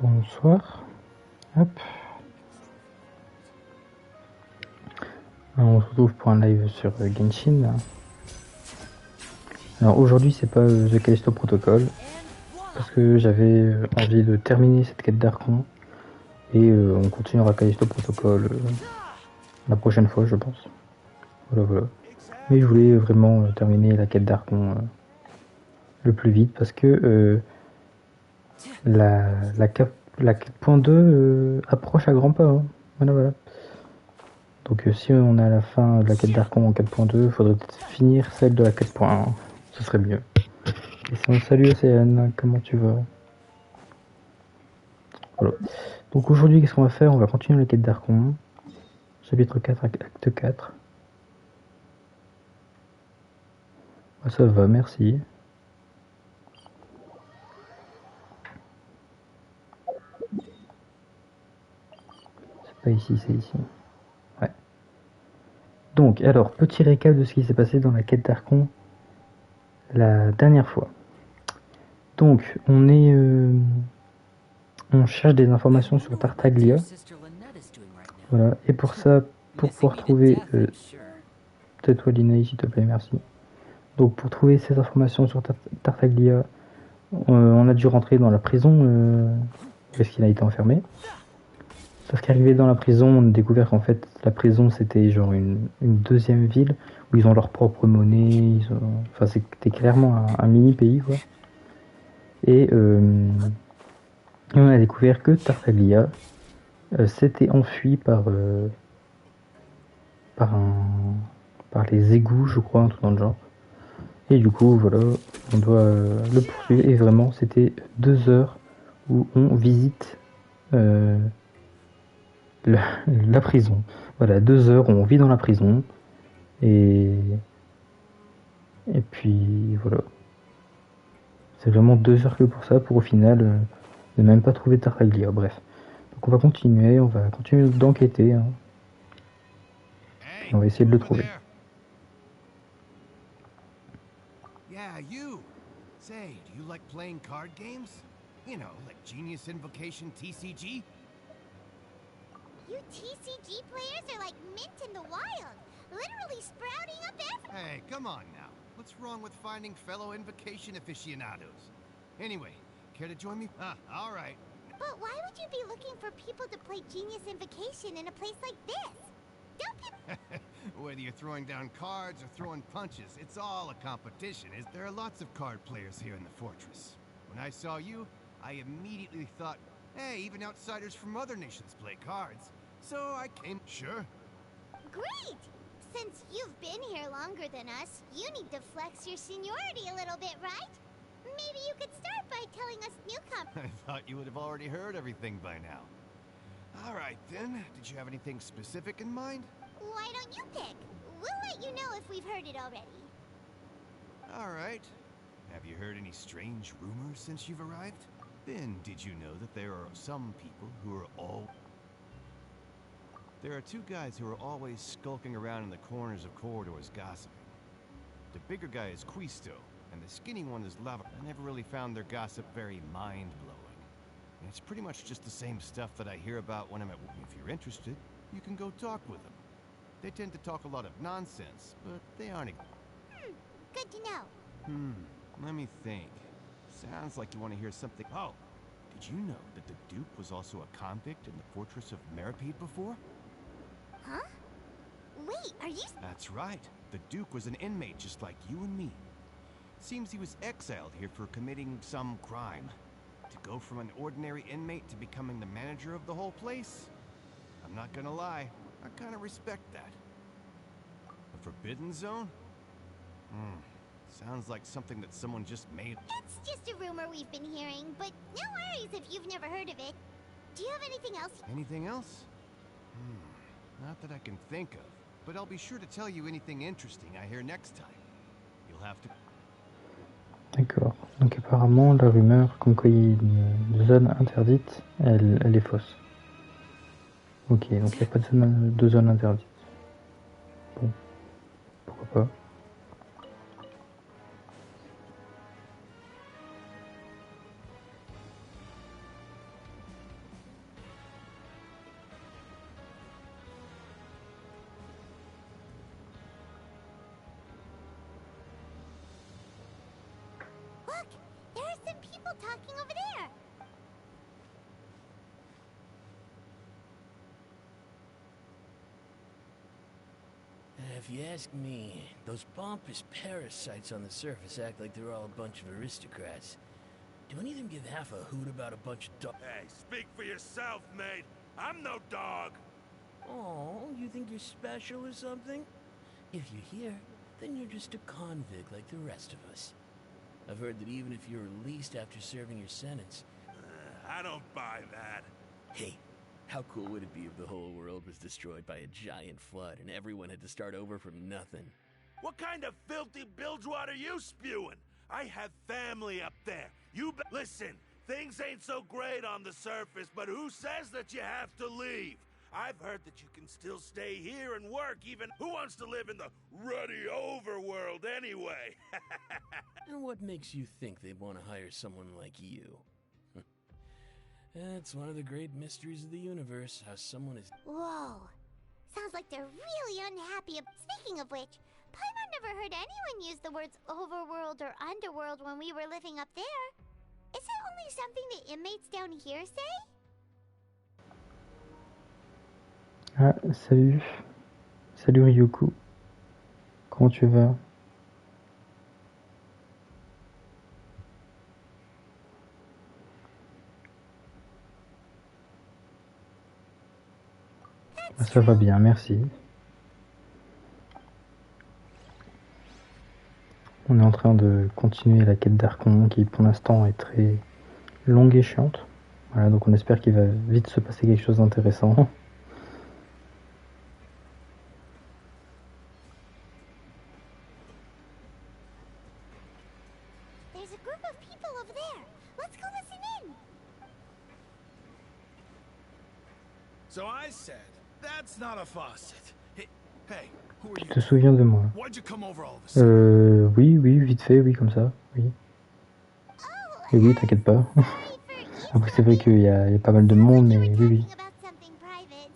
Bonsoir. Hop. Alors, on se retrouve pour un live sur Genshin. Alors aujourd'hui c'est pas The Callisto Protocol parce que j'avais envie de terminer cette quête d'Archon et on continuera Callisto Protocol la prochaine fois je pense. Voilà. Mais je voulais vraiment terminer la quête d'Archon le plus vite parce que la quête point 2 approche à grands pas. Hein. Voilà. Donc si on est à la fin de la quête d'Archon en 4.2, il faudrait peut-être finir celle de la 4.1. Ce serait mieux. Et sinon, salut Océane, comment tu vas? Voilà. Donc aujourd'hui, qu'est-ce qu'on va faire? On va continuer la quête d'Archon. Chapitre 4, acte 4. Ah, ça va, merci. C'est pas ici, c'est ici. Ouais. Donc, alors, petit récap de ce qui s'est passé dans la quête d'Archon la dernière fois. Donc, on cherche des informations sur Tartaglia. Voilà. Et pour ça, pour pouvoir trouver... Tais-toi Linaï, s'il te plaît, merci. Donc, pour trouver ces informations sur Tartaglia, on a dû rentrer dans la prison parce qu'il a été enfermé. Sauf qu'arrivé dans la prison, on a découvert qu'en fait, la prison, c'était genre une deuxième ville où ils ont leur propre monnaie. Enfin, c'était clairement un mini-pays, quoi. Et on a découvert que Tartaglia s'était enfui par les égouts, je crois, un truc dans le genre. Et du coup, voilà, on doit le poursuivre. Et vraiment, c'était 2 heures où on visite la prison. Voilà, 2 heures où on vit dans la prison. Et puis, voilà. C'est vraiment 2 heures que pour ça, pour au final ne même pas trouver Tartaglia. Bref. Donc on va continuer d'enquêter. Hein. Et on va essayer de le trouver. Yeah, you. Say, do you like playing card games? You know, like Genius Invocation TCG? You TCG players are like mint in the wild, literally sprouting up everywhere. Hey, come on now. What's wrong with finding fellow Invocation aficionados? Anyway, care to join me? All right. But why would you be looking for people to play Genius Invocation in a place like this? Don't people... Whether you're throwing down cards or throwing punches, it's all a competition. There are lots of card players here in the fortress. When I saw you, I immediately thought, hey, even outsiders from other nations play cards. So I came... Sure. Great! Since you've been here longer than us, you need to flex your seniority a little bit, right? Maybe you could start by telling us newcomers. I thought you would have already heard everything by now. All right, then. Did you have anything specific in mind? Why don't you pick? We'll let you know if we've heard it already. All right. Have you heard any strange rumors since you've arrived? Then, did you know that there are some people who are all... There are 2 guys who are always skulking around in the corners of corridors gossiping. The bigger guy is Quisto, and the skinny one is Lava. I never really found their gossip very mind-blowing. And it's pretty much just the same stuff that I hear about when I'm at... If you're interested, you can go talk with them. They tend to talk a lot of nonsense, but they aren't... Good to know. Let me think. Sounds like you want to hear something... Oh, did you know that the Duke was also a convict in the fortress of Meripede before? Huh? Wait, are you... That's right. The Duke was an inmate just like you and me. Seems he was exiled here for committing some crime. To go from an ordinary inmate to becoming the manager of the whole place? I'm not gonna lie, I kind of respect that. A forbidden zone? Sounds like something that someone just made. It's just a rumor we've been hearing, but no worries if you've never heard of it. Do you have anything else? Anything else? Not that I can think of, but I'll be sure to tell you anything interesting I hear next time. You'll have to... D'accord. Donc apparemment, la rumeur comme quoi il y a une zone interdite, elle est fausse. Ok, donc il n'y a pas de zone interdite. Bon, pourquoi pas. some people talking over there. If you ask me, those pompous parasites on the surface act like they're all a bunch of aristocrats. Do any of them give half a hoot about a bunch of dogs? Hey, speak for yourself, mate. I'm no dog. Oh, you think you're special or something? If you're here, then you're just a convict like the rest of us. I've heard that even if you're released after serving your sentence... I don't buy that. Hey, how cool would it be if the whole world was destroyed by a giant flood and everyone had to start over from nothing? What kind of filthy bilgewater are you spewing? I have family up there. Listen, things ain't so great on the surface, but who says that you have to leave? I've heard that you can still stay here and work even... Who wants to live in the ruddy overworld anyway? And what makes you think they'd want to hire someone like you? That's one of the great mysteries of the universe, how someone is... Whoa. Sounds like they're really unhappy. Speaking of which, Paimon never heard anyone use the words overworld or underworld when we were living up there. Is it only something the inmates down here say? Ah, salut. Salut Ryuko. Comment tu vas? Ça va bien, merci. On est en train de continuer la quête d'Archon qui pour l'instant est très longue et chiante. Voilà, donc on espère qu'il va vite se passer quelque chose d'intéressant. There's a group of people over there. Let's go listen in. So I said, that's not a faucet. Hey, who are Tu you? te souviens de moi? Why'd you come over all of a sudden? Oui, vite fait, oui, comme ça, oui. Et oui, t'inquiète pas. Après, c'est vrai qu'il y a pas mal de monde, mais oui, oui. About something private.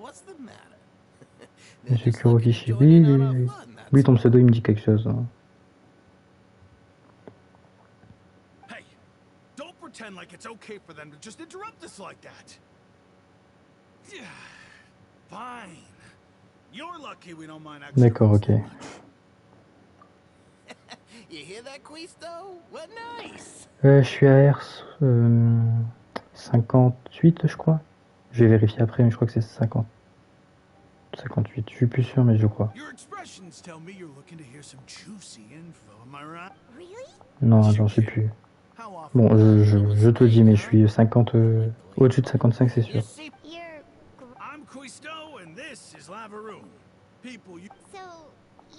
What's the matter? Monsieur Kurokishi, oui. Oui, ton pseudo, il me dit quelque chose. Hein. Hey, don't pretend like it's okay for them to just interrupt us like that. Fine. You're lucky we don't mind actually. D'accord, ok. You hear that, Quisto? What nice! Je suis à R 58, je crois. Je vais vérifier après, mais je crois que c'est 50. 58, je suis plus sûr, mais je crois. Your expressions tell me you're looking to hear some juicy info, am I right? Really? Non, j'en sais plus. How often? Bon, je te dis, mais je suis 50, au-dessus de 55, c'est sûr. You're... I'm Quisto and this is Lavaroon. People you... So,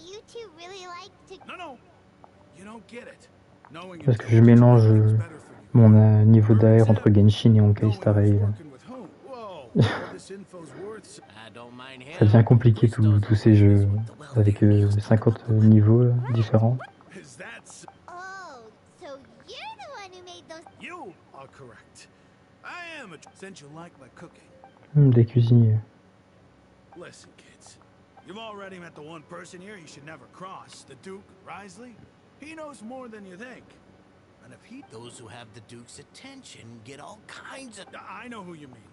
you two really like to... No. You don't get it. Knowing Parce que je mélange mon niveau d'AR entre Genshin et Honkai Star Rail. Ça devient compliqué tous ces jeux avec 50 niveaux là, différents. Oh, so you're the one who made those... You are correct. I am a... Since you like my cooking. Des cuisiniers. Listen, kids. You've already met the one person here you should never cross. The Duke, Risley. He knows more than you think. And if he... Those who have the Duke's attention get all kinds of... I know who you mean.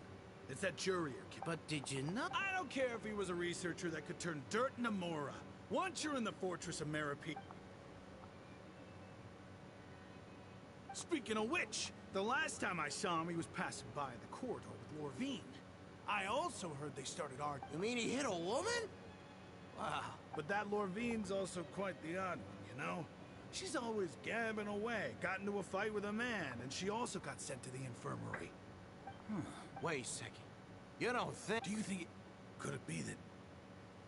It's that Jurier kid. But did you know? I don't care if he was a researcher that could turn dirt into Mora. Once you're in the fortress of Marapi... Speaking of which, the last time I saw him, he was passing by the corridor with Lorvine. I also heard they started arguing. You mean he hit a woman? Wow. But that Lorvine's also quite the odd one, you know? She's always gabbing away, got into a fight with a man, and she also got sent to the infirmary. Wait a second. You don't think... Do you think could it be that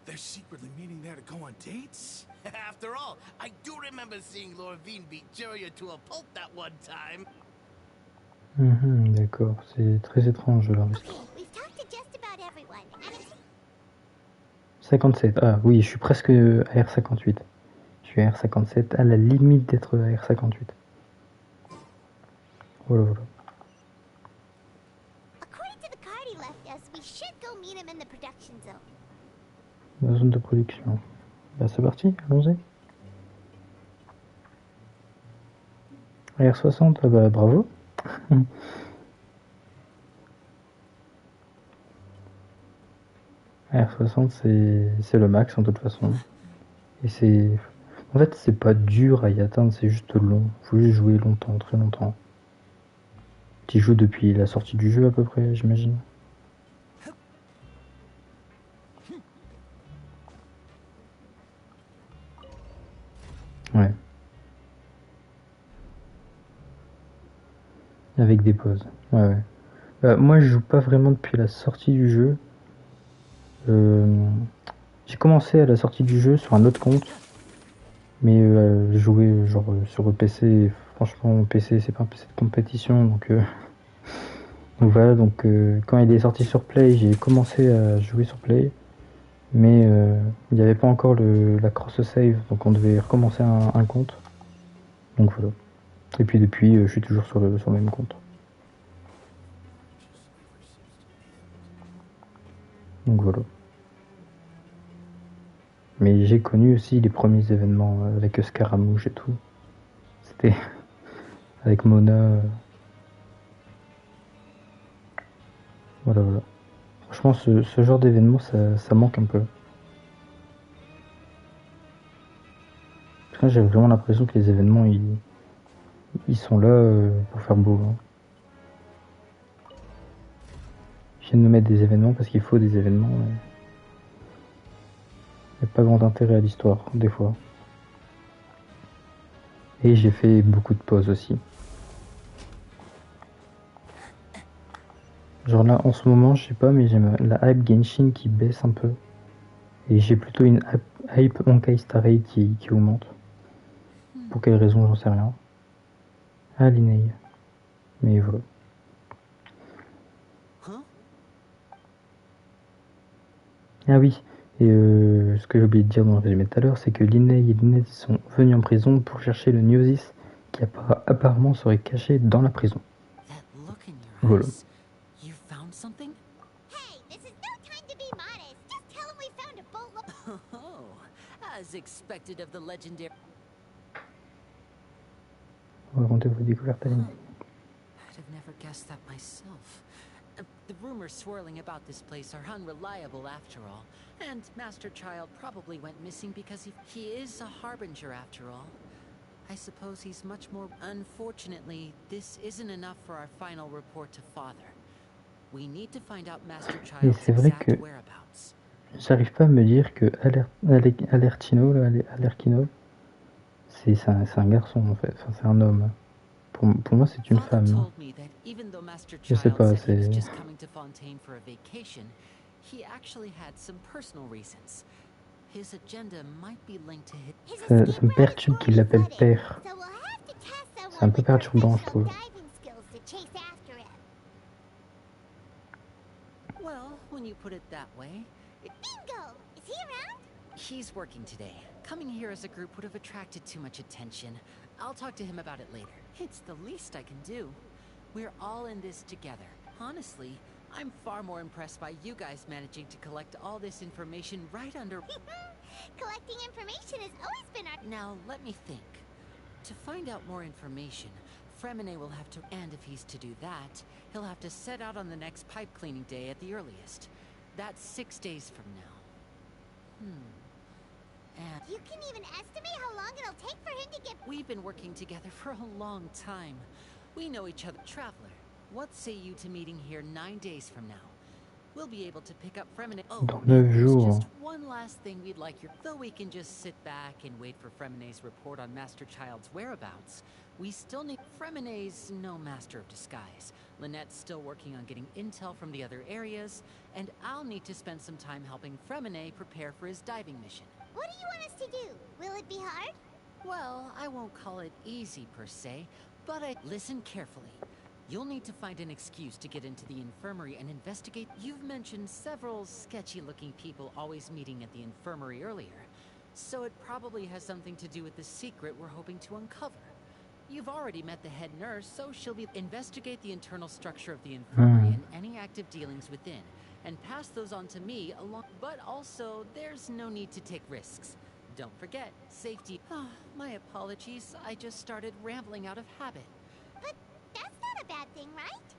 they're secretly meeting there to go on dates? After all, I do remember seeing Lorvine beat Juria to a pulp that one time. D'accord, c'est très étrange là. Okay, we've talked to just about everyone, and it's... 57, ah oui, je suis presque à R58. Je suis à R57, à la limite d'être à R58. Voilà. According to the card he left us, we should go meet him in the production zone. La zone de production. Bah c'est parti, allons-y. R60, ah bah bravo. R60 c'est le max en toute façon. Et c'est... En fait c'est pas dur à y atteindre, c'est juste long. Faut juste jouer longtemps, très longtemps. Tu joues depuis la sortie du jeu à peu près, j'imagine. Ouais. Avec des pauses. Ouais, ouais. Moi, je joue pas vraiment depuis la sortie du jeu. J'ai commencé à la sortie du jeu sur un autre compte. Mais j'ai joué genre sur PC. Franchement, PC, c'est pas un PC de compétition. Donc voilà, donc quand il est sorti sur Play, j'ai commencé à jouer sur Play. Mais il n'y avait pas encore la cross-save. Donc on devait recommencer un compte. Donc voilà. Et puis depuis, je suis toujours sur le même compte. Donc voilà. Mais j'ai connu aussi les premiers événements avec Scaramouche et tout. C'était avec Mona. Voilà, voilà. Franchement, ce genre d'événement, ça manque un peu. Parce que j'ai vraiment l'impression que les événements, ils sont là pour faire beau. Hein. Je viens de me mettre des événements parce qu'il faut des événements. Il n'y a pas grand intérêt à l'histoire, des fois. Et j'ai fait beaucoup de pauses aussi. Genre là, en ce moment, je sais pas, mais j'ai la hype Genshin qui baisse un peu. Et j'ai plutôt une hype Honkai Star Rail qui augmente. Pour quelle raison, j'en sais rien. Ah, Linei. Mais voilà. Ah oui, et ce que j'ai oublié de dire dans le résumé tout à l'heure, c'est que Linei et Linette sont venus en prison pour chercher le Gnosis qui apparemment serait caché dans la prison. Voilà. Hey, this is no time to be modest. Just tell him we found a boatload. Oh, as expected of the legendary. Racontez vos découvertes à Linei. I'd have never guessed that myself. The rumors swirling about this place are unreliable after all. And Master Child probably went missing because he is a harbinger after all. I suppose he's much more... Unfortunately, this isn't enough for our final report to Father. We need to find out Master Child's exact whereabouts. J'arrive pas à me dire que Alertino, Alerkino, c'est un garçon en fait, enfin, c'est un homme. Pour moi, c'est une femme. Je sais pas, c'est... Ça me perturbe qu'il l'appelle père. C'est un peu perturbant, je trouve. Well, when you put it that way... Bingo! Is he around? He's working today. Coming here as a group would have attracted too much attention. I'll talk to him about it later. It's the least I can do. We're all in this together. Honestly, I'm far more impressed by you guys managing to collect all this information right under... Collecting information has always been our... Now, let me think. To find out more information, Fremine will have to... And if he's to do that, he'll have to set out on the next pipe cleaning day at the earliest. That's 6 days from now. And you can even estimate how long it'll take for him to get... We've been working together for a long time. We know each other. Traveler, what say you to meeting here 9 days from now? We'll be able to pick up Fremine... Oh, there's just one last thing we'd like your... Though we can just sit back and wait for Fremine's report on Master Child's whereabouts, we still need... Fremine's no master of disguise. Lynette's still working on getting intel from the other areas, and I'll need to spend some time helping Fremine prepare for his diving mission. What do you want us to do? Will it be hard? Well, I won't call it easy per se, but listen carefully. You'll need to find an excuse to get into the infirmary and investigate. You've mentioned several sketchy-looking people always meeting at the infirmary earlier, so it probably has something to do with the secret we're hoping to uncover. You've already met the head nurse, so she'll be... Investigate the internal structure of the infirmary and any active dealings within, and pass those on to me along... But also, there's no need to take risks. Don't forget, safety. Ah, my apologies. I just started rambling out of habit. But that's not a bad thing, right?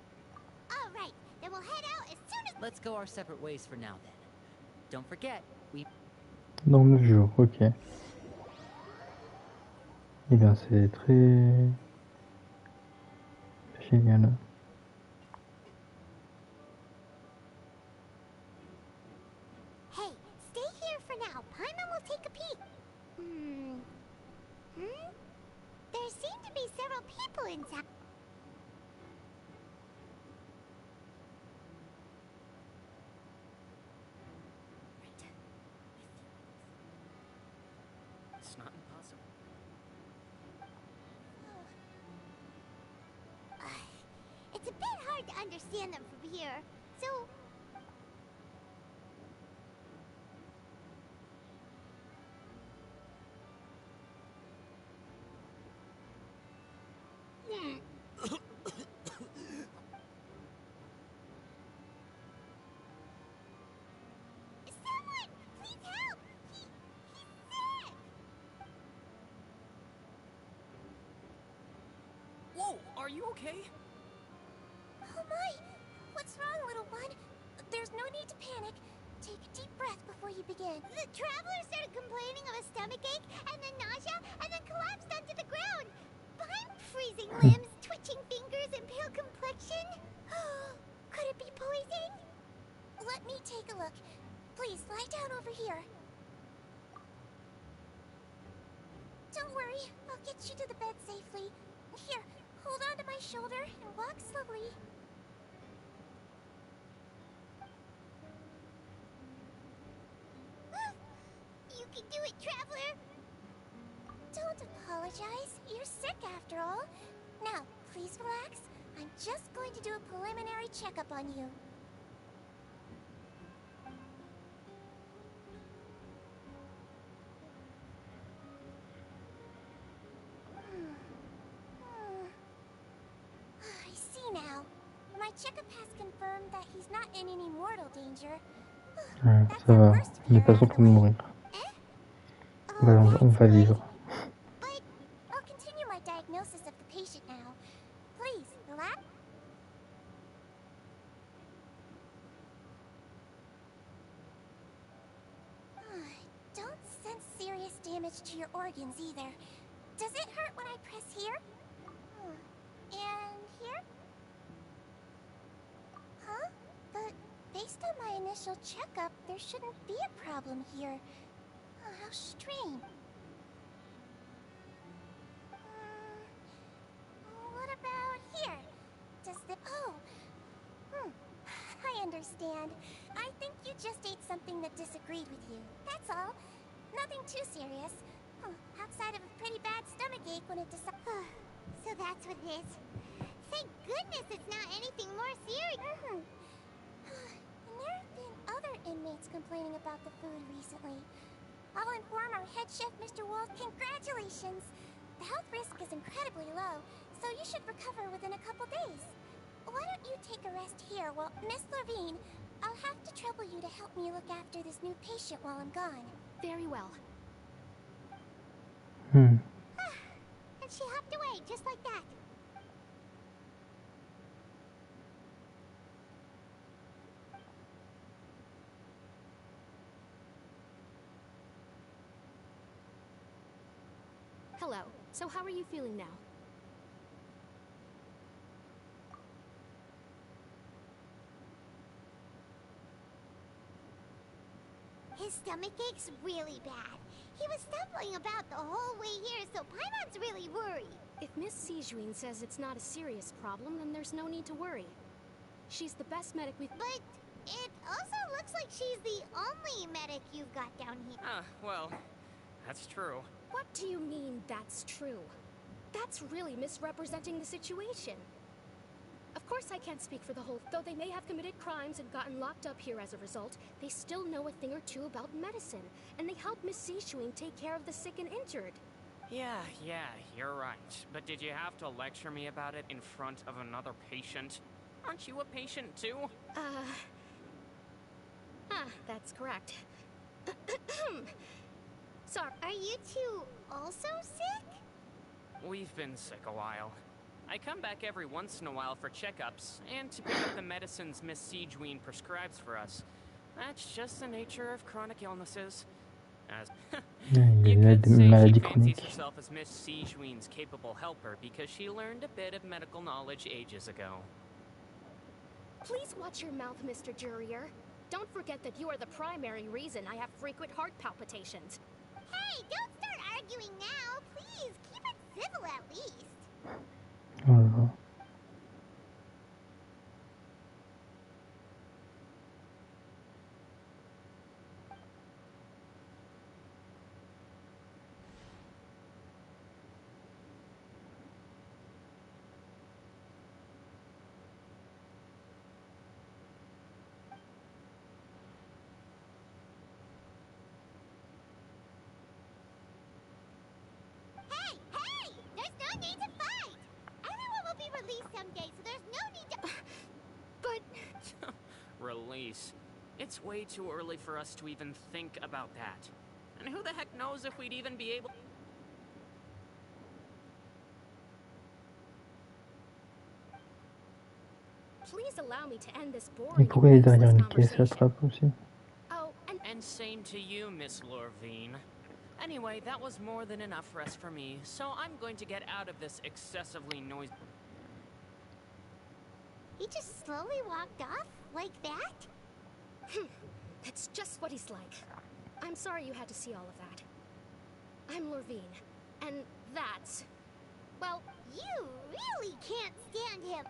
All right, then we'll head out as soon as... Let's go our separate ways for now, then. Don't forget, we... Dans 9 jours, ok. Eh bien, c'est très génial. Hey, stay here for now. Paimon will take a peek. There seem to be several people inside. It's not impossible. It's a bit hard to understand them from here, so... Someone! Please help! He's sick! Whoa, are you okay? Oh my! What's wrong, little one? There's no need to panic. Take a deep breath before you begin. The traveler started complaining of a stomachache, and then nausea, and then collapsed onto the ground. Behind freezing limbs, twitching fingers, and pale complexion. Could it be poison? Let me take a look. Please, lie down over here. Don't worry, I'll get you to the bed safely. Here, hold on to my shoulder and walk slowly. You can do it, traveler! Don't apologize. You're sick after all. Now, please relax. I'm just going to do a preliminary checkup on you. I see now. My checkup has confirmed that he's not in any mortal danger. Ouais, That's ça the va, worst on n'est pas fear en out of train de the way. mourir. Eh? Bah, on that's va great. vivre. But I'll continue my diagnosis of the patient now. Please, relax. Don't sense serious damage to your organs either. Does it hurt when I press here? And here? Huh? But based on my initial checkup, there shouldn't be a problem here. How strange. What about here? Does the... Oh! I understand. I think you just ate something that disagreed with you. That's all. Nothing too serious. Outside of a pretty bad stomachache when it decides... So that's what it is. Thank goodness it's not anything more serious. And there have been other inmates complaining about the food recently. I'll inform our head chef, Mr. Wolf. Congratulations! The health risk is incredibly low, so you should recover within a couple days. Why don't you take a rest here while... Miss Levine, I'll have to trouble you to help me look after this new patient while I'm gone. Very well. And she hopped away, just like that. Hello. So how are you feeling now? His stomach ache's really bad. He was stumbling about the whole way here, so Paimon's really worried. If Miss Sijuin says it's not a serious problem, then there's no need to worry. She's the best medic we've... But it also looks like she's the only medic you've got down here. Well, that's true. What do you mean, that's true? That's really misrepresenting the situation. Of course I can't speak for the whole... Though they may have committed crimes and gotten locked up here as a result, they still know a thing or two about medicine, and they help Miss Sijuin take care of the sick and injured. Yeah, you're right. But did you have to lecture me about it in front of another patient? Aren't you a patient too? That's correct. Sorry. Are you two also sick? We've been sick a while. I come back every once in a while for checkups and to pick up the medicines Miss Siegeween prescribes for us. That's just the nature of chronic illnesses. As you could say she fancies herself as Miss Siegeween's capable helper because she learned a bit of medical knowledge ages ago. Please watch your mouth, Mr. Jurier. Don't forget that you are the primary reason I have frequent heart palpitations. Hey, don't start arguing now. Please, keep it civil at least. Voilà. Hey, hey! There's no need to fight! Everyone will be released someday, so there's no need to... But... Release. It's way too early for us to even think about that. And who the heck knows if we'd even be able... Please allow me to end this Et boring pourquoi il est derrière and une caisse à conversation. trappe aussi? Oh, And same to you, Miss Lorvine. Anyway, that was more than enough rest for me, so I'm going to get out of this excessively noisy... He just slowly walked off? Like that? It's just what he's like. I'm sorry you had to see all of that. I'm Lorvine, and that's... Well, You really can't stand him.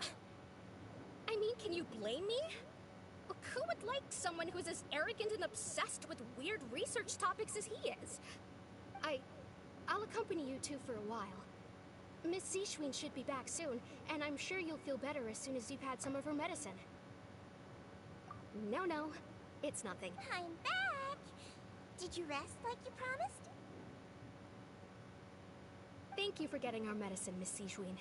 I mean, can you blame me? Look, who would like someone who's as arrogant and obsessed with weird research topics as he is? I'll accompany you two for a while. Miss Siegeween should be back soon, and I'm sure you'll feel better as soon as you've had some of her medicine. No, it's nothing. I'm back. Did you rest like you promised? Thank you for getting our medicine, Miss Siegeween.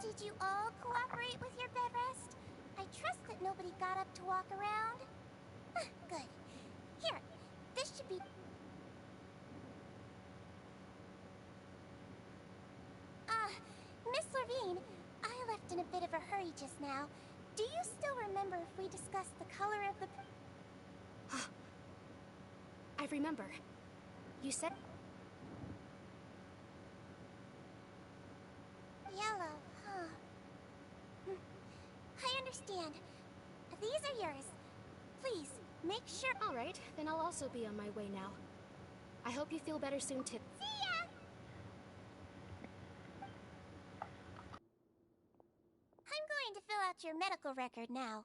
Did you all cooperate with your bed rest? I trust that nobody got up to walk around. Good. Here, this should be... Miss Lorvine, I left in a bit of a hurry just now. Do you still remember if we discussed the color of the... I remember. You said... Yellow, huh? I understand. These are yours. Please, make sure... All right, then I'll also be on my way now. I hope you feel better soon, too. See ya! I'm going to fill out your medical record now.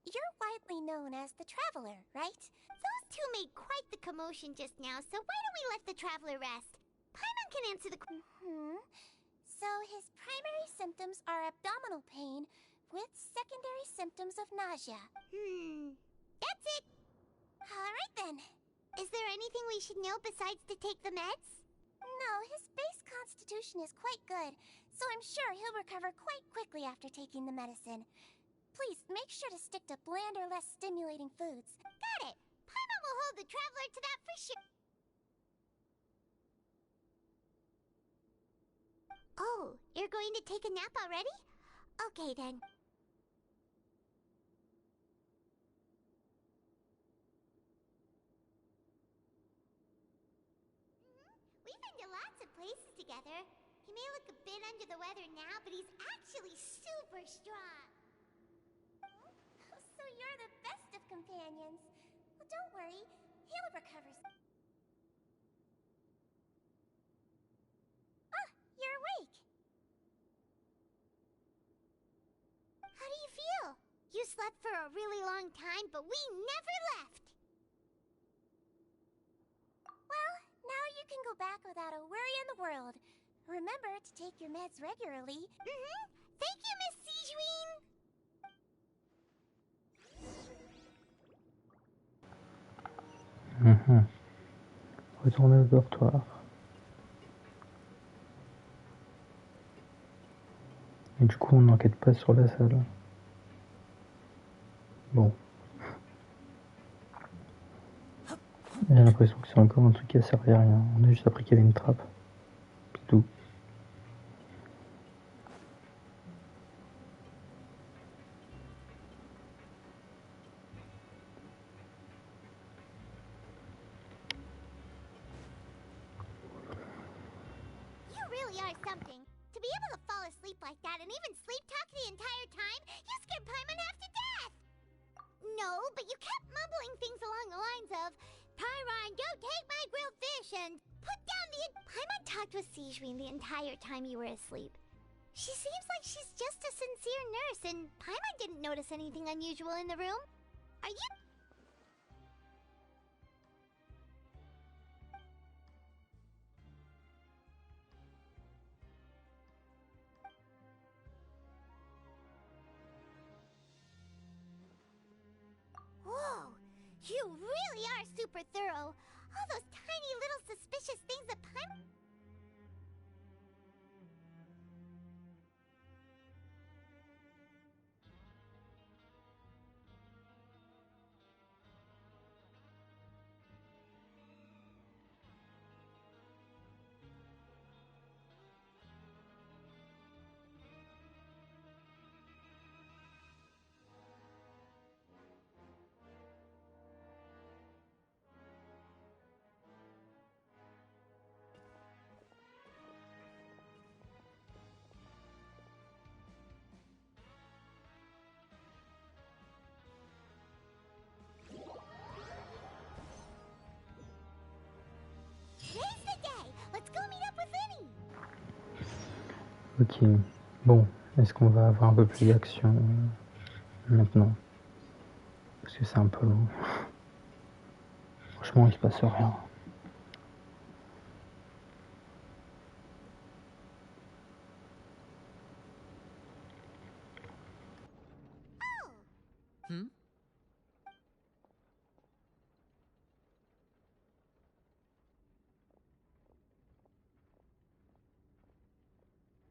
You're widely known as the Traveler, right? Those two made quite the commotion just now, so why don't we let the Traveler rest? Paimon can answer the... So his primary symptoms are abdominal pain with secondary symptoms of nausea. That's it. Alright then. Is there anything we should know besides to take the meds? No, his base constitution is quite good, so I'm sure he'll recover quite quickly after taking the medicine. Please, make sure to stick to bland or less stimulating foods. Got it! Paimon will hold the Traveler to that for sure. Oh, you're going to take a nap already? Okay then. We've been to lots of places together. He may look a bit under the weather now, but he's actually super strong. So you're the best of companions. Well, don't worry. He'll recover. Ah, you're awake. How do you feel? You slept for a really long time, but we never left. Well, now you can go back without a worry in the world. Remember to take your meds regularly. Thank you, Miss Siegeween. Retournez au dortoir. Et du coup, on n'enquête pas sur la salle. Bon. J'ai l'impression que c'est encore un truc qui a servi à rien. On a juste appris qu'il y avait une trappe. C'est tout. You really are something. To be able to fall asleep like that and even sleep talk the entire time, you scared Paimon half to death! No, but you kept mumbling things along the lines of, Pyron, don't take my grilled fish, and put down the... Paimon talked with Sijwin the entire time you were asleep. She seems like she's just a sincere nurse, and Paimon didn't notice anything unusual in the room. Are you... Whoa! You really are super thorough. All those tiny little suspicious things that Paimon... Today's the day! Let's go meet up with Vinny! Ok. Bon, est-ce qu'on va avoir un peu plus d'action maintenant? Parce que c'est un peu long. Franchement, il se passe rien. Hmm?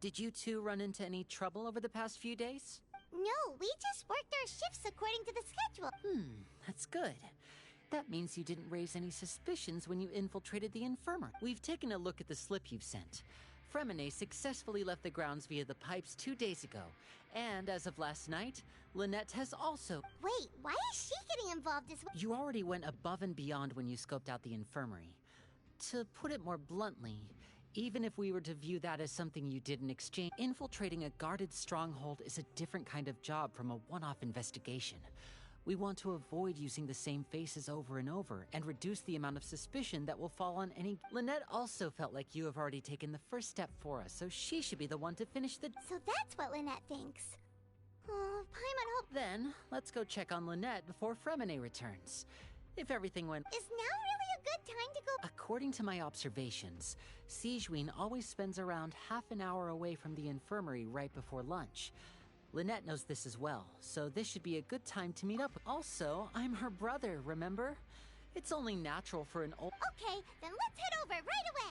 Did you two run into any trouble over the past few days? No, we just worked our shifts according to the schedule. That's good. That means you didn't raise any suspicions when you infiltrated the infirmary. We've taken a look at the slip you've sent. Fremine successfully left the grounds via the pipes 2 days ago. And as of last night, Lynette has also... Wait, why is she getting involved as well? You already went above and beyond when you scoped out the infirmary. To put it more bluntly, even if we were to view that as something you did in exchange, infiltrating a guarded stronghold is a different kind of job from a one-off investigation. We want to avoid using the same faces over and over and reduce the amount of suspicion that will fall on any... Lynette also felt like you have already taken the first step for us, so she should be the one to finish the... So that's what Lynette thinks. Oh, Paimon hope... Then, let's go check on Lynette before Fremine returns. If everything went... Is now really a good time to go... According to my observations, Sijwin always spends around half an hour away from the infirmary right before lunch. Lynette knows this as well, so this should be a good time to meet up. Also, I'm her brother, remember? It's only natural for an old... Okay, then let's head over right away!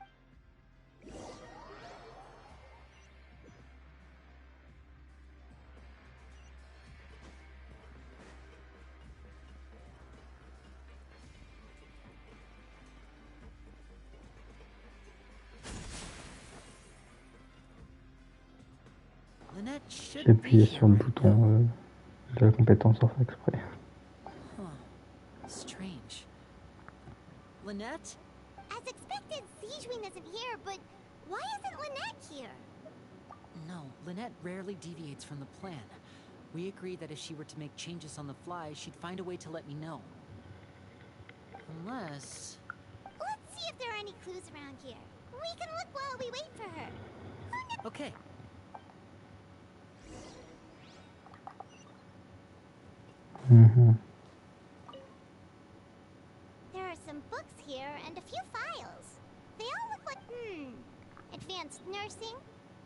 Lynette should J'ai be appuyé here sur le right bouton now. de la compétence sans faire exprès. Huh. Strange. Lynette? As expected, Sijwin isn't here, but why isn't Lynette here? No, Lynette rarely deviates from the plan. We agreed that if she were to make changes on the fly, she'd find a way to let me know. Unless... Let's see if there are any clues around here. We can look while we wait for her. Okay. There are some books here and a few files. They all look like, advanced nursing,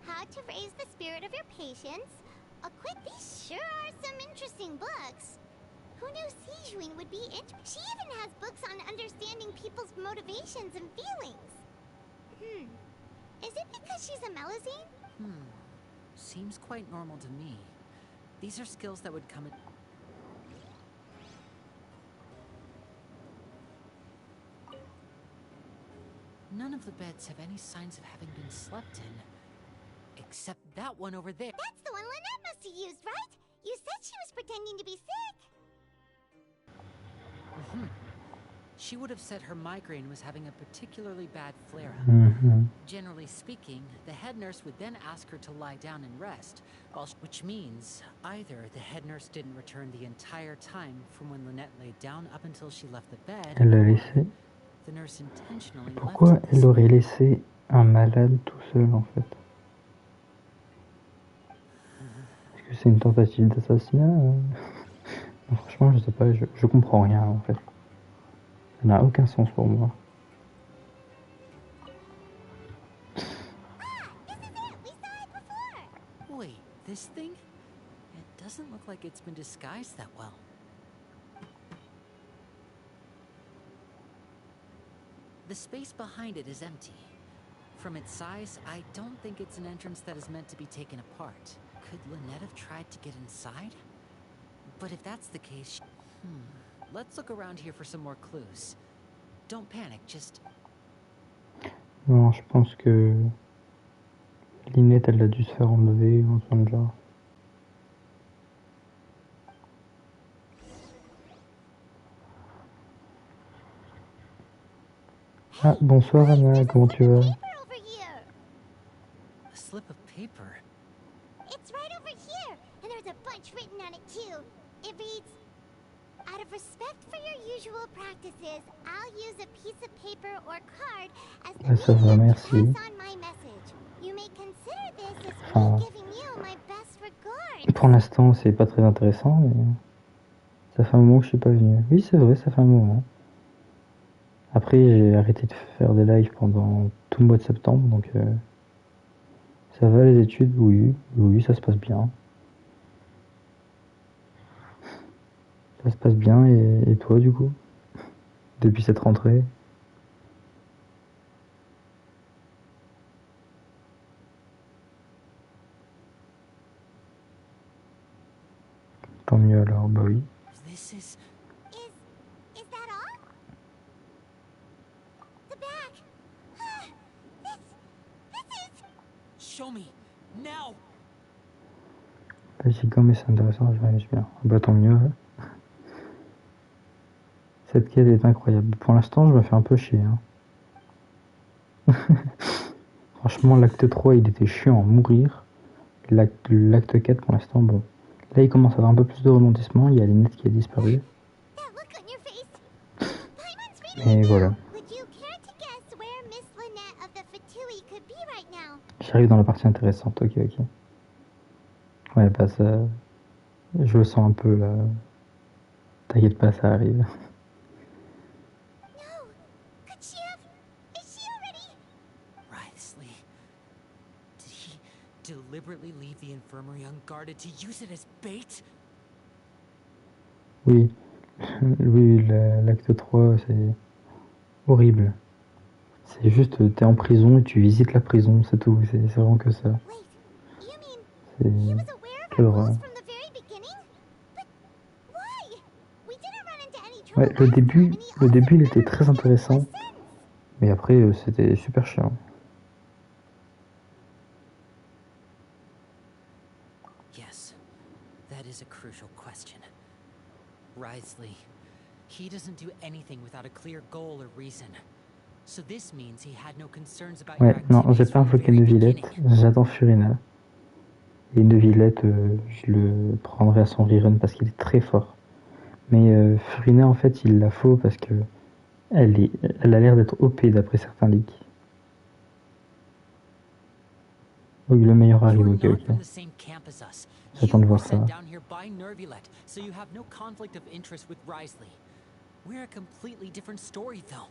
how to raise the spirit of your patients, a Quête. These sure are some interesting books. Who knew Sijwin would be She even has books on understanding people's motivations and feelings. Is it because she's a Melusine? Seems quite normal to me. These are skills that would come in... None of the beds have any signs of having been slept in. Except that one over there. That's the one Lynette must have used, right? You said she was pretending to be sick. She would have said her migraine was having a particularly bad flare-up. Generally speaking, the head nurse would then ask her to lie down and rest, which means either the head nurse didn't return the entire time from when Lynette laid down up until she left the bed, Elle a laissé. the nurse intentionally Pourquoi left elle aurait laissé un malade tout seul en fait? Est-ce que c'est une tentative d'assassinat? Non, franchement, je sais pas, je comprends rien en fait. Ça n'a aucun sens pour moi. Wait, this thing? It doesn't look like it's been disguised that well. The space behind it is empty. From its size, I don't think it's an entrance that is meant to be taken apart. Could Lynette have tried to get inside? But if that's the case, let's look around here for some more clues. Don't panic, just... Non, je pense que Lynette, elle a dû se faire enlever ou un truc de genre. Ah, bonsoir Anna, comment tu vas? Over here. a slip of paper. It's right over here, and there's a bunch written on it too. It reads, "Out of respect for your usual practices, I'll use a piece of paper or card as the Ça va, medium to merci. pass on my message. You may consider this as Ah. me giving you my best regards." Pour l'instant, c'est pas très intéressant, mais ça fait un moment que je suis pas venu. Oui, c'est vrai, ça fait un moment. Après, j'ai arrêté de faire des lives pendant tout le mois de septembre, donc ça va les études, oui, ça se passe bien. Ça se passe bien, et toi du coup? Depuis cette rentrée? Tant mieux alors, bah oui. This is... Is that all? The back. This is... Show me, now! Basiquement, mais c'est intéressant, je m'amuse bien. Bah tant mieux. Cette quête est incroyable. Pour l'instant, je me fais un peu chier. Hein. Franchement, l'acte 3, il était chiant à mourir. L'acte 4, pour l'instant, bon. Là, il commence à avoir un peu plus de rebondissement. Il y a Lynette qui a disparu. That look on your face. Paimon's reading Et it voilà. now. Would you care to guess where Miss Lynette of the Fatui could be right now? J'arrive dans la partie intéressante. Ok. Ouais, bah ça... Je le sens un peu, là. T'inquiète pas, ça arrive. No. Could she have... Is she already... Risley. Did he deliberately leave the infirmary unguarded to use it as bait? Oui. Oui, l'acte 3, c'est horrible. C'est juste, t'es en prison et tu visites la prison, c'est tout. C'est vraiment que ça. Wait, you mean he C'est... was aware of Quelle our horreur. rules from the very beginning? But why? We didn't run into any trouble Ouais, le last début, time, and he le also début, il never était très mentioned it intéressant. since. Mais après, c'était super chiant. Yes, that is a crucial question. Risley, he doesn't do anything without a clear goal or reason. So this means he had no concerns about your Ouais, non, j'ai activities pas from the invoqué very Neuvillette, beginning. j'attends Furina. Et Neuvillette, je le prendrai à son rerun parce qu'il est très fort. Mais Furina, en fait, il la faut parce que elle a l'air d'être OP d'après certains leaks. Oui, le meilleur You arrive, are ok. not from the same camp as us. J'attends de You were voir ça. sent down here by Neuvillette, so you have no conflict of interest with Risley. We're a completely different story, though.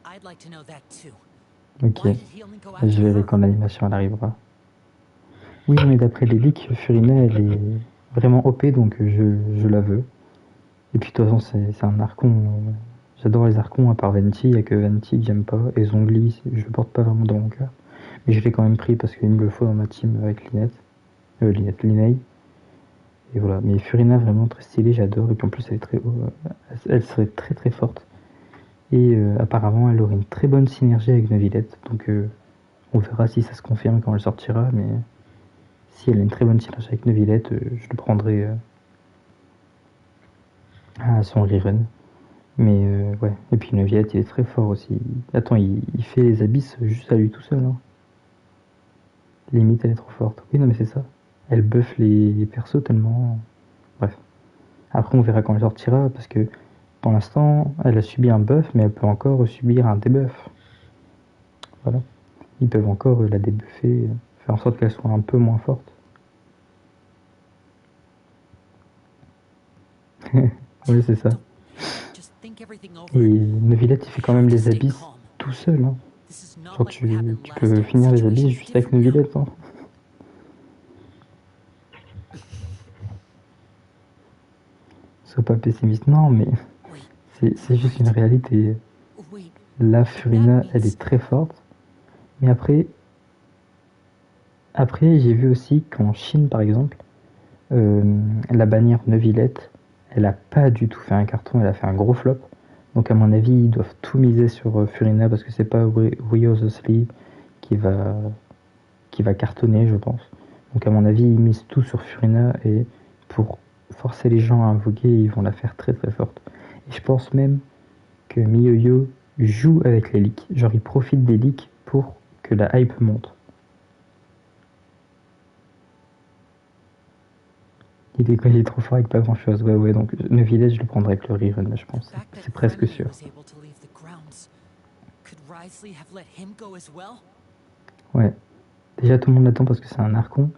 I'd like to know that too. Ok, Why did he only go after je verrai her? quand l'animation elle arrivera. Oui, mais d'après les leaks, Furina, elle est vraiment OP, donc je la veux. Et puis de toute façon, c'est un Archon. J'adore les Archons, à part Venti, il n'y a que Venti que j'aime pas. Et Zongli, je le porte pas vraiment dans mon cœur. Mais je l'ai quand même pris parce qu'il me le faut dans ma team avec Lynette. Linnea. Et voilà, mais Furina vraiment très stylée, j'adore. Et puis en plus elle est très elle serait très très forte. Et apparemment elle aurait une très bonne synergie avec Neuvillette. Donc on verra si ça se confirme quand elle sortira. Mais si elle a une très bonne synergie avec Neuvillette, je le prendrai à son rerun. Mais ouais, et puis Neuvillette il est très fort aussi. Attends, il fait les abysses juste à lui tout seul. Hein. Limite elle est trop forte. Oui non mais c'est ça. Elle buff les persos tellement... Bref. Après on verra quand elle sortira parce que pour l'instant elle a subi un buff mais elle peut encore subir un debuff. Voilà. Ils peuvent encore la débuffer, faire en sorte qu'elle soit un peu moins forte. Oui c'est ça. Et Neuvillette il fait quand même les abysses tout seul. Hein. Genre tu peux finir les abysses juste avec Neuvillette. Hein. Sois pas pessimiste, non mais c'est juste une réalité. La Furina elle est très forte. Mais après j'ai vu aussi qu'en Chine par exemple, la bannière Neuvillette, elle a pas du tout fait un carton, elle a fait un gros flop. Donc à mon avis, ils doivent tout miser sur Furina parce que c'est pas Rio the Sleep qui va cartonner, je pense. Donc à mon avis, ils misent tout sur Furina et pour forcer les gens à invoquer, ils vont la faire très très forte. Et je pense même que MiYoYo joue avec les leaks. Genre il profite des leaks pour que la hype monte. Il est trop fort avec pas grand chose. Ouais, donc Neuvillette, je le prendrai avec le rerun, je pense. C'est presque sûr. Ouais. Déjà, tout le monde l'attend parce que c'est un Archon.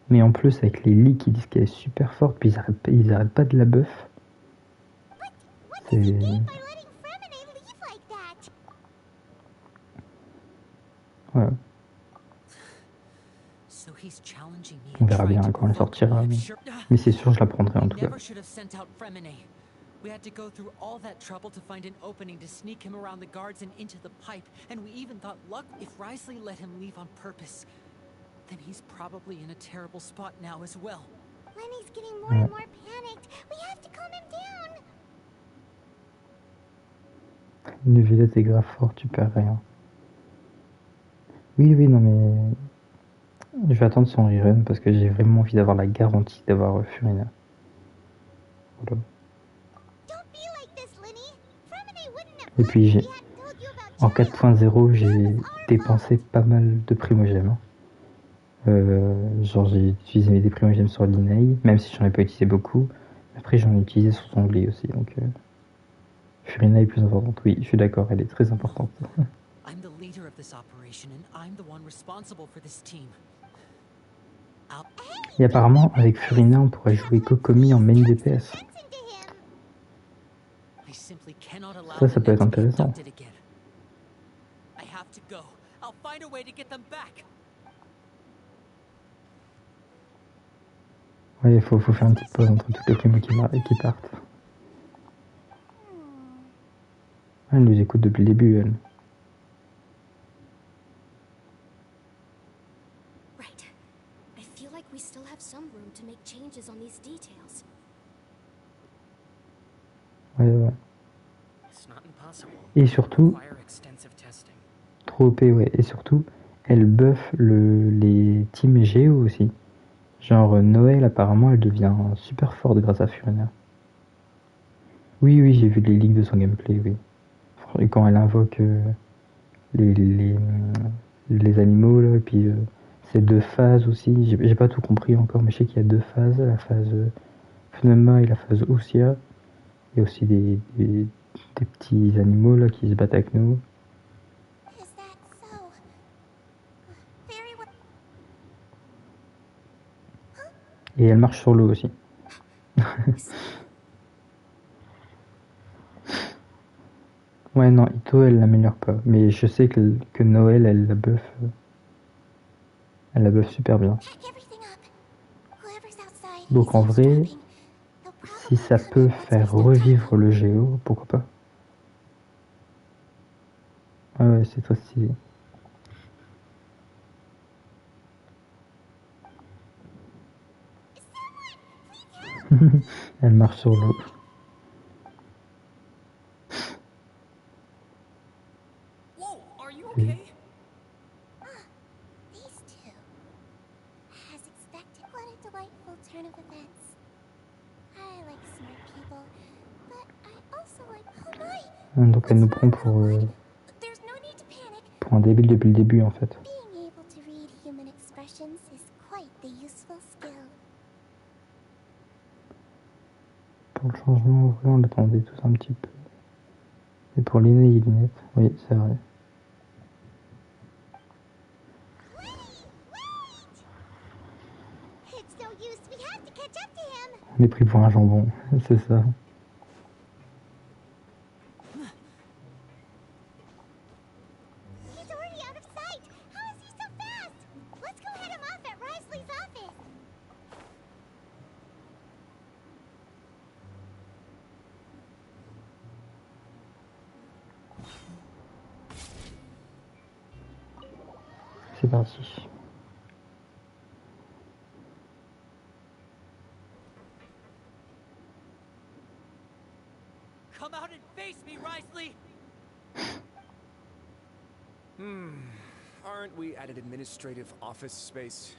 Mais en plus, avec les leaks, ils disent qu'elle est super forte, puis ils arrêtent pas de la buff. C'est... Ouais. On verra bien quand elle sortira. Mais c'est sûr, je la prendrai en tout cas. We had to go through all that trouble to find an opening to sneak him around the guards and into the pipe, and we even thought luck if Risley let him leave on purpose. Then he's probably in a terrible spot now as well. Lenny's getting more and more panicked. We have to calm him down. Neuvillette est grave fort, tu perds rien. Oui, non mais... Je vais attendre son rerun parce que j'ai vraiment envie d'avoir la garantie d'avoir Furina. Voilà. Et puis en 4.0 j'ai dépensé pas mal de primogèmes. Genre j'ai utilisé des primogèmes sur l'Inaï, même si j'en ai pas utilisé beaucoup. Après j'en ai utilisé sur son Glee aussi, donc Furina est plus importante. Oui, je suis d'accord, elle est très importante. Et apparemment avec Furina on pourrait jouer Kokomi en main DPS. Ça peut être intéressant. Ouais, il faut faire une petite pause entre toutes les primos qui partent. Elle nous écoute depuis le début, elle. Right. I feel like we still have some room to make changes on these details. Ouais. Et surtout, trop OP, ouais. Et surtout, elle buff les teams Géo aussi. Genre Noël, apparemment, elle devient super forte grâce à Furina. Oui, j'ai vu les leaks de son gameplay, oui. Et quand elle invoque les animaux, là, et puis c'est 2 phases aussi. J'ai pas tout compris encore, mais je sais qu'il y a 2 phases, la phase Pneuma et la phase Usia. Il y a aussi des petits animaux là qui se battent avec nous. Et elle marche sur l'eau aussi. Ouais, non, Ito elle l'améliore pas. Mais je sais que Noël elle la buff. Elle la buff super bien. Donc en vrai, si ça peut faire revivre le Géo, pourquoi pas. Ouais, c'est très stylé. Elle marche sur l'eau. Whoa, are you okay? These two. As expected, what a delightful turn of events. I like smart people, but I also like... Oh my! Donc elle nous prend There's no need to panic. pour un débile depuis le début en fait. Being able to read human expressions is quite the useful skill. Pour le changement, oui, on l'attendait tous un petit peu. Et pour Linné et Linette, oui, c'est vrai. It's no use. We have to catch up to him. On est pris pour un jambon, c'est ça. He's already out of sight. How is he so fast? Let's go head him off at Risley's office. C'est parti. Come out and face me, Risley! Aren't we at an administrative office space?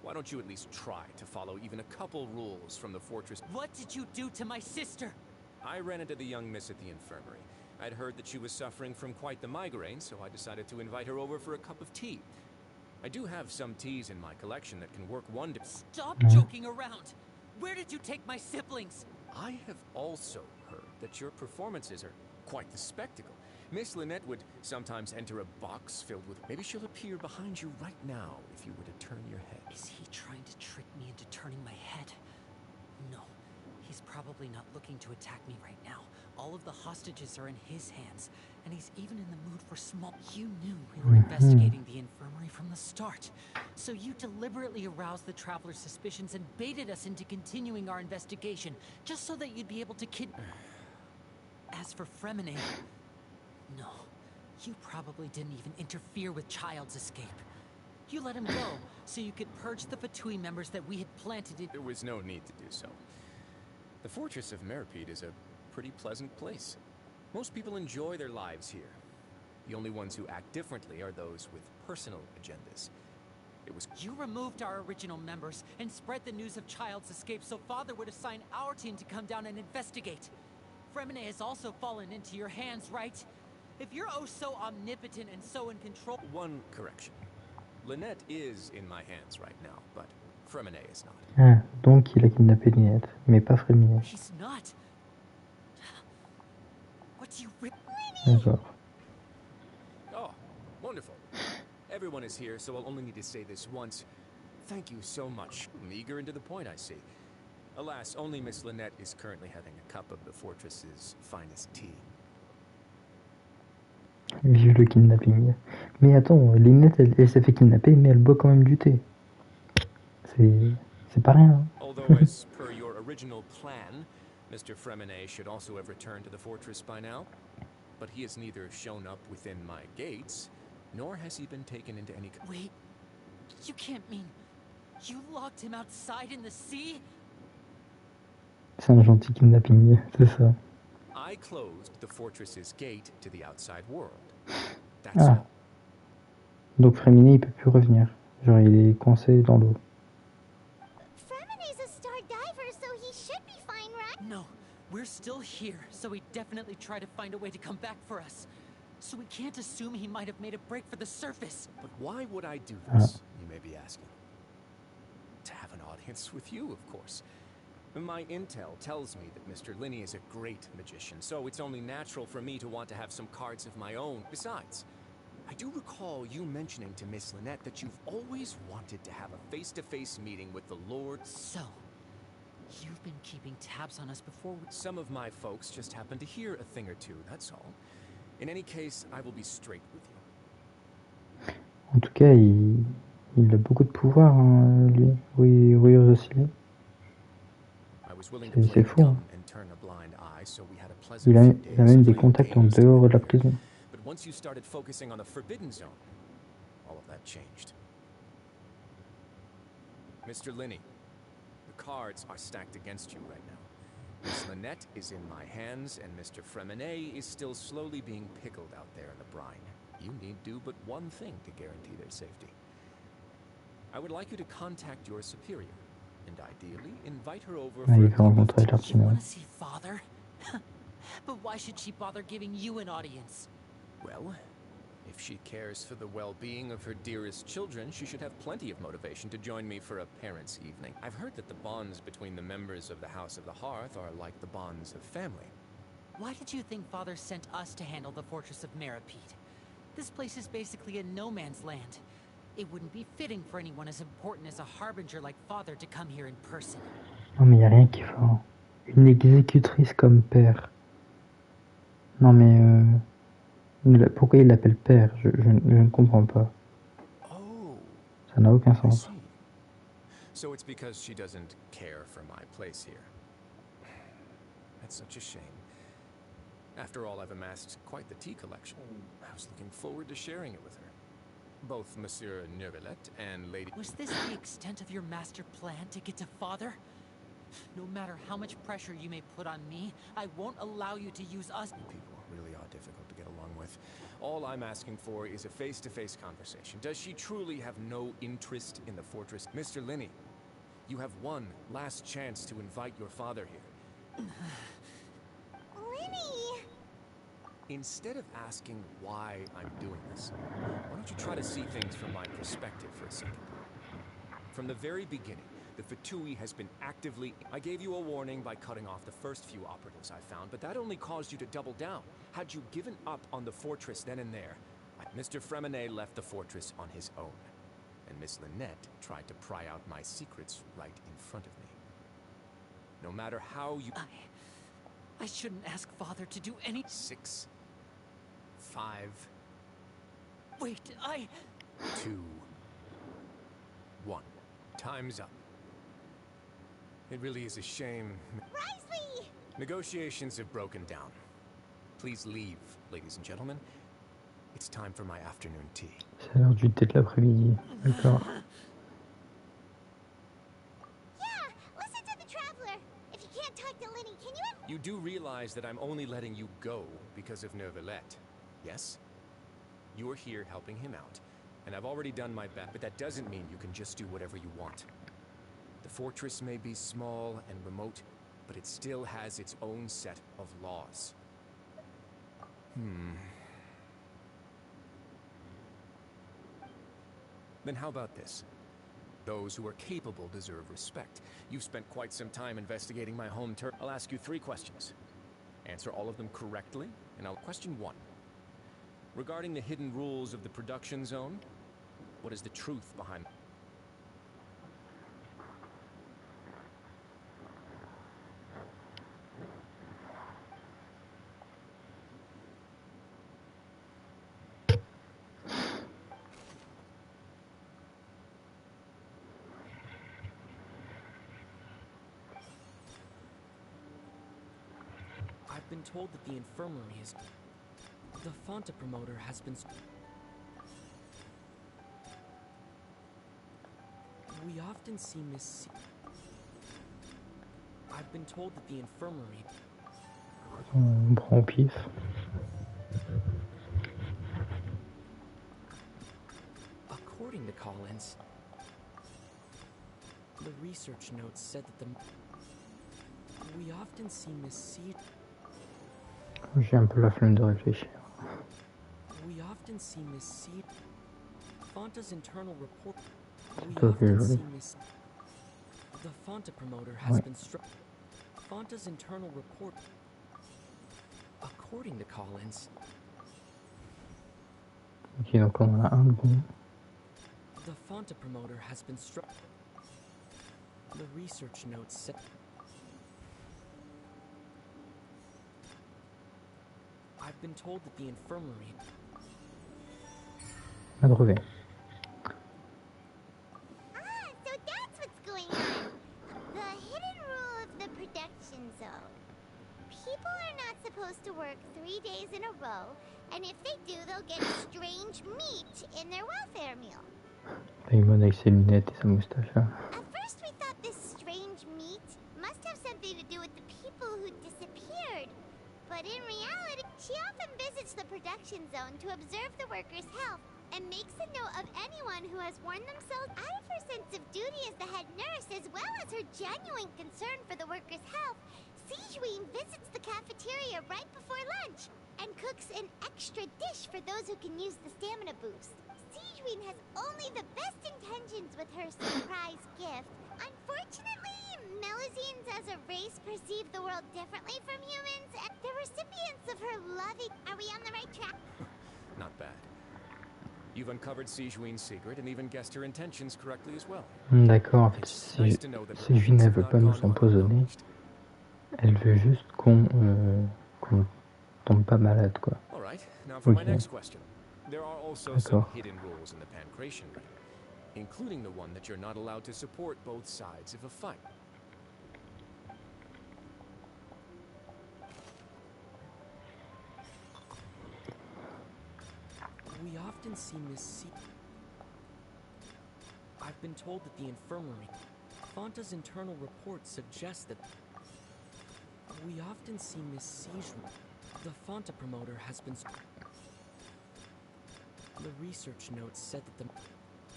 Why don't you at least try to follow even a couple rules from the fortress? What did you do to my sister? I ran into the young miss at the infirmary. I'd heard that she was suffering from quite the migraine, so I decided to invite her over for a cup of tea. I do have some teas in my collection that can work wonders. Stop joking around! Where did you take my siblings? I have also heard that your performances are quite the spectacle. Miss Lynette would sometimes enter a box filled with... Maybe she'll appear behind you right now if you were to turn your head. Is he trying to trick me into turning my head? No, he's probably not looking to attack me right now. All of the hostages are in his hands, and he's even in the mood for small... You knew we were investigating the infirmary from the start, so you deliberately aroused the Traveler's suspicions and baited us into continuing our investigation, just so that you'd be able to As for Fremine... No, you probably didn't even interfere with Child's escape. You let him go, so you could purge the Fatui members that we had planted in... There was no need to do so. The Fortress of Meripede is a pretty pleasant place. Most people enjoy their lives here. The only ones who act differently are those with personal agendas. It was... You removed our original members and spread the news of Child's escape so Father would assign our team to come down and investigate. Fremine has also fallen into your hands, right? If you're oh so omnipotent and so in control... One correction. Lynette is in my hands right now, but Fremine is not. Ah, donc il a kidnappé Linette, mais pas Fremine. He's not. What do you... D'accord. Oh, wonderful. Everyone is here, so I'll only need to say this once. Thank you so much. Eager and to the point, I see. Alas, only Miss Lynette is currently having a cup of the fortress's finest tea. Vive le kidnapping. Mais attends, Linette, elle s'est fait kidnapper, mais elle boit quand même du thé. C'est pas rien. Hein. Although, as per your original plan, Mr. Fremine should also have returned to the fortress by now. But he has neither shown up within my gates, nor has he been taken into any... Wait, you can't mean... You locked him outside in the sea? C'est un gentil kidnapping, c'est ça. I closed the fortress's gate to the outside world. That's Ah. all. Donc Fremine, il peut plus revenir. Genre, il est coincé dans l'eau. Fremine's a star diver, so he should be fine, right? No, we're still here, so he'd definitely try to find a way to come back for us. So we can't assume he might have made a break for the surface. But why would I do this, you may be asking? To have an audience with you, of course. My intel tells me that Mr. Linney is a great magician, so it's only natural for me to want to have some cards of my own. Besides, I do recall you mentioning to Miss Lynette that you've always wanted to have a face-to-face meeting with the Lord. So, you've been keeping tabs on us before we... Some of my folks just happen to hear a thing or two, that's all. In any case, I will be straight with you. En tout cas, il a beaucoup de pouvoir, hein, lui. Oui, oui, aux oscillés. C'est fou. Hein. Il a même des contacts en dehors de la prison. But once you started focusing on the forbidden zone, all of that changed. Mr. Linney, the The cards are stacked against you right now. Miss Lynette is in my hands, and Mr. Fremenet is still slowly being pickled out there in the brine. You need do but one thing to guarantee their safety. I would like you to contact your superior, and ideally invite her over for a il veut rencontrer You want l'Archon. to see Father? But why should she bother giving you an audience? Well, if she cares for the well-being of her dearest children, she should have plenty of motivation to join me for a parents' evening. I've heard that the bonds between the members of the House of the Hearth are like the bonds of family. Why did you think Father sent us to handle the fortress of Meripede? This place is basically a no man's land. It wouldn't be fitting for anyone as important as a harbinger like Father to come here in person. Non mais y a rien qui va. Hein. Une exécutrice comme père. Non mais pourquoi il l'appelle père? Je ne comprends pas. Oh, Ça n'a aucun I sens. see. So it's because she doesn't care for my place here. That's such a shame. After all, I've amassed quite the tea collection. I was looking forward to sharing it with her. Both Monsieur Neuvillette and Lady... Was this the extent of your master plan to get to Father? No matter how much pressure you may put on me, I won't allow you to use us. People really are difficult to get along with. All I'm asking for is a face-to-face conversation. Does she truly have no interest in the fortress? Mr. Linney, you have one last chance to invite your father here. Linny! Instead of asking why I'm doing this, why don't you try to see things from my perspective for a second? From the very beginning, the Fatui has been actively... I gave you a warning by cutting off the first few operatives I found, but that only caused you to double down. Had you given up on the fortress then and there, Mr. Fremenet left the fortress on his own, and Miss Lynette tried to pry out my secrets right in front of me. No matter how you... I shouldn't ask Father to do any... 6, 5... Wait, 2, 1. Time's up. It really is a shame. Risley! Negotiations have broken down. Please leave, ladies and gentlemen. It's time for my afternoon tea. C'est l'heure du thé de l'après-midi. D'accord. Yeah, listen to the Traveler. If you can't talk to Linny, can you... You do realize that I'm only letting you go because of Neuvillette, yes? You're here helping him out, and I've already done my best, but that doesn't mean you can just do whatever you want. The fortress may be small and remote, but it still has its own set of laws. Then how about this? Those who are capable deserve respect. You've spent quite some time investigating my home turf. I'll ask you 3 questions. Answer all of them correctly, and I'll... Question 1. Regarding the hidden rules of the production zone, what is the truth behind... I've been told that the infirmary is... The Fonta promoter has been... We often see Miss... I've been told that the infirmary... On prend au pif. According to Collins, the research notes said that the... We often see Miss Seed... J'ai un peu la flemme de réfléchir. We often see Miss Seed... Fonta's internal report... We Tout à fait often joli. see Miss... The Fonta promoter has been struck... Fonta's internal report... According to Collins, Ok, donc on en a un de bon. the Fonta promoter has been struck... The research notes said... I've been told that the infirmary... Adrevé. Ah, so that's what's going on. The hidden rule of the production zone. People are not supposed to work 3 days in a row, and if they do, they'll get strange meat in their welfare meal. Paymon avec ses lunettes et sa moustache là. At first we thought this strange must have something to do with the people who disappeared. But in reality, she often visits the production zone to observe the workers' health and makes a note of anyone who has worn themselves out of her sense of duty as the head nurse, as well as her genuine concern for the workers' health. Sigeween visits the cafeteria right before lunch and cooks an extra dish for those who can use the stamina boost. Sigeween has only the best intentions with her surprise gift. Unfortunately, Melusines as a race perceive the world differently from humans, and the recipients of her loving... Are we on the right track? Not bad. You've uncovered Sigeween's secret and even guessed her intentions correctly as well. D'accord, en fait, Sigeween ne veut pas nous empoisonner. Elle veut juste qu'on tombe pas malade, quoi. All right, now for my next question. There are also some hidden rules in the Pancration Ring, including the one that you're not allowed to support both sides of a fight. We often see Miss I've been told that the infirmary, Fanta's internal reports suggest that we often see Miss Sigeween. The Fanta promoter has been... The research notes said that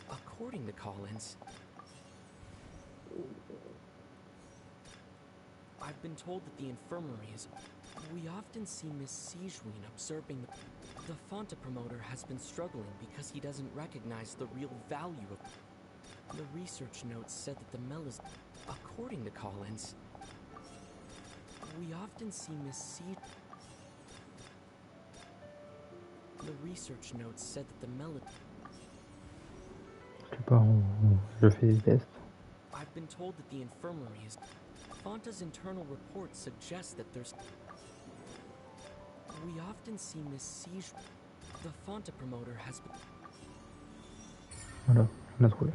according to Collins, I've been told that the infirmary is... We often see Miss Sigeween observing the Fanta promoter has been struggling because he doesn't recognize the real value of... The research notes said that the Melis... According to Collins, we often see Miss The research notes said that the melody... Je fais des tests. I've been told that the infirmary is... Fanta's internal reports suggest that there's... We often see Miss Sigeween. The Fanta promoter has been... Voilà, on a trouvé.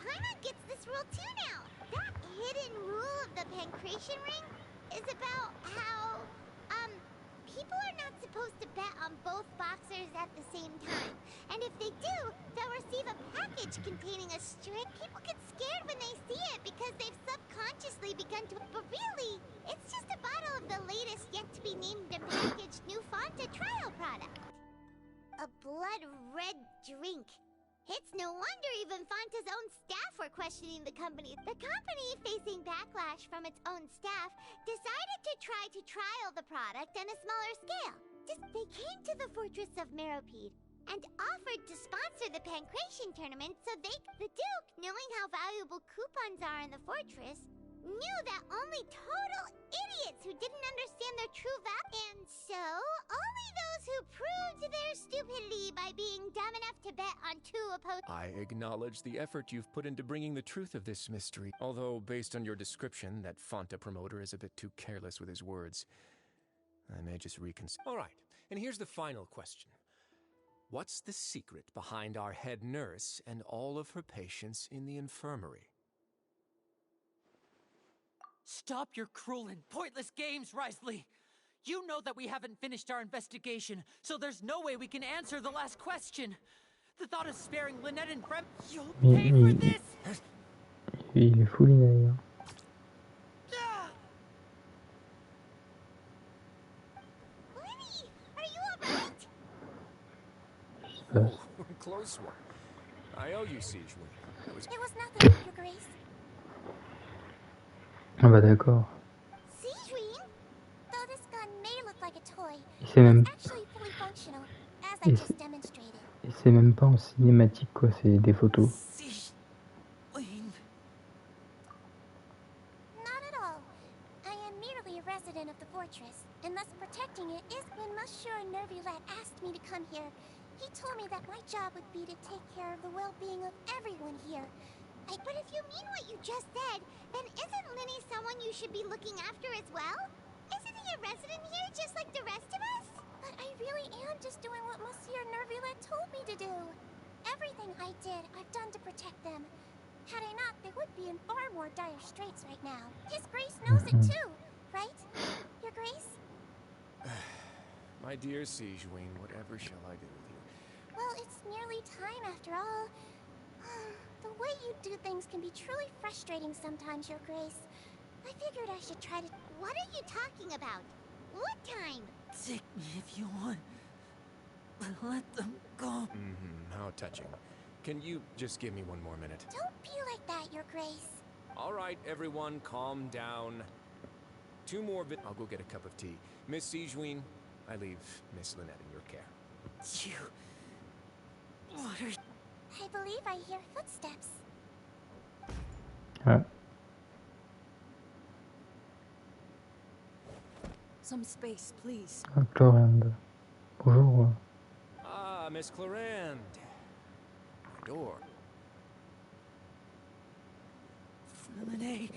Paimon gets this rule too now. That hidden rule of the Pancration Ring is about how, people are not supposed to bet on both boxers at the same time. And if they do, they'll receive a package containing a string. People get scared when they see it because they've subconsciously begun to... But really, it's just a bottle of the latest yet-to-be-named and packaged new Fanta trial product. A blood-red drink. It's no wonder even Fanta's own staff were questioning the company. The company, facing backlash from its own staff, decided to try to trial the product on a smaller scale. They came to the fortress of Meropide and offered to sponsor the Pancration tournament so the Duke, knowing how valuable coupons are in the fortress, knew that only total idiots who didn't understand their true value. And so, only those who proved their stupidity by being dumb enough to bet on two opposing... I acknowledge the effort you've put into bringing the truth of this mystery. Although, based on your description, that Fanta promoter is a bit too careless with his words. I may just reconsider. All right, and here's the final question. What's the secret behind our head nurse and all of her patients in the infirmary? Stop your cruel and pointless games, Risley! You know that we haven't finished our investigation, so there's no way we can answer the last question. The thought of sparing Lynette and Frem... You'll pay for this! Il est fou, Lina. Lenny, are you alright? Close one. I owe you, Sigeween. It was nothing, Your Grace. Ah bah d'accord. Sigeween? Though this gun may look like a toy, It's actually fully functional, as I just demonstrated. Et c'est même pas en cinématique, quoi, c'est des photos. Not at all. I am merely a resident of the fortress, and thus protecting it is when Monsieur Nervulet asked me to come here. He told me that my job would be to take care of the well-being of everyone here. But if you mean what you just said, then isn't Linny someone you should be looking after as well? Isn't he a resident here just like the rest of us? But I really am just doing what Monsieur Nervulet told me to do. Everything I did, I've done to protect them. Had I not, they would be in far more dire straits right now. His Grace knows it too, right? Your Grace? My dear Sigeween, whatever shall I do with you? Well, it's nearly time after all. The way you do things can be truly frustrating sometimes, Your Grace. I figured I should try to... What are you talking about? What time? Take me if you want. But let them go. How touching. Can you just give me one more minute? Don't be like that, Your Grace. All right, everyone, calm down. 2 more I'll go get a cup of tea. Miss Sijween, I leave Miss Lynette in your care. You... What are you... I believe I hear footsteps. Some space, please. Clorinde. Bonjour. Ah, Miss Clorinde. My door. Fremine.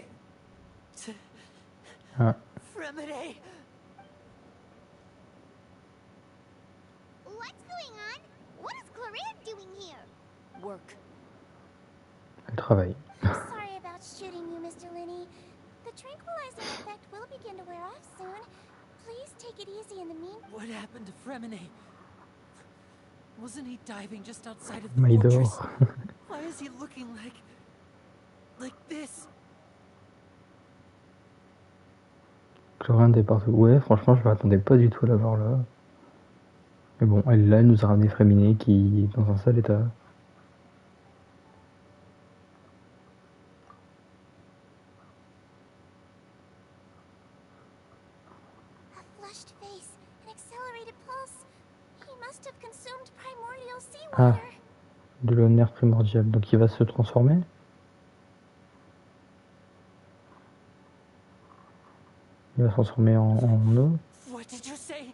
Fremine. What's going on? What is Clorinde doing here? Work. Elle travaille. I'm sorry about shooting you, Mr. Linney. The tranquilizer effect will begin to wear off soon. Please take it easy in the meantime. What happened to Fremine? Wasn't he diving just outside of the Maïdor. fortress? Why is he looking like this? Clorinde est partout. Ouais, franchement, je m'attendais pas du tout à la voir là. Mais bon, elle est là, elle nous a ramené Fremine qui est dans un sale état. A flushed face, an accelerated pulse. He must have consumed primordial seawater. De l'honneur primordial. Donc il va se transformer. Il va se transformer en eau. What did you say?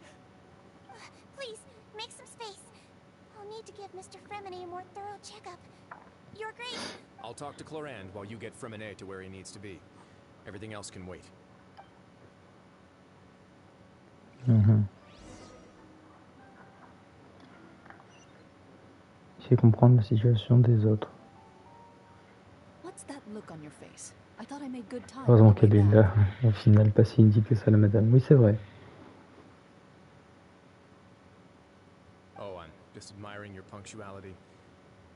Please, make some space. I'll need to give Mr. Fremine a more thorough checkup. Your Grace. I'll talk to Clorinde while you get Fremine to where he needs to be. Everything else can wait. Essayer de comprendre la situation des autres. What's that look on your face? I thought I made good time. Heureusement qu'elle est là. Au final, pas si indiqué que ça, la madame. Oui, c'est vrai. Oh, I'm just admiring your punctuality.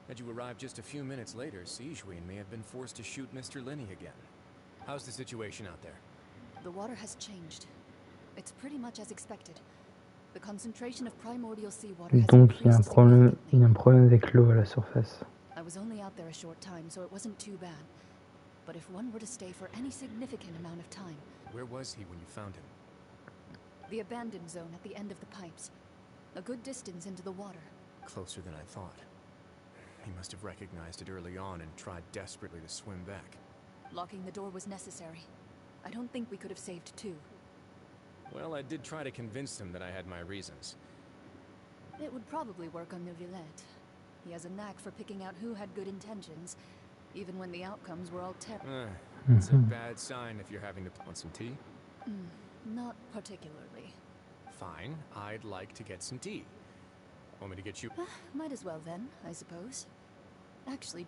Had you arrived just a few minutes later, Sijween may have been forced to shoot Mr. Linney again. How's the situation out there? The water has changed. It's pretty much as expected. The concentration of primordial seawater has Donc il y a increased significantly. un problème avec l'eau à la surface. I was only out there a short time, so it wasn't too bad. But if one were to stay for any significant amount of time... Where was he when you found him? The abandoned zone at the end of the pipes. A good distance into the water. Closer than I thought. He must have recognized it early on and tried desperately to swim back. Locking the door was necessary. I don't think we could have saved 2. Well, I did try to convince him that I had my reasons. It would probably work on Neuvillette. He has a knack for picking out who had good intentions, even when the outcomes were all terrible. It's a bad sign if you're having to... Want some tea? Not particularly. Fine, I'd like to get some tea. Want me to get you... Might as well then, I suppose. Actually...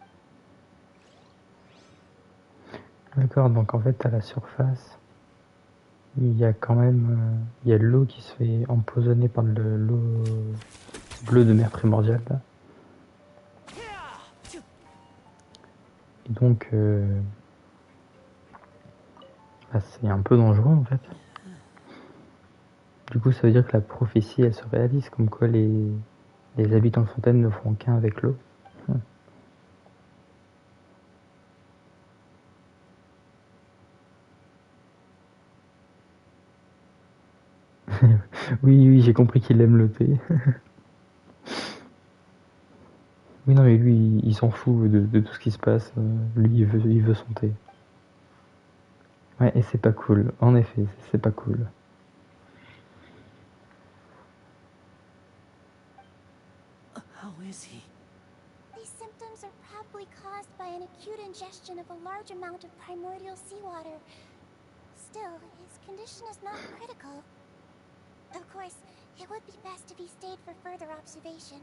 D'accord, donc en fait à la surface, il y a quand même il y a l'eau qui se fait empoisonner par l'eau bleue de mer primordiale. Là. Et donc c'est un peu dangereux en fait. Du coup ça veut dire que la prophétie elle se réalise, comme quoi les habitants de fontaine ne feront qu'un avec l'eau. Oui, j'ai compris qu'il aime le thé. Oui, non, mais lui, il s'en fout de tout ce qui se passe. Lui, il veut son thé. Ouais, et c'est pas cool. En effet, c'est pas cool. How is he? These symptoms are probably caused by an acute ingestion of a large amount of primordial seawater. Still, his condition is not critical. Of course, it would be best if he stayed for further observation.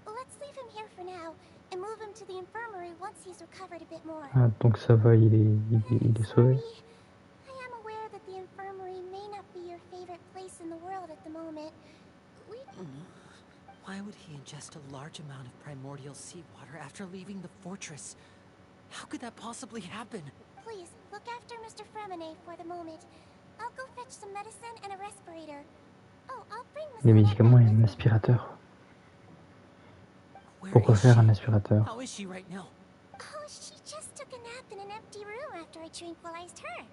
Let's leave him here for now and move him to the infirmary once he's recovered a bit more. Ah, donc ça va, il est sauvé. I am aware that the infirmary may not be your favorite place in the world at the moment. Why would he ingest a large amount of primordial seawater after leaving the fortress. How could that possibly happen? Please, look after Mr. Fremine for the moment. I'll go fetch some medicine and a respirator. Oh, I'll bring Les Miss médicaments et Lynette un with me. aspirateur. Where Pourquoi is faire she? un aspirateur? How is she right now? Oh, she just took a nap in an empty room after I tranquilized her.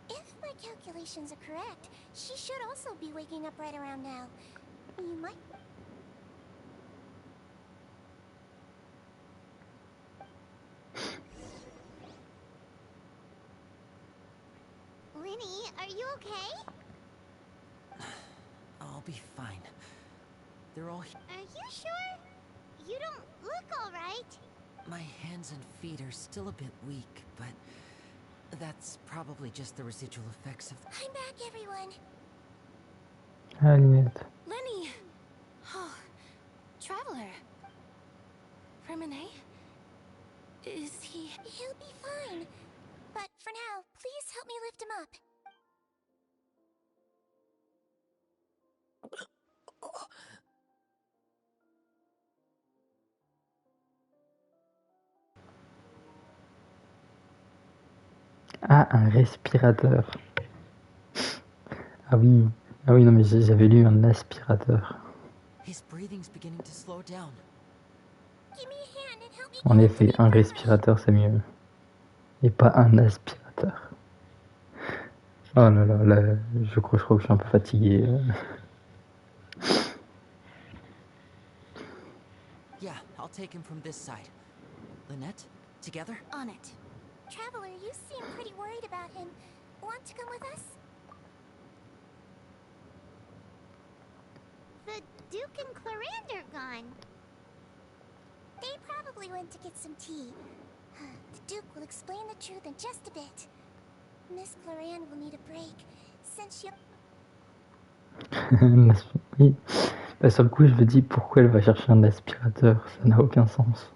If my calculations are correct, she should also be waking up right around now. You might... Linny, are you okay? I'll be fine. They're all Are you sure? You don't look all right. My hands and feet are still a bit weak, but that's probably just the residual effects of... I'm back, everyone. Ah, Lynette. Lenny! Oh, Traveler. Fremine? Is he... He'll be fine. But for now, please help me lift him up. Ah, un respirateur. Ah oui, non mais j'avais lu un aspirateur. His breathing's beginning to slow down. Give me a hand and help me En get effet, him to the un infirmary. respirateur c'est mieux. Et pas un aspirateur. Oh là là, là je crois que je suis un peu fatigué. Yeah, I'll take him from this side. Lynette, together? On it. Traveler, you seem pretty worried about him. Want to come with us? The Duke and Clarande are gone. They probably went to get some tea. The Duke will explain the truth in just a bit. Miss Clarande will need a break, since she... Oui. Bah, sur le coup, je me dis pourquoi elle va chercher un aspirateur, ça n'a aucun sens.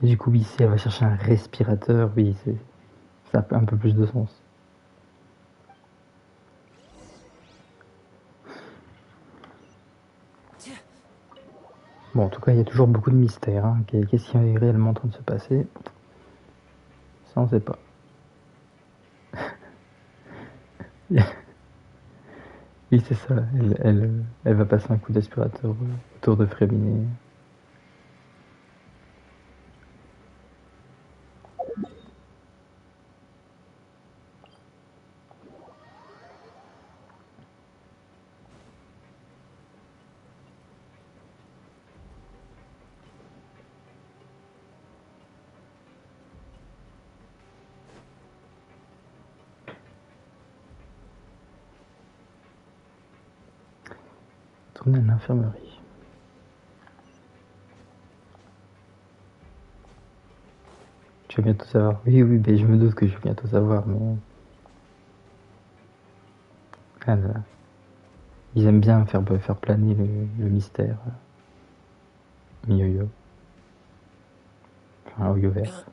Et du coup, oui, si elle va chercher un respirateur, oui, ça a un peu plus de sens. Bon, en tout cas, il y a toujours beaucoup de mystères. Hein. Qu'est-ce qui est réellement en train de se passer? Ça, on ne sait pas. Oui, c'est ça. Elle va passer un coup d'aspirateur autour de Fréminet. Tourner à l'infirmerie. Tu vas bientôt savoir. Oui, mais je me doute que je vais bientôt savoir, mais... Ah là là. Ils aiment bien faire planer le mystère. Yo-yo. Enfin, un yo vert.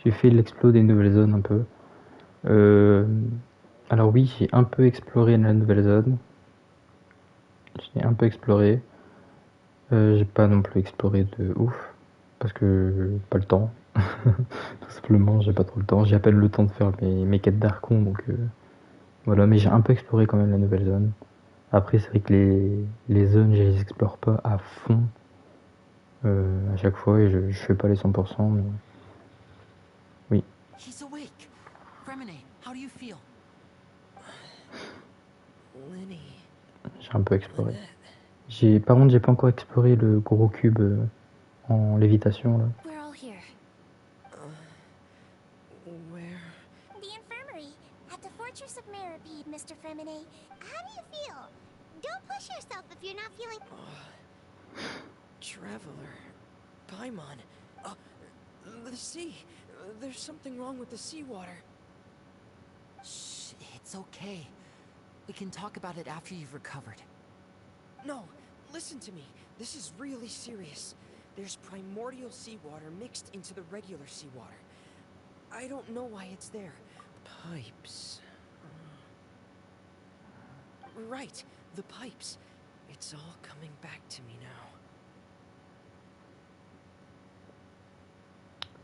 J'ai fait l'explo des nouvelles zones un peu. Alors oui, j'ai un peu exploré la nouvelle zone. J'ai un peu exploré. J'ai pas non plus exploré de ouf. Parce que pas le temps. Tout simplement, j'ai pas trop le temps. J'ai à peine le temps de faire mes quêtes d'Archon, donc voilà. Mais j'ai un peu exploré quand même la nouvelle zone. Après, c'est vrai que les zones, je les explore pas à fond à chaque fois et je fais pas les 100%, mais oui. He's awake. Fremine, how do you feel? Lenny. J'ai un peu exploré. Par contre, j'ai pas encore exploré le gros cube en lévitation là. We're all here. Where? The infirmary, at the Fortress of Meripede, Mr. Fremine. How do you feel? Don't push yourself if you're not feeling... Traveler. Paimon. The sea. There's something wrong with the seawater. Shh, it's okay. We can talk about it after you've recovered. No, listen to me. This is really serious. There's primordial seawater mixed into the regular seawater. I don't know why it's there. Pipes. Right, the pipes. It's all coming back to me now.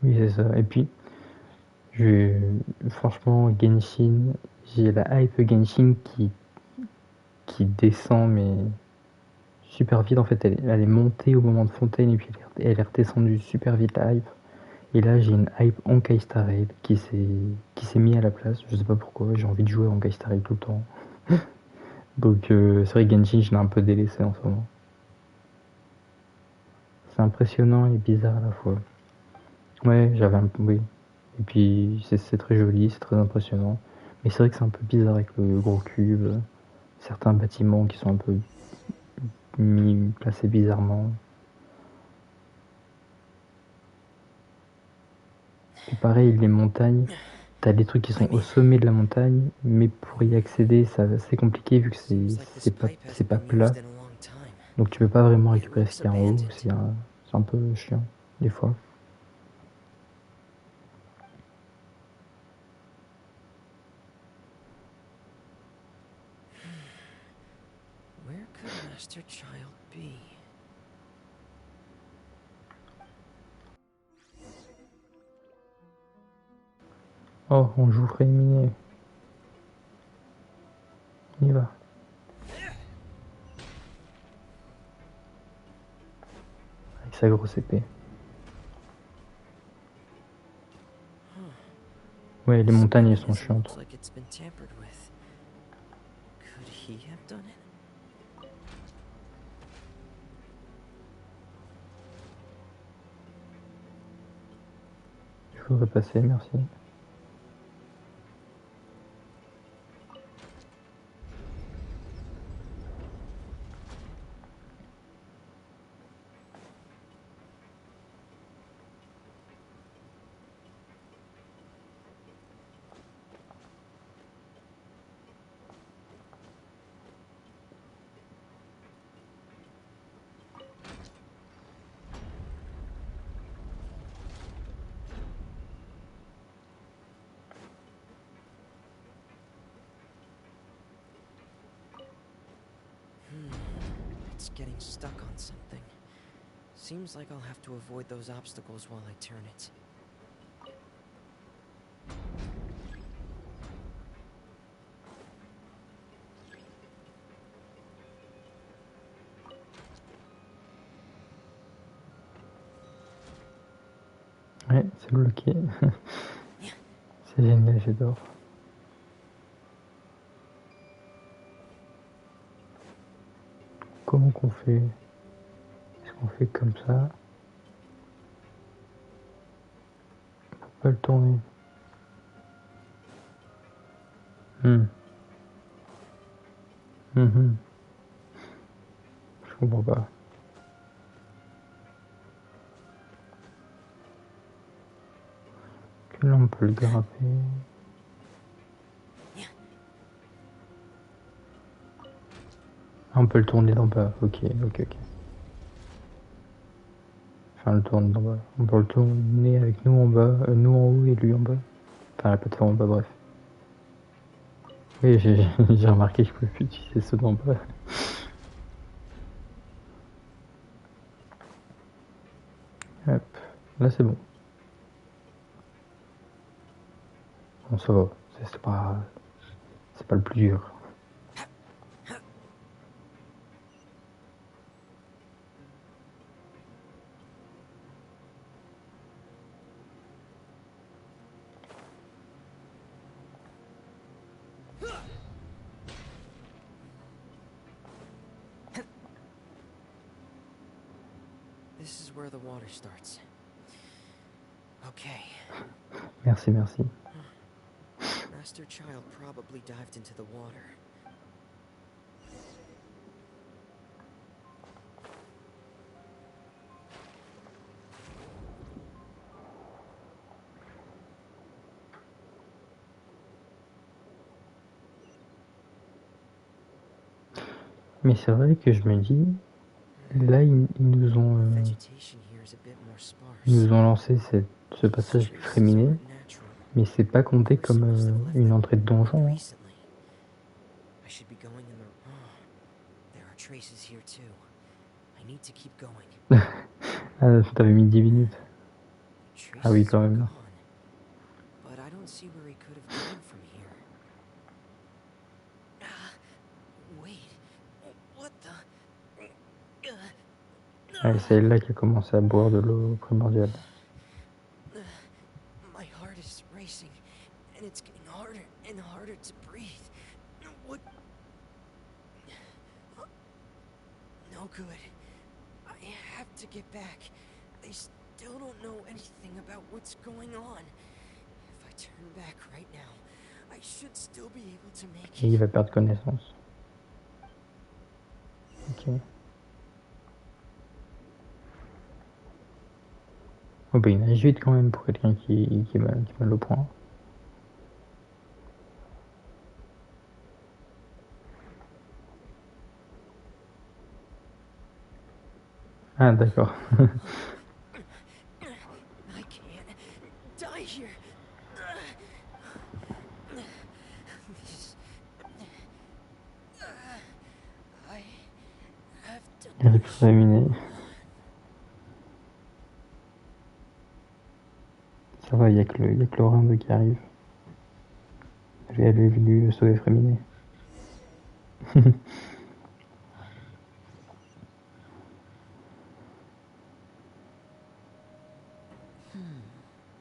Oui, c'est ça. Et puis, franchement, Genshin, j'ai la hype Genshin qui descend, mais super vite. En fait, elle est montée au moment de Fontaine et puis elle est redescendue super vite, la hype. Et là, j'ai une hype Honkai Star Rail qui s'est mis à la place. Je sais pas pourquoi, j'ai envie de jouer à Honkai Star Rail tout le temps. Donc, c'est vrai que Genshin, je l'ai un peu délaissé en ce moment. C'est impressionnant et bizarre à la fois. Ouais, oui. Et puis, c'est très joli, c'est très impressionnant. Mais c'est vrai que c'est un peu bizarre avec le gros cube. Certains bâtiments qui sont un peu placés bizarrement. Et pareil, les montagnes, t'as des trucs qui sont au sommet de la montagne, mais pour y accéder, c'est compliqué vu que c'est pas plat. Donc tu peux pas vraiment récupérer ce qu'il y a en haut, c'est un peu chiant, des fois. Where could Master Child be? Oh, on joue éliminé. On y va. Avec sa grosse épée. Ouais, les montagnes, elles sont chiantes. Je voudrais passer, merci. It's getting stuck on something. Seems like I'll have to avoid those obstacles while I turn it. Ouais, c'est bloqué. C'est génial, j'adore. Comment qu'on fait? Est-ce qu'on fait comme ça? On peut pas le tourner. Je comprends pas. Que là on peut le grimper. Ah, on peut le tourner d'en bas. Ok. Enfin, le tourner d'en bas. On peut le tourner avec nous en bas, nous en haut et lui en bas. Enfin, la plateforme en bas, bref. Oui, j'ai remarqué que je pouvais plus utiliser ceux d'en bas. Hop, là c'est bon. Bon, ça va. C'est pas le plus dur. This is where the water starts. Okay. Merci. Master Child probably dived into the water. Mais c'est vrai que je me dis, là ils nous ont lancé ce passage effréminé, mais c'est pas compté comme une entrée de donjon. Hein. traces here too. I need to keep going. Ah, t'avais mis 10 minutes. Ah oui, Traces quand are même. gone, but I don't see where he could have gone from here. Wait, what the? Ah, c'est elle là qui a commencé à boire de l'eau primordiale. My heart is racing, and it's getting harder and harder to breathe. What? No good. I have to get back. They still don't know anything about what's going on. If I turn back right now, I should still be able to make Et il it. va perdre connaissance. Ok. Oh bah il nage vite quand même pour quelqu'un qui est mal au point. Ah d'accord. I can't die here. I have to. Il est préminé. Ça va, il y a que le Rinde qui arrive. Elle est venue sauver Fréminé.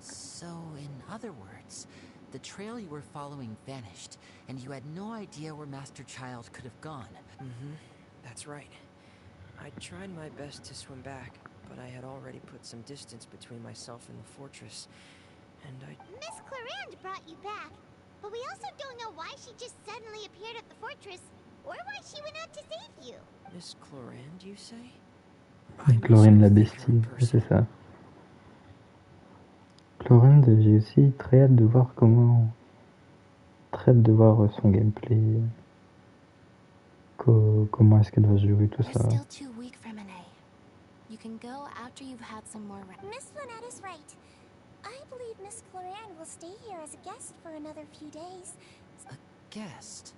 So, in other words, the trail you were following vanished, and you had no idea where Master Child could have gone. That's right. I tried my best to swim back, but I had already put some distance between myself and the fortress. And Miss Clarande brought you back, but we also don't know why she just suddenly appeared at the fortress, or why she went out to save you. Miss Clarande, you say? Chlorine la bestie, c'est ça. Chlorine, j'ai aussi très hâte de voir son gameplay. Comment est-ce qu'elle va se jouer, tout ça. You're still too weak, Fréminé. You can go after you've had some more rest. Miss Lynette is right. I believe Miss Clarande will stay here as a guest for another few days. A guest?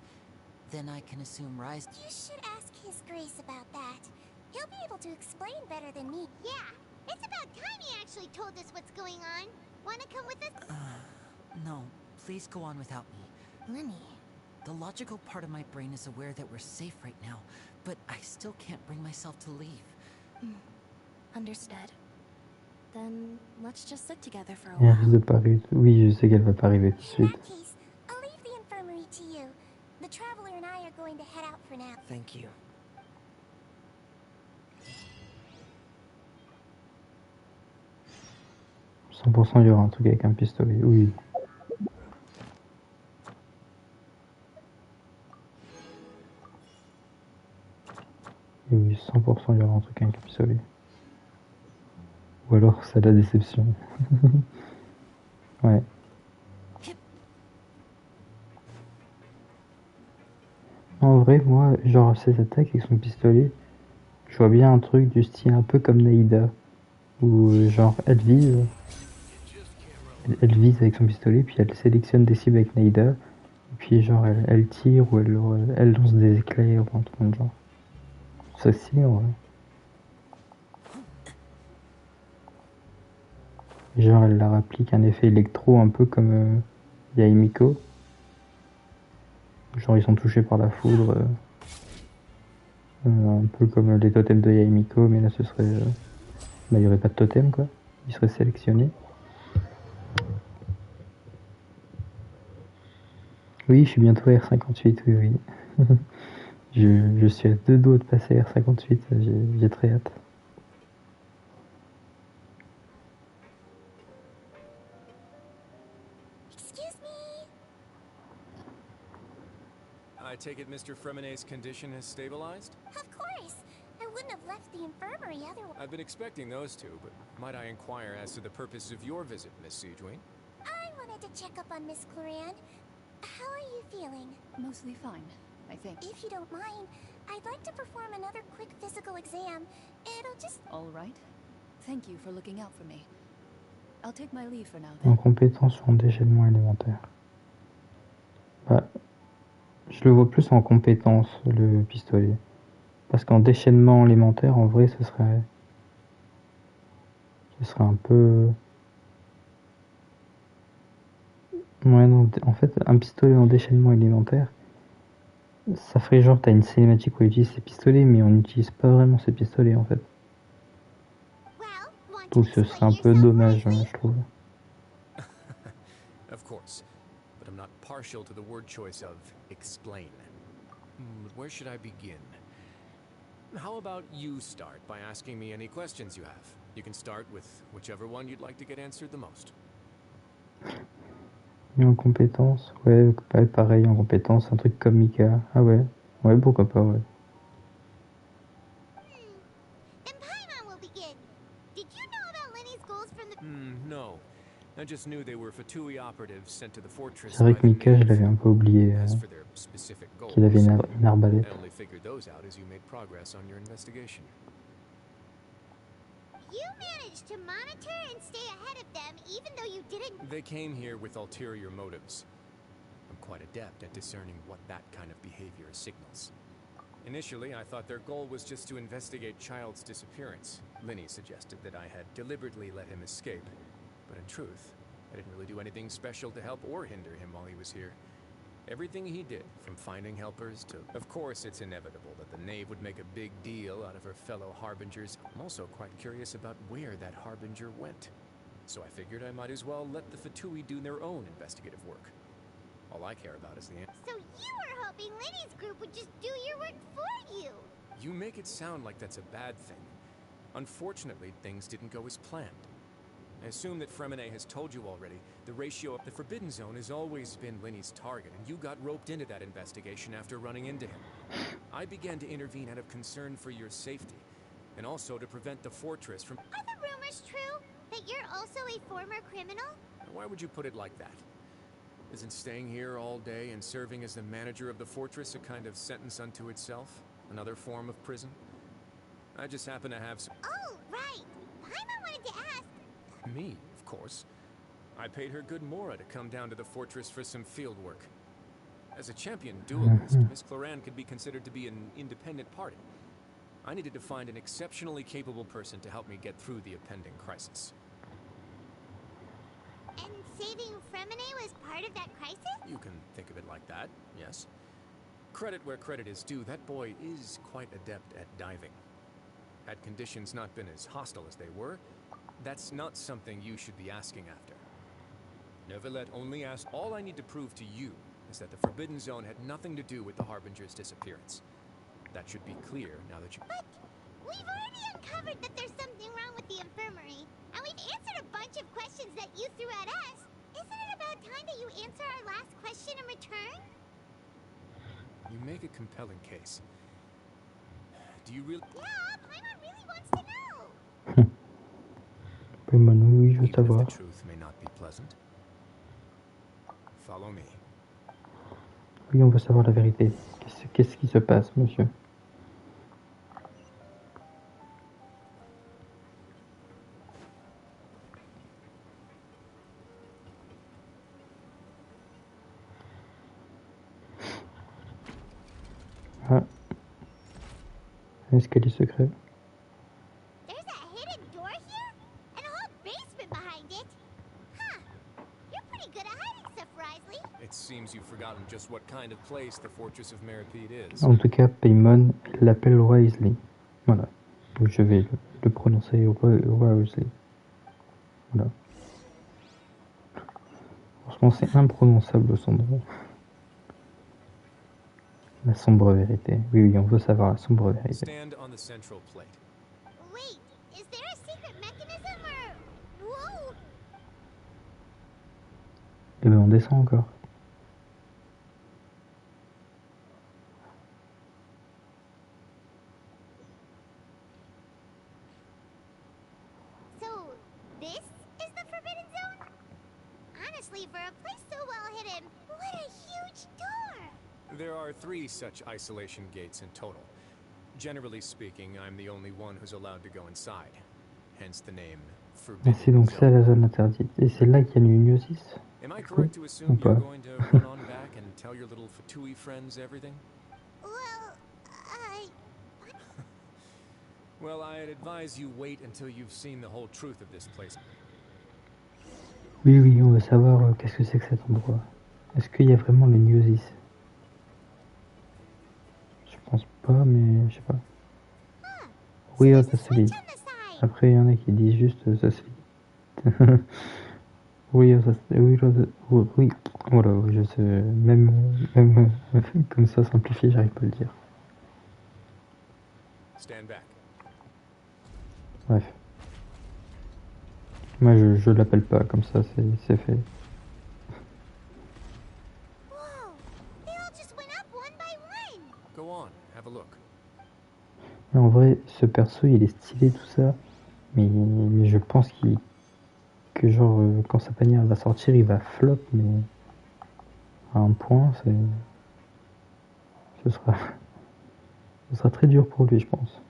Then I can assume Rise... You should ask His Grace about that. He'll be able to explain better than me. Yeah, it's about time he actually told us what's going on. Wanna come with us? No, please go on without me. Lenny. The logical part of my brain is aware that we're safe right now, but I still can't bring myself to leave. Understood. Then let's just sit together for a Elle while. risque de pas arriver. Oui, je sais qu'elle va pas arriver tout de In suite. that case, I'll leave the infirmary to you. The Traveler and I are going to head out for now. Thank you. 100% il y aura un truc avec un pistolet, oui. Et oui, 100% il y aura un truc avec un pistolet. Ou alors c'est la déception. Ouais. En vrai, moi, genre ces attaques avec son pistolet, je vois bien un truc du style un peu comme Naïda. Où genre elle vise avec son pistolet, puis elle sélectionne des cibles avec Naïda, et puis genre elle tire ou elle lance des éclairs ou un truc comme genre. C'est stylé en vrai. Genre elle leur applique un effet électro un peu comme Yaimiko. Genre ils sont touchés par la foudre. Un peu comme les totems de Yaimiko, mais là ce serait... il n'y aurait pas de totem quoi. Ils seraient sélectionnés. Oui, je suis bientôt à R58, oui. je suis à 2 doigts de passer à R58, j'ai très hâte. Excuse me. I take it Mr. Fremenet's condition has stabilized? Of course. I wouldn't have left the infirmary otherwise. I've been expecting those two, but might I inquire as to the purpose of your visit, Miss Siegewing? I wanted to check up on Miss Clarande. How are you feeling? Mostly fine, I think. If you don't mind, I'd like to perform another quick physical exam. It'll just... All right. Thank you for looking out for me. I'll take my leave for now En then. compétence sur un déchaînement élémentaire. Bah, je le vois plus en compétence, le pistolet. Parce qu'en déchaînement élémentaire, en vrai, ce serait un peu... Ouais, non, en fait, un pistolet en déchaînement élémentaire, ça ferait genre, t'as une cinématique où on utilise ces pistolets, mais on n'utilise pas vraiment ces pistolets, en fait. Donc ce serait un peu dommage, je trouve. Of course, but I'm not partial to the word choice of explain. Where should I begin? How about you start by asking me any questions you have? You can start with whichever one you'd like to get answered the most. Et en compétences, ouais, pareil, en compétences, un truc comme Mika. Ah ouais, ouais, pourquoi pas, ouais. No. I just knew they were Fatui operatives sent to the fortress. C'est vrai que Mika, je l'avais un peu oublié, qu'il avait une arbalète. I only figured those out as you made progress on your investigation. You managed to monitor and stay ahead of them even though you didn't... They came here with ulterior motives. I'm quite adept at discerning what that kind of behavior signals. Initially, I thought their goal was just to investigate Child's disappearance. Linny suggested that I had deliberately let him escape. But in truth, I didn't really do anything special to help or hinder him while he was here. Everything he did, from finding helpers to... Of course, it's inevitable that the knave would make a big deal out of her fellow Harbingers. I'm also quite curious about where that Harbinger went. So I figured I might as well let the Fatui do their own investigative work. All I care about is the answer. So you were hoping Linny's group would just do your work for you! You make it sound like that's a bad thing. Unfortunately, things didn't go as planned. I assume that Fremine has told you already, the ratio of the Forbidden Zone has always been Linny's target, and you got roped into that investigation after running into him. I began to intervene out of concern for your safety, and also to prevent the fortress from... Are the rumors true? That you're also a former criminal? Why would you put it like that? Isn't staying here all day and serving as the manager of the fortress a kind of sentence unto itself? Another form of prison? I just happen to have some... Oh, right! Paimon wanted to ask... Me, of course. I paid her good mora to come down to the fortress for some field work. As a champion duelist, Miss Cloran could be considered to be an independent party. I needed to find an exceptionally capable person to help me get through the impending crisis. And saving Fremine was part of that crisis? You can think of it like that, yes. Credit where credit is due, that boy is quite adept at diving. Had conditions not been as hostile as they were, that's not something you should be asking after. Neverlet only asked. All I need to prove to you is that the Forbidden Zone had nothing to do with the Harbinger's disappearance. That should be clear now that you... But we've already uncovered that there's something wrong with the infirmary, and we've answered a bunch of questions that you threw at us. Isn't it about time that you answer our last question in return? You make a compelling case. Do you really... Yeah, Paimon really wants to know. Paimon, oui, je veux savoir. The truth may not be pleasant. Follow me. Oui, on veut savoir la vérité. Qu'est-ce qui se passe, monsieur? Ah. Un escalier secret. There's a hidden door here? And a whole basement behind it? Huh. You're pretty good at hiding stuff, Risley. It seems you've forgotten just what kind of place the Fortress of Meripede is. En tout cas, Paimon l'appelle Risley. Voilà. Donc je vais le prononcer Risley. Voilà. Franchement, c'est imprononçable son nom. La sombre vérité. Oui, oui, on veut savoir la sombre vérité. Stand on the central plate. Wait, is there a secret mechanism or... Whoa! Et ben on descend encore. So, this is the Forbidden Zone? Honestly, for a place so well hidden, what a huge door! There are 3 such isolation gates in total. Generally speaking, I'm the only one who's allowed to go inside. Hence the name Forbidden C'est donc ça la zone interdite. Et c'est là qu'il y a l'uniosis. Am I correct to assume you're going to run on back and tell your little Fatui friends everything? Well, Well, I'd advise you wait until you've seen the whole truth of this place. Oui, oui, on veut savoir qu'est-ce que c'est que cet endroit. Est-ce qu'il y a vraiment les Muses? Je pense pas, mais je sais pas. Oui, ça se lit. Après, il y en a qui disent juste ça se lit. Oui, ça se oui, oui. Voilà, je sais. Même comme ça, simplifié, j'arrive pas à le dire. Stand back. Bref. Moi, je l'appelle pas comme ça, c'est fait. Go on, have a look. Mais en vrai, ce perso, il est stylé, tout ça. Mais je pense que genre, quand sa bannière va sortir, il va flop, mais à un point, ce sera très dur pour lui, je pense.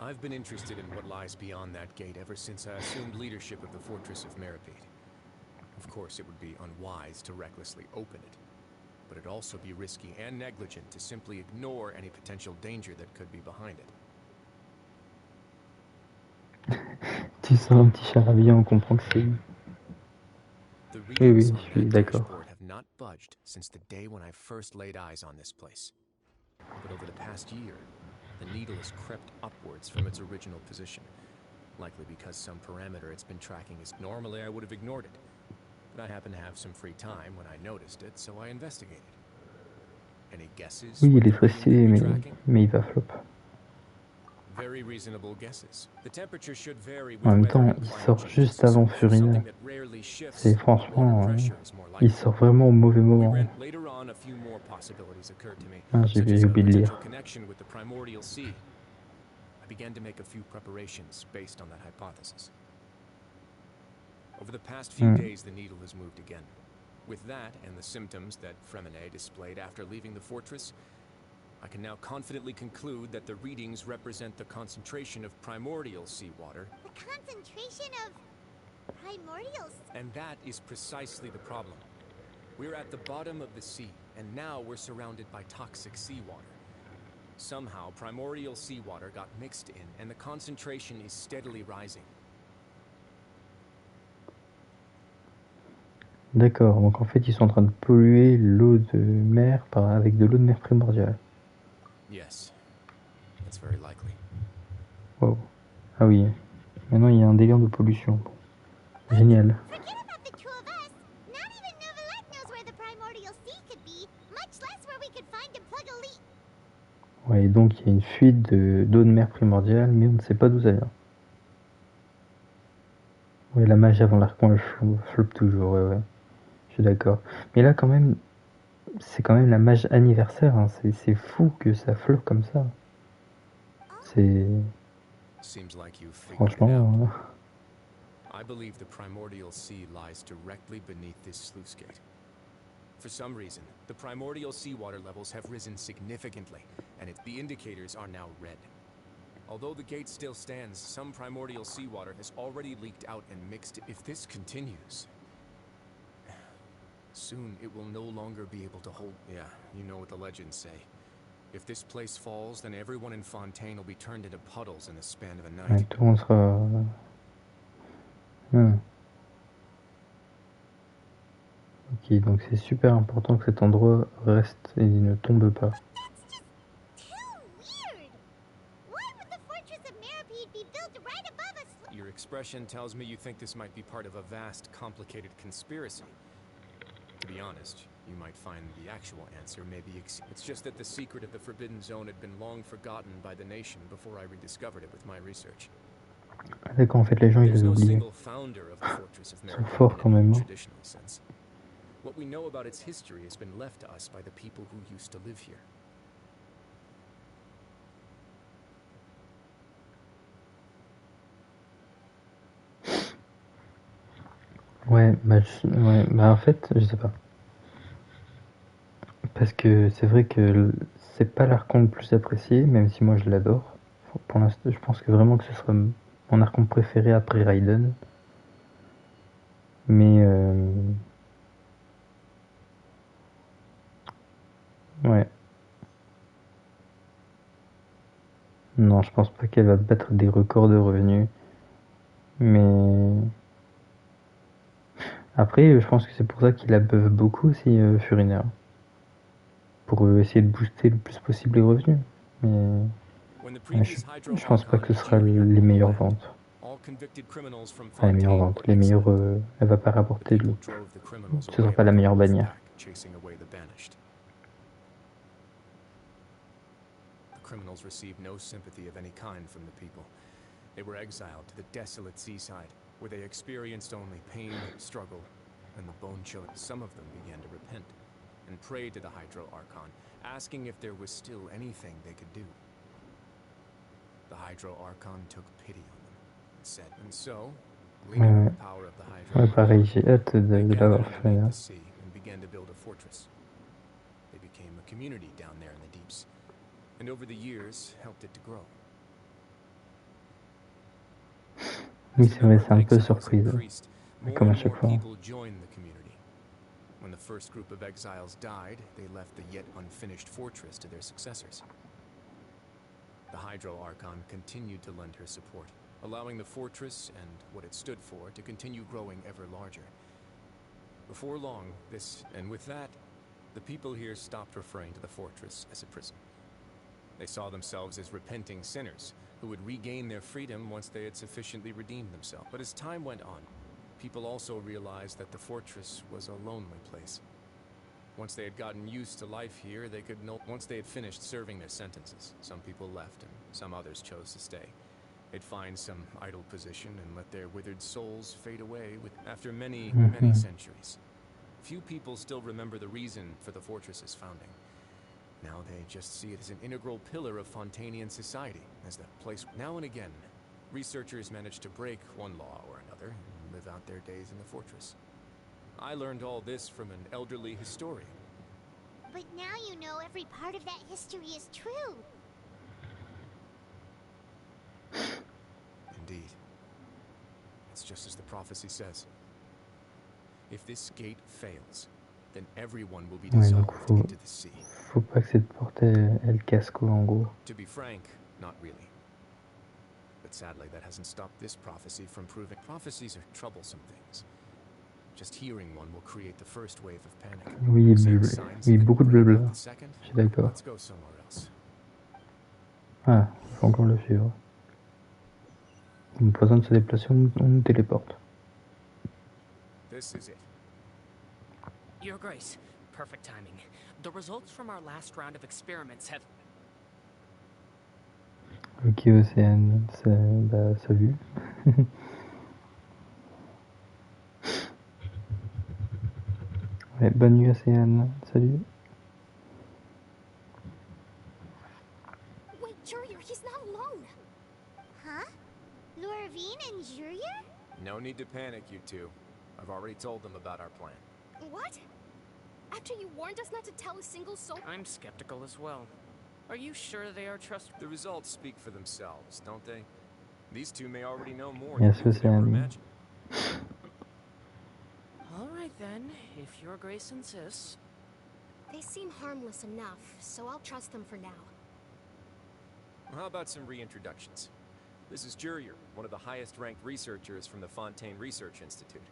I've been interested in what lies beyond that gate ever since I assumed leadership of the fortress of Meripede. Of course, it would be unwise to recklessly open it, but it'd also be risky and negligent to simply ignore any potential danger that could be behind it. Tu sens un petit charabia, on comprend que c'est... The Oui, readings je on suis that d'accord. dashboard have not budged since the day when I first laid eyes on this place. But over the past year, the needle has crept upwards from its original position, likely because some parameter it's been tracking is normally I would have ignored it. But I happened to have some free time when I noticed it, so I investigated. Any guesses? Oui, what il est the très reading stylé, could be tracking? mais il va flop. Very reasonable guesses. The temperature should vary with En même weather temps, and il climate sort changes, juste so avant for Furina. something that rarely shifts, C'est water franchement... pressure is more il likely. sort vraiment au mauvais moment. Later on, a few more possibilities occurred to me, Ah, such j'ai as a oublié de potential lire. connection with the primordial sea. I began to make a few preparations based on that hypothesis. Over the past few days, the needle has moved again. With that and the symptoms that Fremine displayed after leaving the fortress, I can now confidently conclude that the readings represent the concentration of primordial seawater. The concentration of primordials. And that is precisely the problem. We're at the bottom of the sea, and now we're surrounded by toxic seawater. Somehow, primordial seawater got mixed in, and the concentration is steadily rising. D'accord, donc en fait, ils sont en train de polluer l'eau de mer avec de l'eau de mer primordiale. Yes, that's very likely. Wow. Ah oui, maintenant il y a un délire de pollution. Bon. Génial. Forget about the two of us. Not even Novelette knows where the primordial sea could be, much less where we could find and plug a leak. Ouais, et donc il y a une fuite d'eau de mer primordiale, mais on ne sait pas d'où ça vient. Ouais, la mage avant l'Archon, elle floppe toujours, ouais. Je suis d'accord. Mais là, quand même, c'est quand même la mage anniversaire, hein. C'est fou que ça floppe comme ça. C'est... Franchement... I believe the primordial sea lies directly beneath this sluice gate. For some reason, the primordial seawater levels have risen significantly, and the indicators are now red. Although the gate still stands, some primordial seawater has already leaked out and mixed. If this continues, soon it will no longer be able to hold... Yeah, you know what the legends say. If this place falls, then everyone in Fontaine will be turned into puddles in the span of a night. Ouais, tout le monde sera... Ok, donc c'est super important que cet endroit reste et ne tombe pas. Your expression tells me you think this might be part of a vast, complicated conspiracy. To be honest, you might find the actual answer maybe it's just that the secret of the Forbidden Zone had been long forgotten by the nation before I rediscovered it with my research. D'accord, en fait les gens ils les oublient. Ils sont forts quand même. What we know about its history has been left to us by the people who used to live here. Ouais, bah en fait, je sais pas. Parce que c'est vrai que c'est pas l'archon le plus apprécié, même si moi je l'adore. Pour l'instant, je pense que vraiment que ce sera mon archon préféré après Raiden. Mais ouais. Non, je pense pas qu'elle va battre des records de revenus. Mais après, je pense que c'est pour ça qu'il a buff beaucoup aussi, Furiner. Pour essayer de booster le plus possible les revenus. Mais je pense pas que ce sera les meilleures ventes. Enfin, les meilleures ventes. Les meilleures. Elle va pas rapporter le. Ce sera pas la meilleure bannière. Criminals received no sympathy of any kind from the people. They were exiled to the desolate seaside, where they experienced only pain, struggle, and the bone chilling. Some of them began to repent and pray to the Hydro Archon, asking if there was still anything they could do. The Hydro Archon took pity on them and said, and so, leading the power of the Hydro pareil, j'ai hâte de l'avoir fait. and began to build a fortress. They became a community down there in the deeps, and over the years helped it to grow. Oui, c'est vrai, c'est un peu surprise, comme à chaque fois. When the first group of exiles died, they left the yet unfinished fortress to their successors. The Hydro Archon continued to lend her support, allowing the fortress and what it stood for to continue growing ever larger. Before long, with that, the people here stopped referring to the fortress as a prison. They saw themselves as repenting sinners who would regain their freedom once they had sufficiently redeemed themselves. But as time went on, people also realized that the fortress was a lonely place. Once they had gotten used to life here, once they had finished serving their sentences, some people left and some others chose to stay. They'd find some idle position and let their withered souls fade away after many centuries. Few people still remember the reason for the fortress's founding. Now they just see it as an integral pillar of Fontanian society, as the place. Now and again, researchers manage to break one law or another and live out their days in the fortress. I learned all this from an elderly historian. But now you know every part of that history is true. Indeed. It's just as the prophecy says. If this gate fails, then everyone will be dissolved into the sea. Faut pas que cette porte elle casse quoi en gros. To be frank, not really. But sadly, that hasn't stopped this prophecy from proving. Prophecies are troublesome things. Just hearing one will create the first wave of panic. Oui, oui, beaucoup de blabla. Je suis d'accord. Let's go somewhere else. Ah, il faut encore le suivre. On n'a pas besoin de se déplacer, on nous téléporte. This is it. Your Grace, perfect timing. The results from our last round of experiments have... Ok, Océane, salut. Ouais, bonne nuit, Océane, salut. Wait, Jurier, he's not alone. Huh? Lorvine and Jurier? No need to panic, you two. I've already told them about our plan. What? After you warned us not to tell a single soul? I'm skeptical as well. Are you sure they are trustworthy? The results speak for themselves, don't they? These two may already know more Yes, than you could ever imagine. All right then, if Your Grace insists. They seem harmless enough, so I'll trust them for now. How about some reintroductions? This is Jurier, one of the highest-ranked researchers from the Fontaine Research Institute.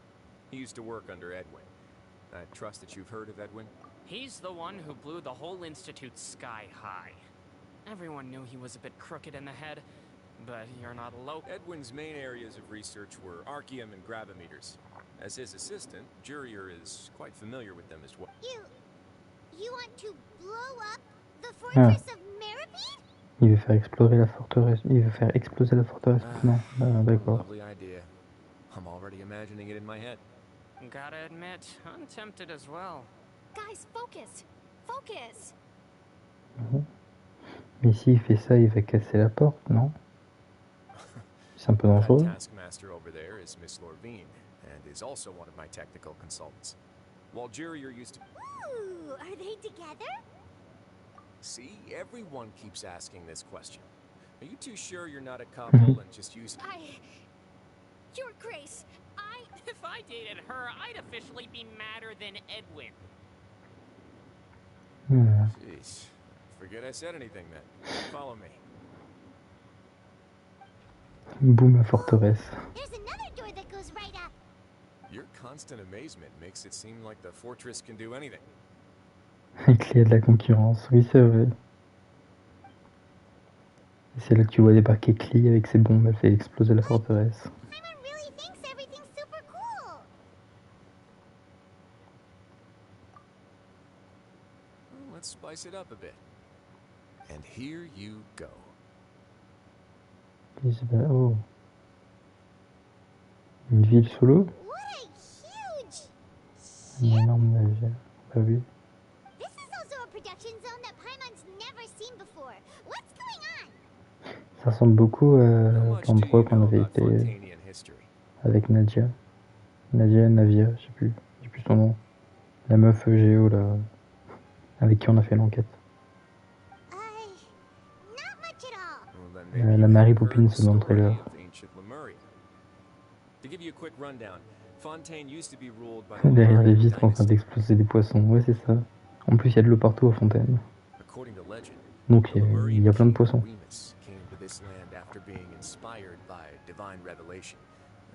He used to work under Edwin. I trust that you've heard of Edwin? He's the one who blew the whole institute sky high. Everyone knew he was a bit crooked in the head, but you're not alone. Edwin's main areas of research were archaeum and gravimeters. As his assistant, Jurier is quite familiar with them as well. You want to blow up the fortress of Meripede? Il veut faire exploser la forteresse. Il veut faire exploser la forteresse maintenant. D'accord. Lovely idea. I'm already imagining it in my head. Gotta admit, I'm tempted as well. Guys, focus! Focus! Mais s'il fait ça, il va casser la porte, non? C'est un peu dangereux. That taskmaster over there is Miss Lorvine, and is also one of my technical consultants. While Jurier used to... Ooh, are they together? See, everyone keeps asking this question. Are you too sure you're not a couple and just use... Your Grace, If I dated her, I'd officially be madder than Edwin. Jeez. Forget I said anything then. Follow me. Boum, la forteresse. There's another door that goes right up. Your constant amazement makes it seem like the fortress can do anything. Et qu'il y a de la concurrence, oui c'est vrai. Et c'est là que tu vois débarquer Klee avec ses bombes, elle fait exploser la forteresse. Paimon really thinks everything's super cool. Well, let's spice it up a bit. And here you go. Oh. Une ville sous l'eau? What a huge Une ship. énorme navire. Bah oui. This is also a production zone that Paimon's never seen before. What's going on? Ça ressemble beaucoup à How much do l'endroit you qu'on know avait about été Fontanian history? avec Nadia. Navia, je sais plus son nom. La meuf Géo là, avec qui on a fait l'enquête. Not much at all. Well, then maybe La you Mary heard Poppins the dans le story trailer. of ancient Lemuria. To give you a quick rundown, Fontaine used to be ruled by the Derrière les Lemurian vitres en train dynasty. d'exploser des poissons, ouais c'est ça. En plus il y a de l'eau partout à Fontaine. According to legend, Donc the il y Lemurian a plein de king poissons. Remus came to this land after being inspired by divine revelation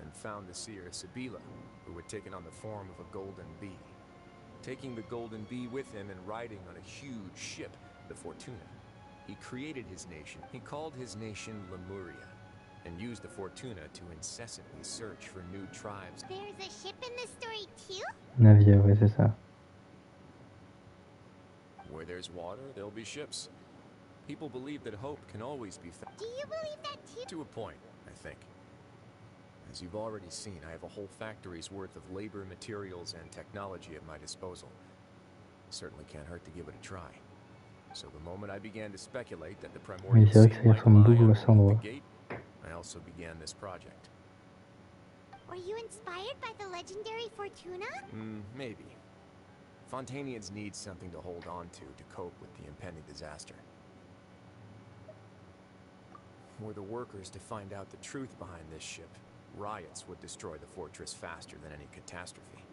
and found the seer Sibila, who had taken on the form of a golden bee. Taking the golden bee with him and riding on a huge ship, the Fortuna, he created his nation. He called his nation Lemuria and used the Fortuna to incessantly search for new tribes. There's a ship in this story too? Navia, ouais c'est ça. Where there's water, there'll be ships. People believe that hope can always be found. Do you believe that too? To a point, I think. As you've already seen, I have a whole factory's worth of labor, materials, and technology at my disposal. Certainly can't hurt to give it a try. So the moment I began to speculate that the primordial Oui, c'est vrai que sea ça might ressemble lie beaucoup à cet endroit. underneath the gate, I also began this project. Were you inspired by the legendary Fortuna? Maybe. Fontanians need something to hold on to cope with the impending disaster. Were the workers to find out the truth behind this ship, riots would destroy the fortress faster than any catastrophe.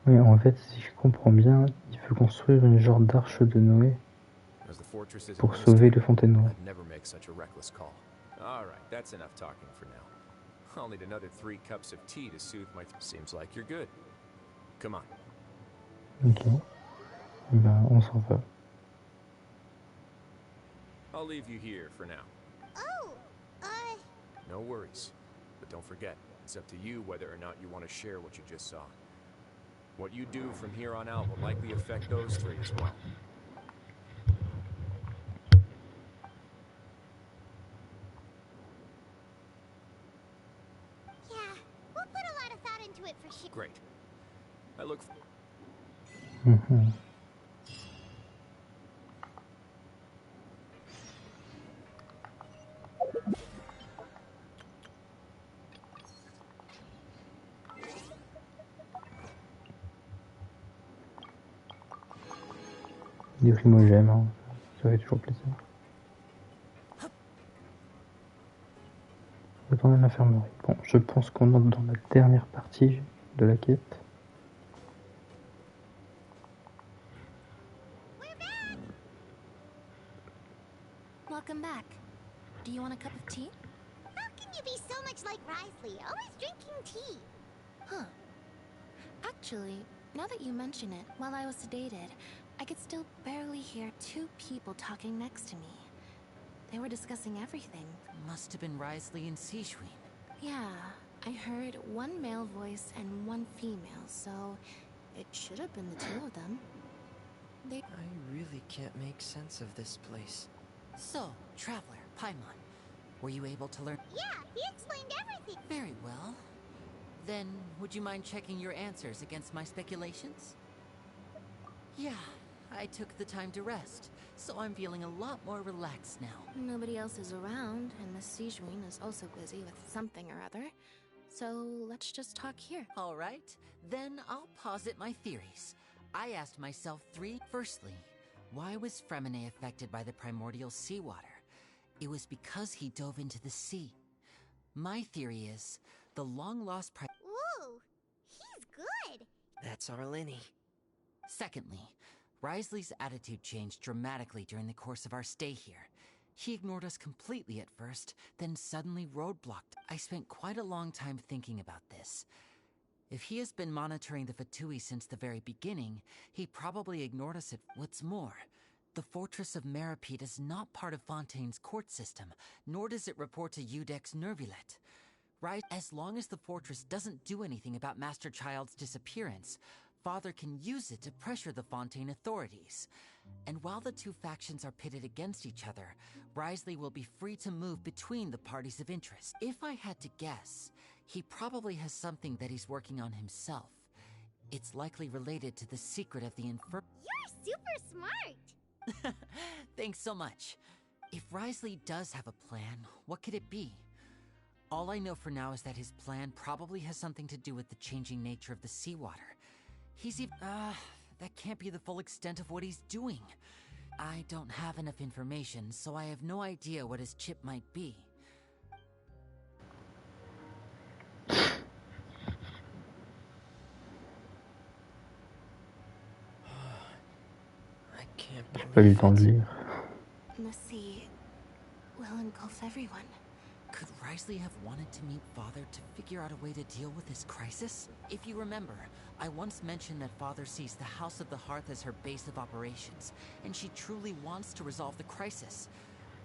Oui, en fait, si je comprends bien, il faut construire une genre d'arche de Noé As the fortress is pour sauver le Fontainebleau. I'd never make such a reckless call. All right, that's enough talking for now. I'll need another 3 cups of tea to soothe my... Seems like you're good. Come on. Ok. Ben, on s'en va. I'll leave you here for now. Oh, No worries. But don't forget, it's up to you whether or not you want to share what you just saw. What you do from here on out will likely affect those 3 as well. yeah. We'll put a lot of thought into it for sure. Great. I look... Mhm. Des primogèmes, hein. Ça fait toujours plaisir. Retourner à l'infirmerie. Bon, je pense qu'on entre dans la dernière partie de la quête. We're back! Welcome back. Do you want a cup of tea? How can you be so much like Risley, always drinking tea? Huh. Actually, now that you mention it, while I was sedated, I could still barely hear 2 people talking next to me. They were discussing everything. Must have been Risley and Sijuin. Yeah, I heard 1 male voice and 1 female, so it should have been the 2 of them. I really can't make sense of this place. So, Traveler, Paimon, were you able to learn? Yeah, he explained everything. Very well. Then, would you mind checking your answers against my speculations? Yeah, I took the time to rest, so I'm feeling a lot more relaxed now. Nobody else is around, and Miss Sijuin is also busy with something or other. So let's just talk here. All right, then I'll posit my theories. I asked myself 3. Firstly, why was Fremine affected by the primordial seawater? It was because he dove into the sea. My theory is, the long-lost Ooh, he's good. That's our Linny. Secondly, Risley's attitude changed dramatically during the course of our stay here. He ignored us completely at first, then suddenly roadblocked. I spent quite a long time thinking about this. If he has been monitoring the Fatui since the very beginning, he probably ignored us at what's more. The Fortress of Meripede is not part of Fontaine's court system, nor does it report to Udex Nervulet. Right, as long as the fortress doesn't do anything about Master Child's disappearance, Father can use it to pressure the Fontaine authorities. And while the two factions are pitted against each other, Wriothesley will be free to move between the parties of interest. If I had to guess, he probably has something that he's working on himself. It's likely related to the secret of the You're super smart! Thanks so much. If Wriothesley does have a plan, what could it be? All I know for now is that his plan probably has something to do with the changing nature of the seawater. He's even... that can't be the full extent of what he's doing. I don't have enough information, so I have no idea what his chip might be. I can't J'ai pas eu le temps de lire. The sea will engulf everyone. Could Wriothesley have wanted to meet Father to figure out a way to deal with this crisis? If you remember, I once mentioned that Father sees the House of the Hearth as her base of operations, and she truly wants to resolve the crisis.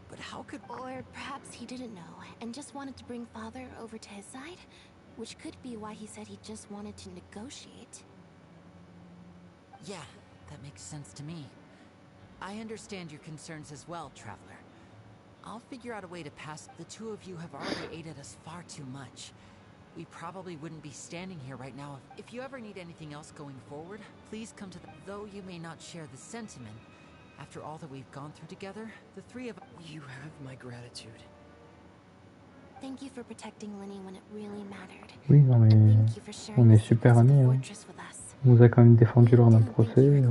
But how could... Or perhaps he didn't know, and just wanted to bring Father over to his side? Which could be why he said he just wanted to negotiate. Yeah, that makes sense to me. I understand your concerns as well, Traveler. I'll figure out a way to pass. The two of you have already aided us far too much. We probably wouldn't be standing here right now. If you ever need anything else going forward, please come to the... Though you may not share the sentiment, after all that we've gone through together, the three of... You have my gratitude. Thank you for protecting Linny when it really mattered. Oui, non mais on est super amis. Hein. On nous a quand même défendu lors d'un procès.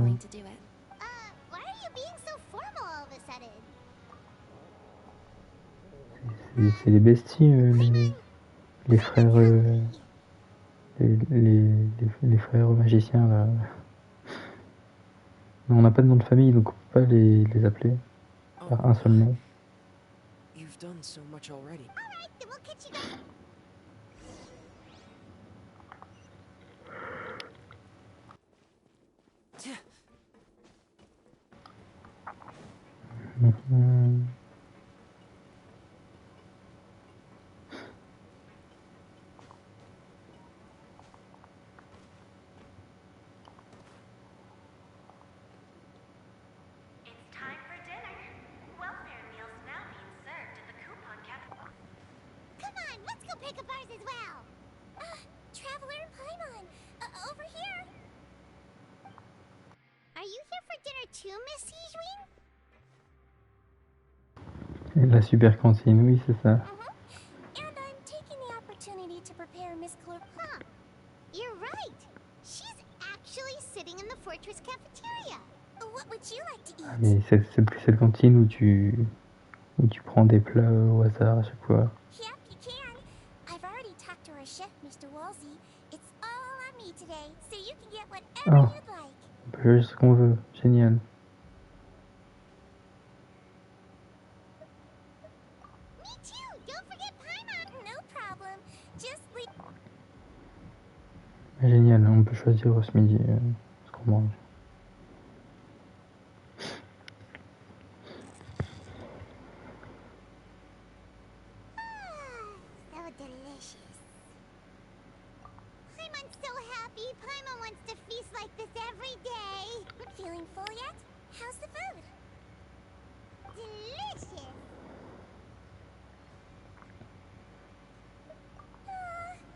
C'est les besties, les frères, les frères magiciens là. Mais on n'a pas de nom de famille, donc on peut pas les appeler par un seul nom. You've done so much already. Et la super cantine, oui, c'est ça. And I'm taking the opportunity to prepare Miss Claire. Huh. You're right. She's actually sitting in the fortress cafeteria. What would you like to eat? Ah, mais c'est plus cette cantine où tu prends des plats au hasard à chaque fois. Yep, you can. I've already talked to our chef, Mr. Wolsey. It's all on me today, so you can get whatever you'd like. On peut choisir ce qu'on veut, génial. Génial, on peut choisir ce midi ce qu'on mange. So delicious. I'm so happy. Paimon wants to feast like this every day. Feeling full yet? How's the food? Delicious.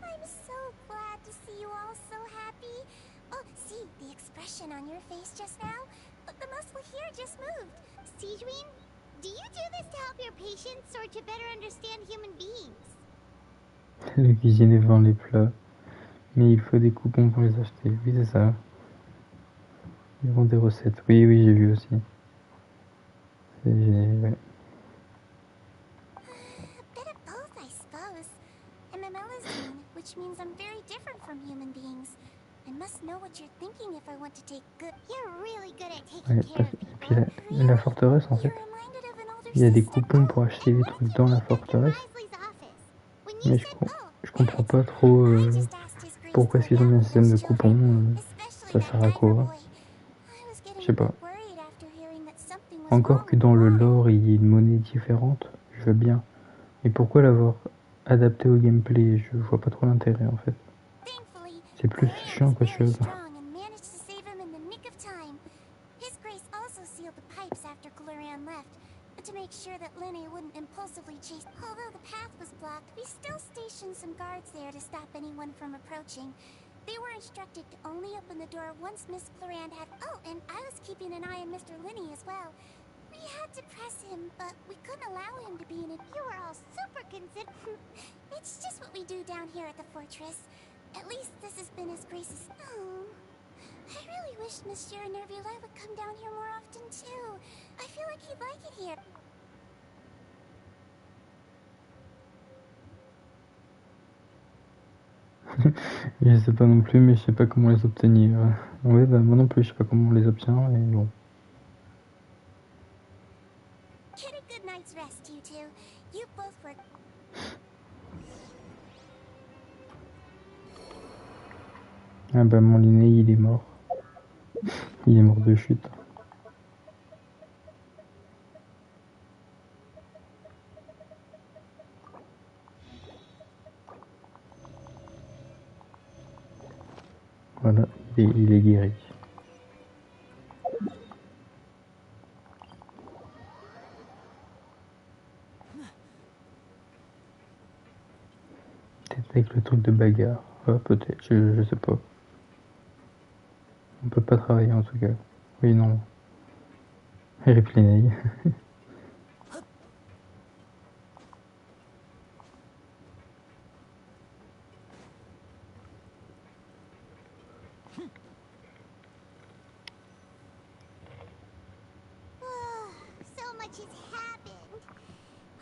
I'm so glad to see you all so happy. Oh, see, the expression on your face just now? The muscle here just moved. Sigewin, do you do this to help your patients or to better understand human beings? Le cuisinier vend les plats, mais il faut des coupons pour les acheter. Oui, c'est ça. Ils vendent des recettes. Oui, oui, j'ai vu aussi. Ouais. Which means I'm very different from human beings. I must know what you're thinking if I want to take good. You're really good at taking care of people. Puis la forteresse en fait. You're reminded of an older Il y a des coupons pour acheter des trucs dans la forteresse. Mais je comprends pas trop pourquoi est-ce qu'ils ont mis un système de coupons. Ça sert à quoi? Je sais pas. Encore que dans le lore il y ait une monnaie différente, je veux bien. Mais pourquoi l'avoir adapté au gameplay? Je vois pas trop l'intérêt en fait. C'est plus chiant qu'autre chose. To make sure that Linné wouldn't impulsively chase. Although the path was blocked, we still stationed some guards there to stop anyone from approaching. They were instructed to only open the door once Miss Florand had. Oh, and I was keeping an eye on Mr. Linné as well. We had to press him, but we couldn't allow him to be in it. You were all super considerate. It's just what we do down here at the fortress. At least this has been His Grace's. Oh. I really wish Monsieur Nervula would come down here more often too. I feel like he'd like it here. Je sais pas non plus, mais je sais pas comment les obtenir. Oui, bah moi non plus, je sais pas comment on les obtient, mais bon. Get a good night's rest, you two. You both were. Ah bah mon Linné, il est mort. Il est mort de chute. Voilà, il est guéri. Peut-être avec le truc de bagarre. Ah, peut-être, je sais pas. On peut pas travailler en tout cas. Oui, non. Rip Linné. So much has happened.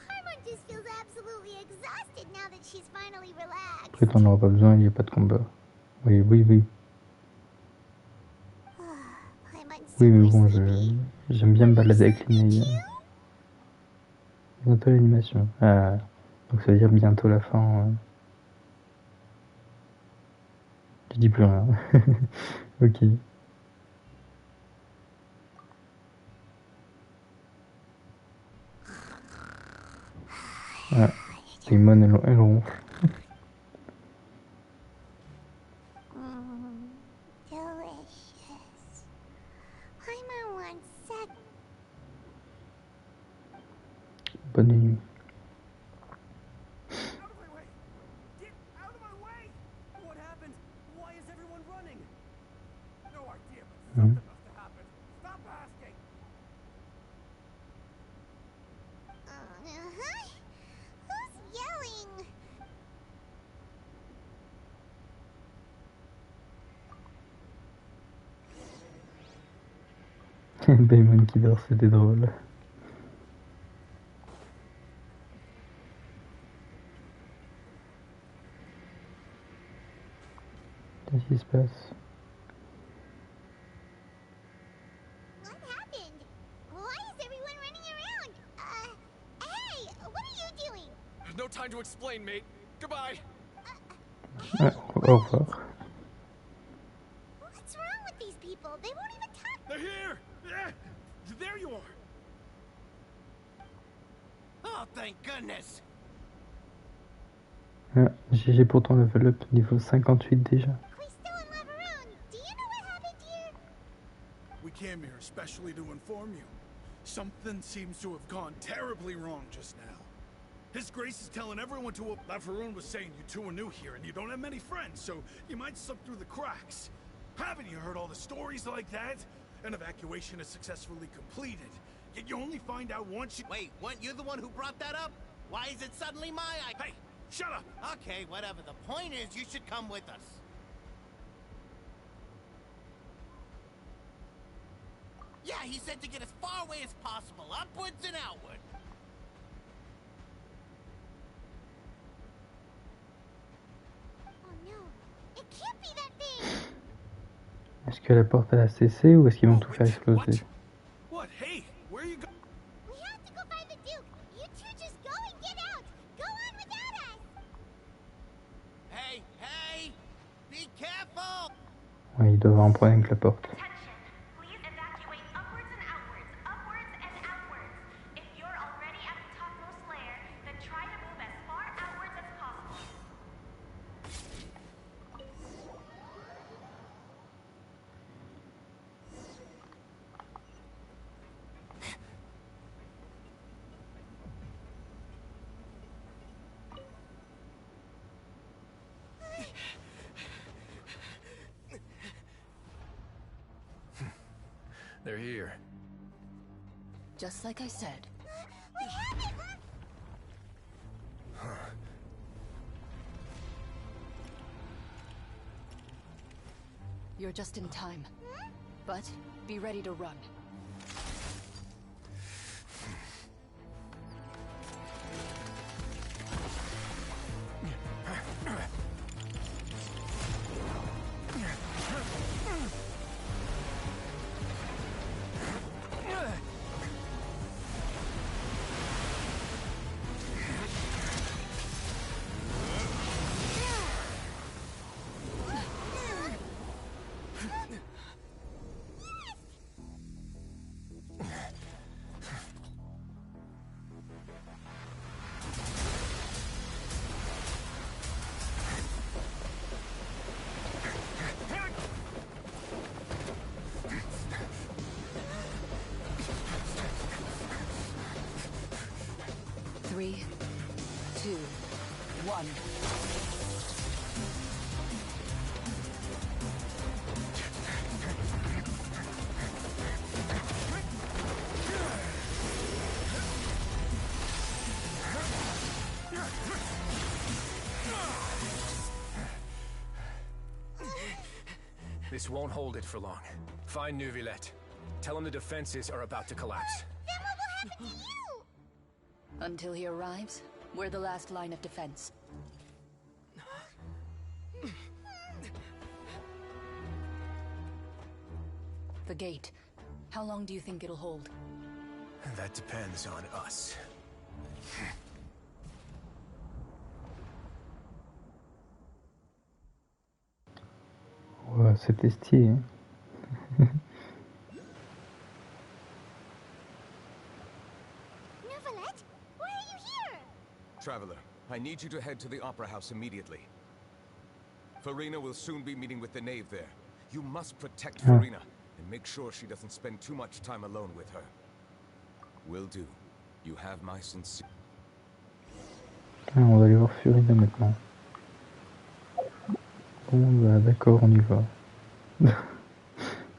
Paimon just feels absolutely exhausted now that she's finally relaxed. Après, t'en auras pas besoin, il n'y a pas de combat. Oui, oui, oui. Oui, mais bon, j'aime bien me balader avec Linné. Bientôt l'animation. Ah, donc ça veut dire bientôt la fin. Je dis plus rien. Ok. Ah, Paimon, elle ronfle. Delicious. Paimon wants sec. Bonne nuit. Out of my way! Get out of my way! What happened? Why is everyone running? No idea, but something must have happened. Stop asking! Who's yelling? Paimon qui dort, c'était drôle. Qu'est-ce qui se passe? What happened? Why is everyone running around? Hey, what are you doing? There's no time to explain, mate. Goodbye! Ah, au revoir. What's wrong with these people? They won't even talk. They're here! Yeah, there you are! Oh, thank goodness! Ah, j'ai pourtant level up niveau 58 déjà. We still in Laveroon. Do you know what happened here? We came here especially to inform you. Something seems to have gone terribly wrong just now. His Grace is telling everyone to... Laveroon was saying you two are new here and you don't have many friends, so you might slip through the cracks. Haven't you heard all the stories like that? An evacuation is successfully completed. Yet you only find out once you... Wait, weren't you the one who brought that up? Why is it suddenly my idea? Hey, shut up! Okay, whatever. The point is, you should come with us. Yeah, he said to get as far away as possible, upwards and outward. Oh no, it can't be that thing. Est-ce que la porte elle a cessé ou est-ce qu'ils vont tout faire exploser? What? Hey, where are you going? We have to go find the Be careful! Ouais, il doit avoir un problème avec la porte. They're here. Just like I said. You're just in time. But be ready to run. Three, 2, 1. This won't hold it for long. Find Neuvillette. Tell him the defenses are about to collapse. Then what will happen to you? Until he arrives, we're the last line of defense. The gate. How long do you think it'll hold? That depends on us. Ouais, c'était stylé. Neuvillette, why are you here? Traveler, I need you to head to the Opera House immediately. Farina will soon be meeting with the knave there. You must protect Farina and make sure she doesn't spend too much time alone with her. Will do. You have my sincere... Ah, on va aller voir Furina maintenant. Bon, bah d'accord, on y va.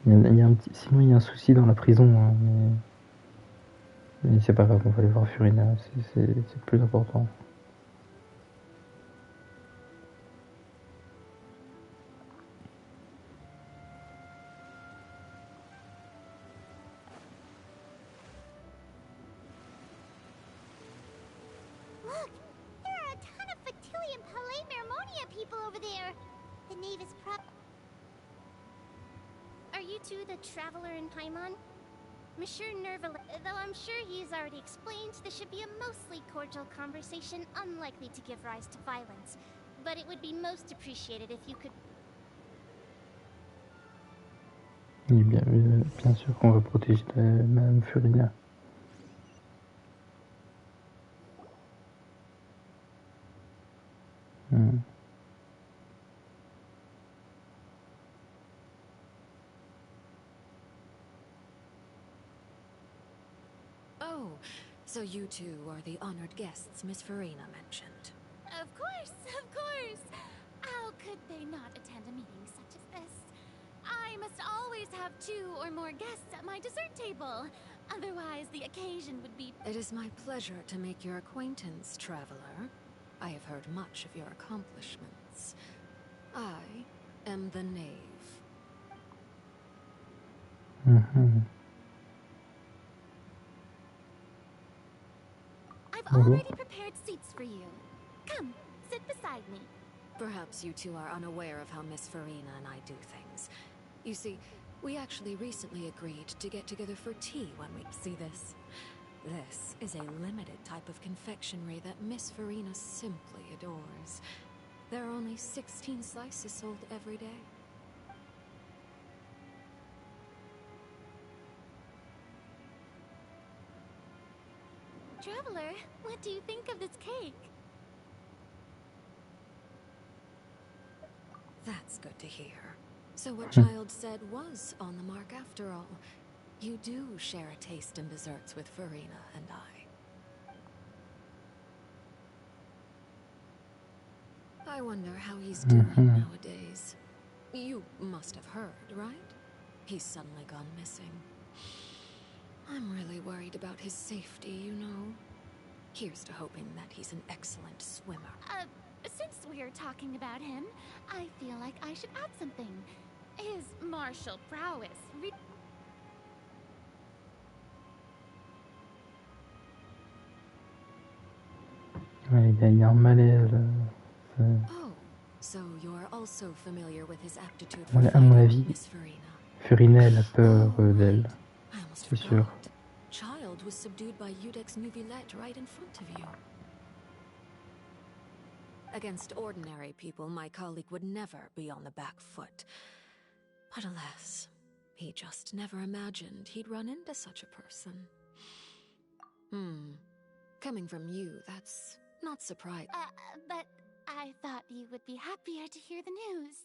Sinon, il y a un souci dans la prison, hein, mais c'est pas grave, on va aller voir Furina, c'est le plus important. Look, there are a ton of Factilian Palais Mermonia people over there. The knave is Are you two the traveler in Paimon? Monsieur Neuvillette, though I'm sure he's already explained, this should be a mostly cordial conversation, unlikely to give rise to violence. But it would be most appreciated if you could... Oui, bien sûr qu'on va protéger Madame Furina. Oh, so you two are the honored guests Miss Farina mentioned. Of course, of course. How could they not attend a meeting such as this? I must always have 2 or more guests at my dessert table. Otherwise, the occasion would be... It is my pleasure to make your acquaintance, traveler. I have heard much of your accomplishments. I am the knave. I've already prepared seats for you. Come, sit beside me. Perhaps you two are unaware of how Miss Farina and I do things. You see, we actually recently agreed to get together for tea when we see this. This is a limited type of confectionery that Miss Farina simply adores. There are only 16 slices sold every day. Traveler, what do you think of this cake? That's good to hear. So what Child said was on the mark after all. You do share a taste in desserts with Farina and I wonder how he's doing nowadays. You must have heard, right? He's suddenly gone missing. I'm really worried about his safety, you know. Here's to hoping that he's an excellent swimmer. Since we're talking about him, I feel like I should add something. His martial prowess. Ouais, il y a un malaise. Oh, so you're also familiar with his aptitude for À mon avis, Miss Farina. Farina, elle a peur d'elle. C'est sûr. Child was subdued by Udek's Nuvillette right in front of you. Against ordinary people, my colleague would never be on the back foot. But alas, he just never imagined he'd run into such a person. Coming from you, that's not surprising. But I thought you would be happier to hear the news.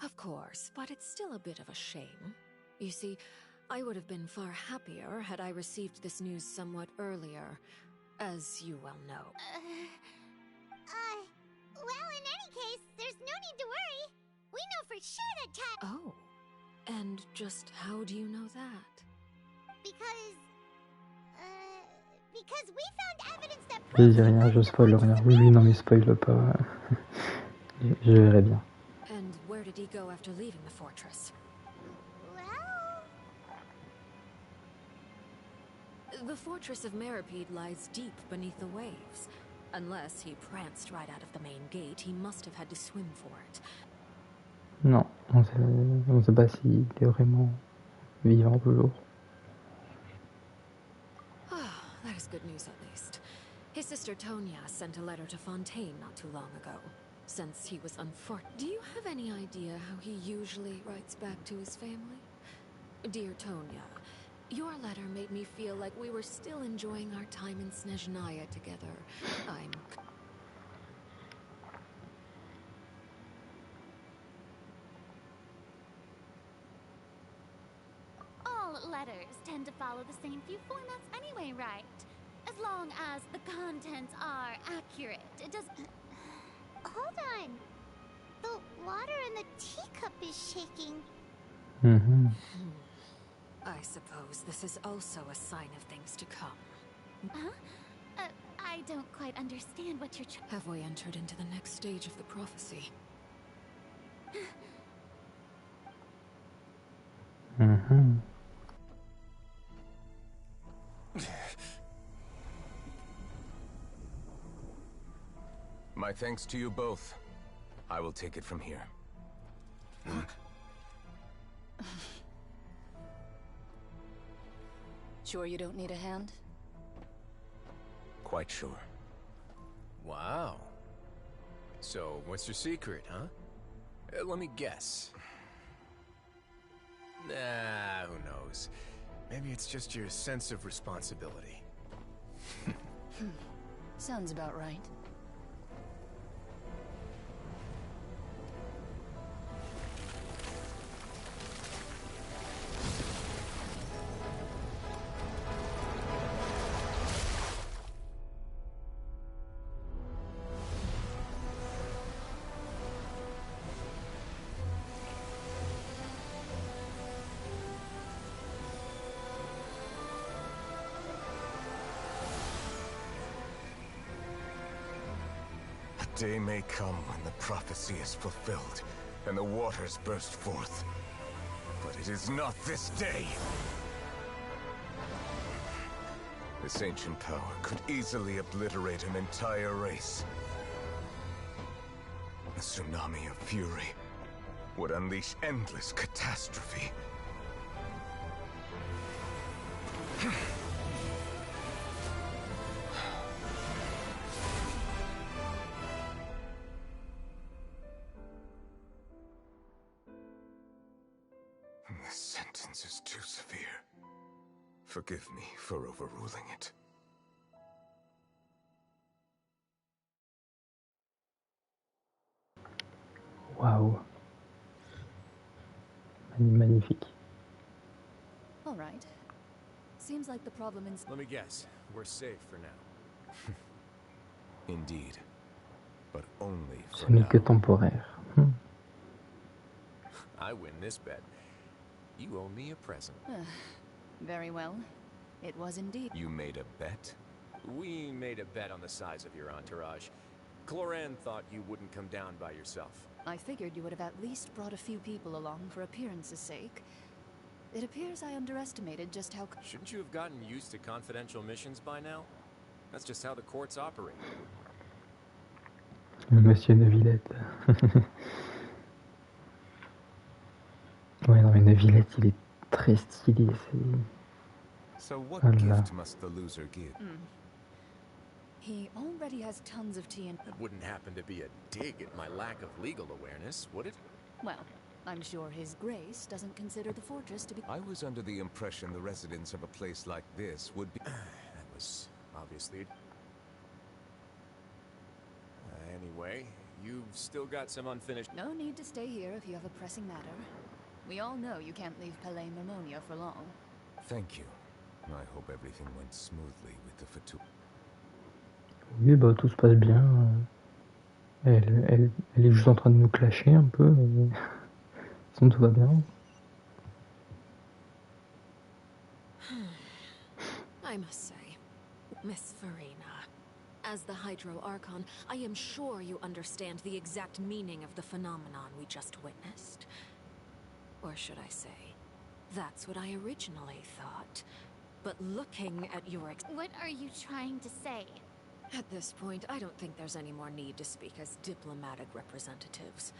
Of course, but it's still a bit of a shame. You see, I would have been far happier had I received this news somewhat earlier, as you well know. Well, in any case, there's no need to worry. We know for sure that Oh, and just how do you know that? Because we found evidence that Je dis rien, je spoil rien. Oui, non mais spoil pas. Je verrai bien. And where did he go after leaving the fortress? Well... The fortress of Meripede lies deep beneath the waves. Unless he pranced right out of the main gate, he must have had to swim for it. Non, on sait pas s'il est vraiment vivant toujours. That is good news at least. His sister Tonya sent a letter to Fontaine not too long ago. Since he was unfortunate. Do you have any idea how he usually writes back to his family? Dear Tonya, your letter made me feel like we were still enjoying our time in Snezhnaya together. All letters tend to follow the same few formats anyway, right? As long as the contents are accurate, it does... Hold on. The water in the teacup is shaking. I suppose this is also a sign of things to come. Huh? I don't quite understand what you're Have we entered into the next stage of the prophecy? My thanks to you both. I will take it from here. Sure you don't need a hand? Quite sure. Wow. So, what's your secret, huh? Let me guess. Nah, who knows? Maybe it's just your sense of responsibility. Sounds about right. Day may come when the prophecy is fulfilled, and the waters burst forth. But it is not this day! This ancient power could easily obliterate an entire race. A tsunami of fury would unleash endless catastrophe. sentence is too severe. Forgive me for overruling it. Waouh. Magnifique. All right. Seems like the problem is. Let me guess. We're safe for now. Indeed. But only Ce for n'est now. que temporaire. I win this bet. You owe me a present. Very well. It was indeed. You made a bet? We made a bet on the size of your entourage. Cloran thought you wouldn't come down by yourself. I figured you would have at least brought a few people along for appearance's sake. It appears I underestimated just how. Shouldn't you have gotten used to confidential missions by now? That's just how the courts operate. Monsieur Neuvillette. Ouais, non mais Neuvillette, il est très stylé. So what Voilà. gift must the loser give? He already has tons of tea and. It wouldn't happen to be a dig at my lack of legal awareness, would it? Well, I'm sure His Grace doesn't consider the fortress to be. I was under the impression the residents of a place like this would be... That was obviously... Anyway, you've still got some unfinished... No need to stay here if you have a pressing matter. We all know you can't leave Palais Mermonia for long. Thank you. I hope everything went smoothly with the Fatou. Oui, bah tout se passe bien. Elle est juste en train de nous clasher un peu. Mais... sinon tout va bien. I must say, Miss Farina, as the Hydro Archon, I am sure you understand the exact meaning of the phenomenon we just witnessed. Or should I say, that's what I originally thought. But looking at your What are you trying to say? At this point, I don't think there's any more need to speak as diplomatic representatives.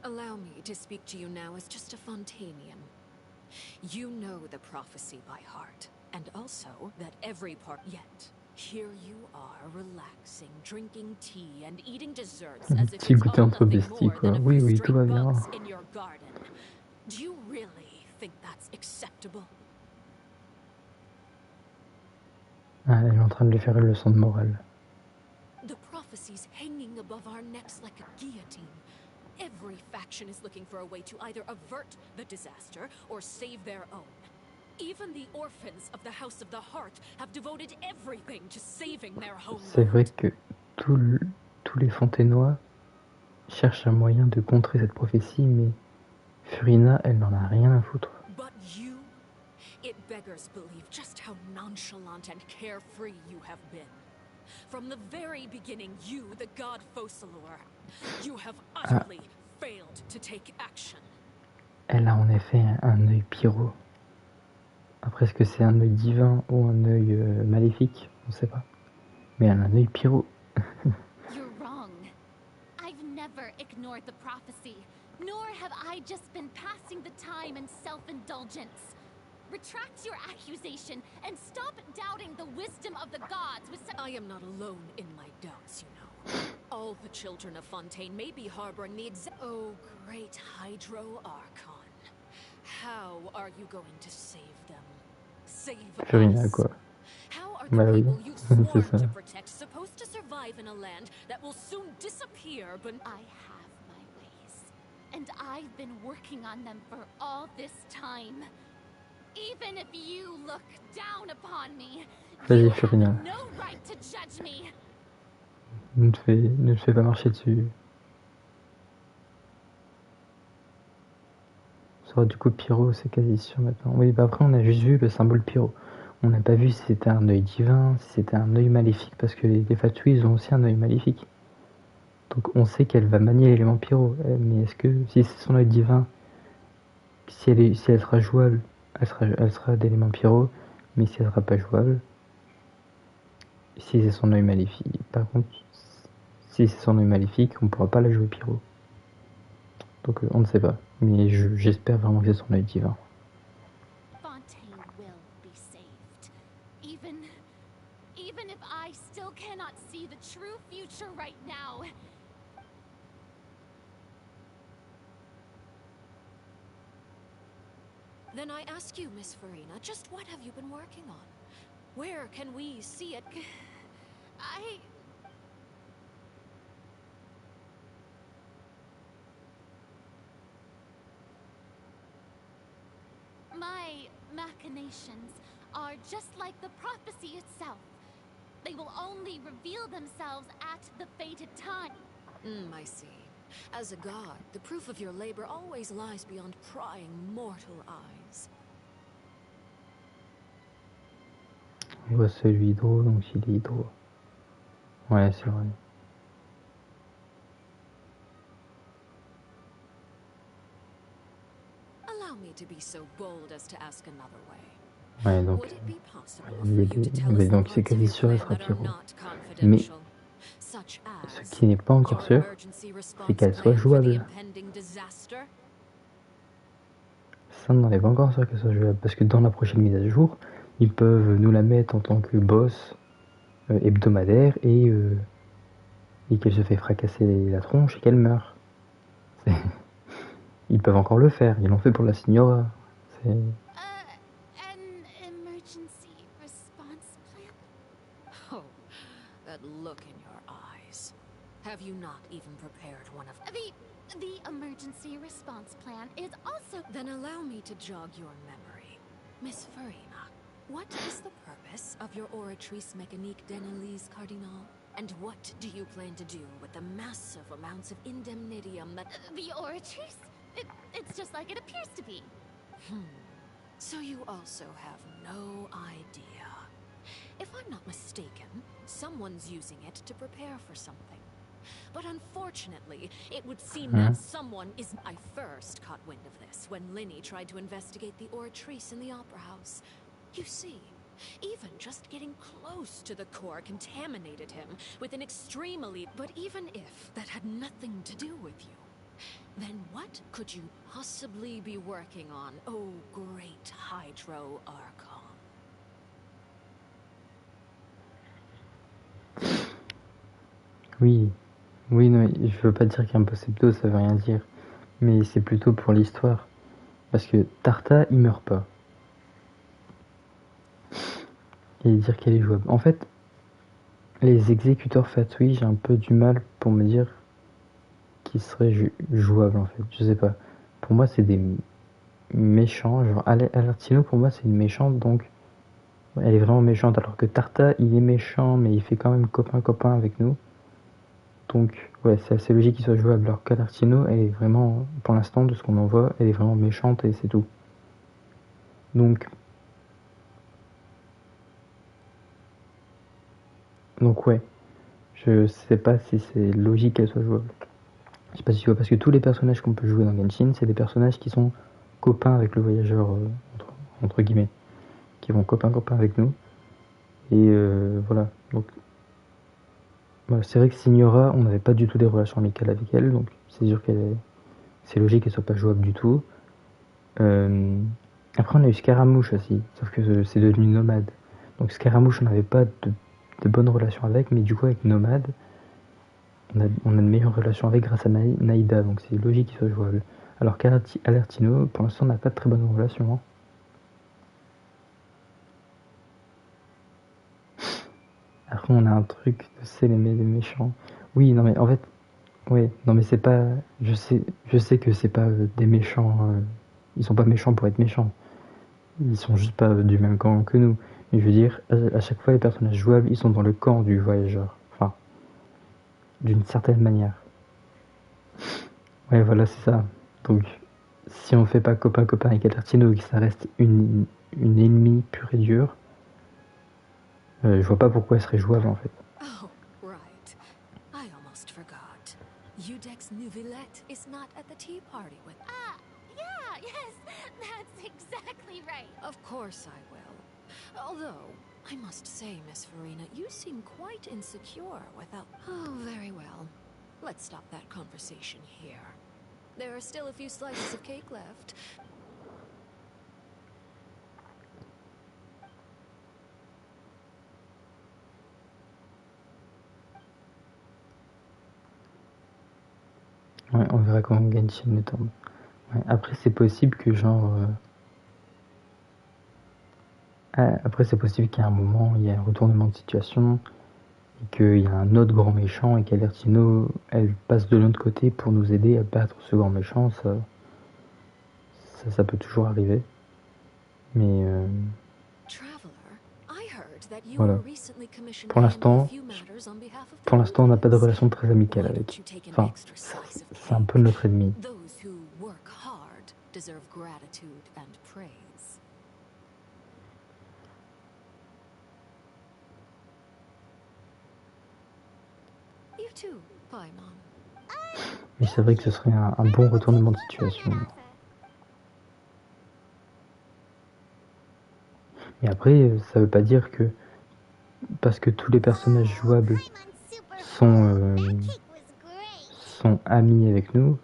Allow me to speak to you now as just a Fontanian. You know the prophecy by heart, and also that every part... Yet, here you are, relaxing, drinking tea, and eating desserts as if Petit it's goûter all entre nothing besties, more quoi. than a Oui, few oui, stray tout va bien. bugs in your garden. Do you really think that's acceptable? Ah, elle est en train de lui faire une leçon de morale. The prophecy's hanging above our necks like a guillotine. Every faction is looking for a way to either avert the disaster or save their own. Even the orphans of the House of the Heart have devoted everything to saving their homeland. C'est vrai que tous les Fontenois cherchent un moyen de contrer cette prophétie, mais Furina, elle n'en a rien à foutre. But you, it beggars belief just how nonchalant and carefree you have been. From the very beginning, you, the god Focalor, you have utterly failed to take action. Elle a en effet un œil pyro. Après, est-ce que c'est un œil divin ou un œil maléfique? On ne sait pas. Mais elle a un œil pyro. You're wrong. I've never ignored the prophecy, nor have I just been passing the time in self-indulgence. Retract your accusation and stop doubting the wisdom of the gods with I am not alone in my doubts, you know. All the children of Fontaine may be harboring the exact... Oh, great Hydro Archon. How are you going to save them? Save Furina, us? quoi. How are the Bah oui, people you c'est sworn ça. to protect supposed to survive in a land that will soon disappear, but... I have my ways, and I've been working on them for all this time. Even if you look down upon me, Vas-y, you have Furina. no right to judge me. Ne te fais pas marcher dessus. Ça, du coup, pyro, c'est quasi sûr maintenant. Oui, bah après, on a juste vu le symbole pyro. On n'a pas vu si c'était un œil divin, si c'était un œil maléfique, parce que les Fatou, ils ont aussi un œil maléfique. Donc on sait qu'elle va manier l'élément pyro. Mais est-ce que si c'est son œil divin, si elle sera jouable, elle sera d'élément pyro, mais si elle sera pas jouable, si c'est son œil maléfique, par contre, si c'est son œil maléfique, on pourra pas la jouer pyro. Donc on ne sait pas, mais j'espère vraiment que c'est son œil divin. Fontaine will be saved. Even if I still cannot see the true future right now. Then I ask you, Miss Farina, just what have you been working on? Where can we see it? My machinations are just like the prophecy itself. They will only reveal themselves at the fated time. I see. As a god, the proof of your labor always lies beyond prying mortal eyes. On voit celui hydro, donc il est hydro. Ouais, c'est vrai. Allow me to be so bold as to ask another way. Ouais, donc, Would it be possible il y a for you to des... tell us mais the donc c'est parts of quasi your sûr, elle plan sera that are pyro. not Mais confidential, such ce as qui n'est pas encore your sûr, emergency c'est response qu'elle soit plan for the jouable. impending disaster? Ça, on n'en est pas encore sûr qu'elle soit jouable, parce que dans la prochaine mise à jour, ils peuvent nous la mettre en tant que boss hebdomadaire et qu'elle se fait fracasser la tronche et qu'elle meurt. Ils peuvent encore le faire, ils l'ont fait pour la Signora. C'est... An emergency response plan? Oh, that look in your eyes. Have you not even prepared one of The emergency response plan is also... Then allow me to jog your memory. Miss Farina, what is the purpose of your oratrice mécanique d'analyse cardinal? And what do you plan to do with the massive amounts of indemnitium that... The oratrice? It's just like it appears to be. So you also have no idea. If I'm not mistaken, someone's using it to prepare for something. But unfortunately, it would seem that someone is... I first caught wind of this when Linny tried to investigate the oratrice in the Opera House. You see, even just getting close to the core contaminated him with an extremely... But even if that had nothing to do with you, then what could you possibly be working on, oh great Hydro Archon? Oui, oui, non, je veux pas dire qu'impossible, ça veut rien dire. Mais c'est plutôt pour l'histoire. Parce que Tarta, il meurt pas. Et dire qu'elle est jouable. En fait, les exécuteurs Fatui, j'ai un peu du mal pour me dire qu'ils seraient jouables, en fait. Je sais pas. Pour moi, c'est des méchants. Genre, Alertino, pour moi, c'est une méchante, donc elle est vraiment méchante. Alors que Tarta, il est méchant, mais il fait quand même copain-copain avec nous. Donc, ouais, c'est assez logique qu'il soit jouable. Alors qu'Alertino, elle est vraiment, pour l'instant, de ce qu'on en voit, elle est vraiment méchante et c'est tout. Donc ouais, je sais pas si c'est logique qu'elle soit jouable. Je sais pas si tu vois, parce que tous les personnages qu'on peut jouer dans Genshin, c'est des personnages qui sont copains avec le voyageur, entre guillemets, qui vont copain-copain avec nous. Et voilà, donc voilà, c'est vrai que Signora, on n'avait pas du tout des relations amicales avec elle, donc c'est sûr c'est logique qu'elle soit pas jouable du tout. Après on a eu Scaramouche aussi, sauf que c'est devenu Nomade. Donc Scaramouche, on n'avait pas de bonnes relations avec, mais du coup avec Nomade, on a de meilleures relations avec grâce à Naïda, donc c'est logique qu'il soit jouable. Alors qu'Alertino, pour l'instant, on n'a pas de très bonnes relations. Hein. Après, on a un truc de s'aimer des méchants. Oui, non mais en fait, ouais, non mais c'est pas, je sais que c'est pas des méchants. Ils sont pas méchants pour être méchants. Ils sont juste pas du même camp que nous. Mais je veux dire, à chaque fois, les personnages jouables, ils sont dans le camp du voyageur. Enfin, d'une certaine manière. Ouais, voilà, c'est ça. Donc, si on fait pas copain-copain avec Alertino et que ça reste une ennemie pure et dure, je vois pas pourquoi elle serait jouable en fait. Oh, right. I almost forgot. Udex Nouvillette is not at the tea party with... Yeah, yes, that's exactly right. Of course I will. Although, I must say, Miss Farina, you seem quite insecure without... Oh, very well. Let's stop that conversation here. There are still a few slices of cake left. Ouais, on verra comment Genshin le tombe. Ouais, après, c'est possible que genre... Après, c'est possible qu'à un moment, il y ait un retournement de situation et qu'il y a un autre grand méchant et qu'Alertino, elle passe de l'autre côté pour nous aider à battre ce grand méchant. Ça peut toujours arriver. Mais voilà. Pour l'instant, on n'a pas de relation très amicale avec. Enfin, c'est un peu notre ennemi. Mais c'est vrai que ce serait un bon retournement de situation. Et après, ça veut pas dire que parce que tous les personnages jouables sont amis avec nous,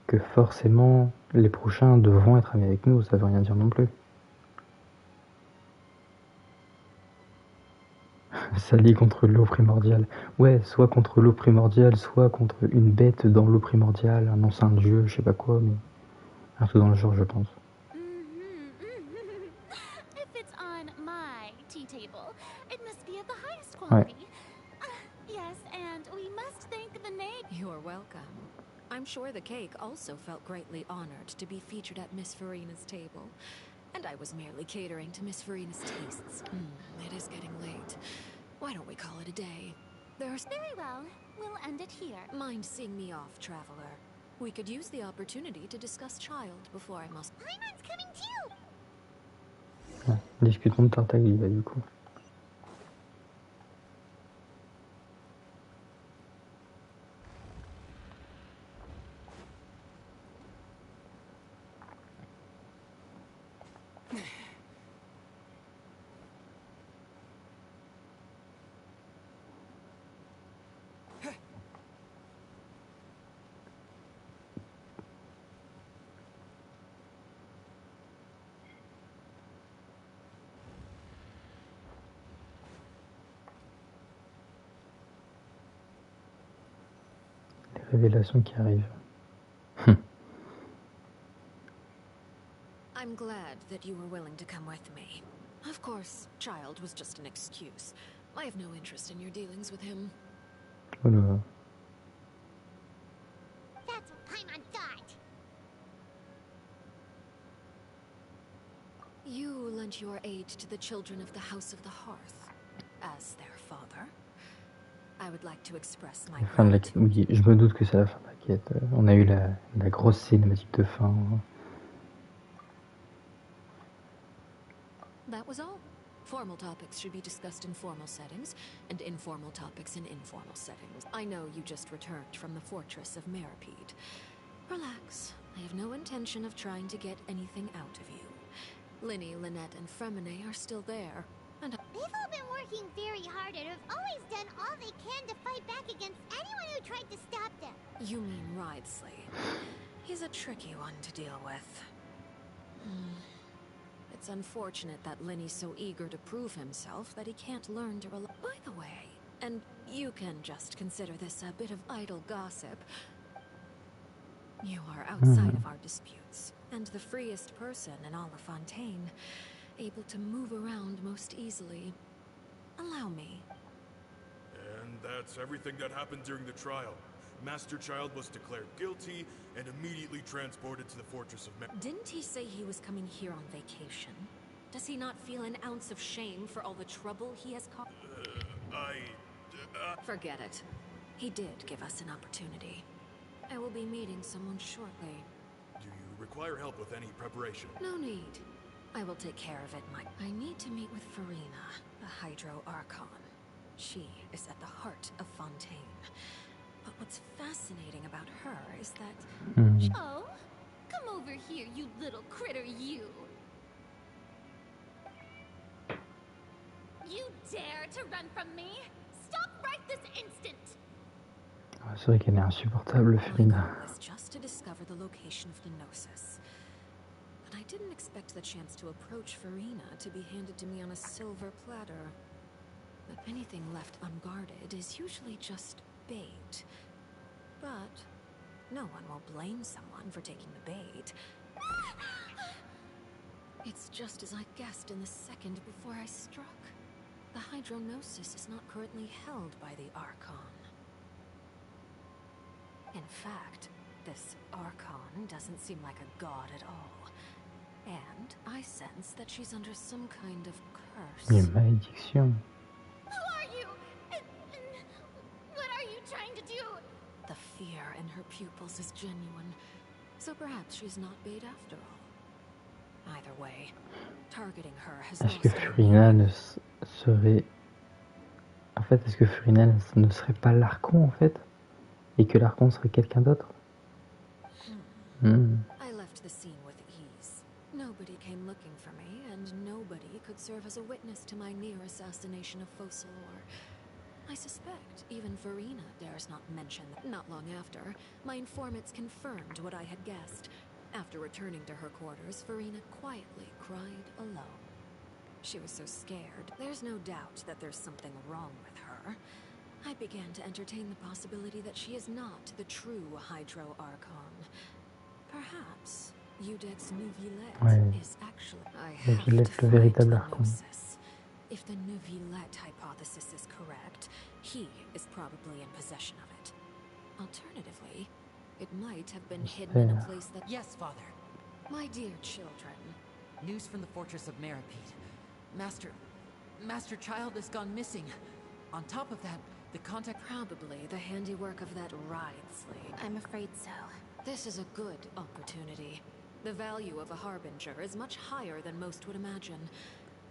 que forcément les prochains devront être amis avec nous, ça veut rien dire non plus. S'allier contre l'eau primordiale. Ouais, soit contre l'eau primordiale, soit contre une bête dans l'eau primordiale, un ancien dieu, je sais pas quoi, mais un truc dans le genre, je pense. Ouais. You're welcome. I'm sure the cake also felt greatly honored to be featured at Miss Farina's table. And I was merely catering to Miss Farina's tastes. It is getting late. Why don't we call it a day? There's... Very well. We'll end it here. Mind seeing me off, traveler? We could use the opportunity to discuss Child before I must... Paimon's coming too! Ouais, discutons de Tartaglia, du coup. Révélation qui arrive. I'm glad that you were willing to come with me. Of course, Child was just an excuse. I have no interest in your dealings with him. Voilà. That's what Paimon thought. You lent your aid to the children of the House of the Hearth. As their father, I would like to express my gratitude. Oui, je me doute que c'est la fin de la quête. On a eu la grosse cinématique de fin. That was all. Formal topics should be discussed in formal settings, and informal topics in informal settings. I know you just returned from the fortress of Meripede. Relax. I have no intention of trying to get anything out of you. Linny, Lynette, and Fremine are still there, and they've all been working very hard and have always done all they can to fight back against anyone who tried to stop them. You mean Wriothesley. He's a tricky one to deal with. It's unfortunate that Linny's so eager to prove himself that he can't learn to rely. By the way, and you can just consider this a bit of idle gossip, you are outside of our disputes, and the freest person in all of Fontaine, able to move around most easily. Allow me. And that's everything that happened during the trial. Master Child was declared guilty and immediately transported to the Fortress of Meripede. Didn't he say he was coming here on vacation? Does he not feel an ounce of shame for all the trouble he has caused? Forget it. He did give us an opportunity. I will be meeting someone shortly. Do you require help with any preparation? No need. I will take care of it, Mike. I need to meet with Farina, the Hydro Archon. She is at the heart of Fontaine. But what's fascinating about her is that... Oh? Come over here, you little critter, you! You dare to run from me? Stop right this instant! C'est vrai qu'elle est insupportable, Farina. ...was just to discover the location of the Gnosis. But I didn't expect the chance to approach Farina to be handed to me on a silver platter. But anything left unguarded is usually just bait. But no one will blame someone for taking the bait. It's just as I guessed in the second before I struck. The hydronosis is not currently held by the Archon. In fact, this Archon doesn't seem like a god at all. And I sense that she's under some kind of curse. Une malédiction. Who are you? And what are you trying to do? The fear in her pupils is genuine. So perhaps she's not bait after all. Either way, targeting her has Est-ce que lost her Furina ne serait... En fait, est-ce que Furina ne serait pas l'Archon, en fait? Et que l'Archon serait quelqu'un d'autre? I left the scene with ease. Nobody came looking for me, and nobody could serve as a witness to my near assassination of Focalor. I suspect even Furina dares not mention that. Not long after, my informants confirmed what I had guessed. After returning to her quarters, Furina quietly cried alone. She was so scared. There's no doubt that there's something wrong with her. I began to entertain the possibility that she is not the true Hydro Archon. Perhaps Iudex Neuvillette is actually... I have to find the Gnosis. If the Neuvillette hypothesis is correct, he is probably in possession of it. Alternatively, it might have been hidden in a place that... Yes, Father. My dear children. News from the fortress of Meripede. Master Child has gone missing. On top of that, the contact... Probably the handiwork of that Ridesley. I'm afraid so. This is a good opportunity. The value of a Harbinger is much higher than most would imagine.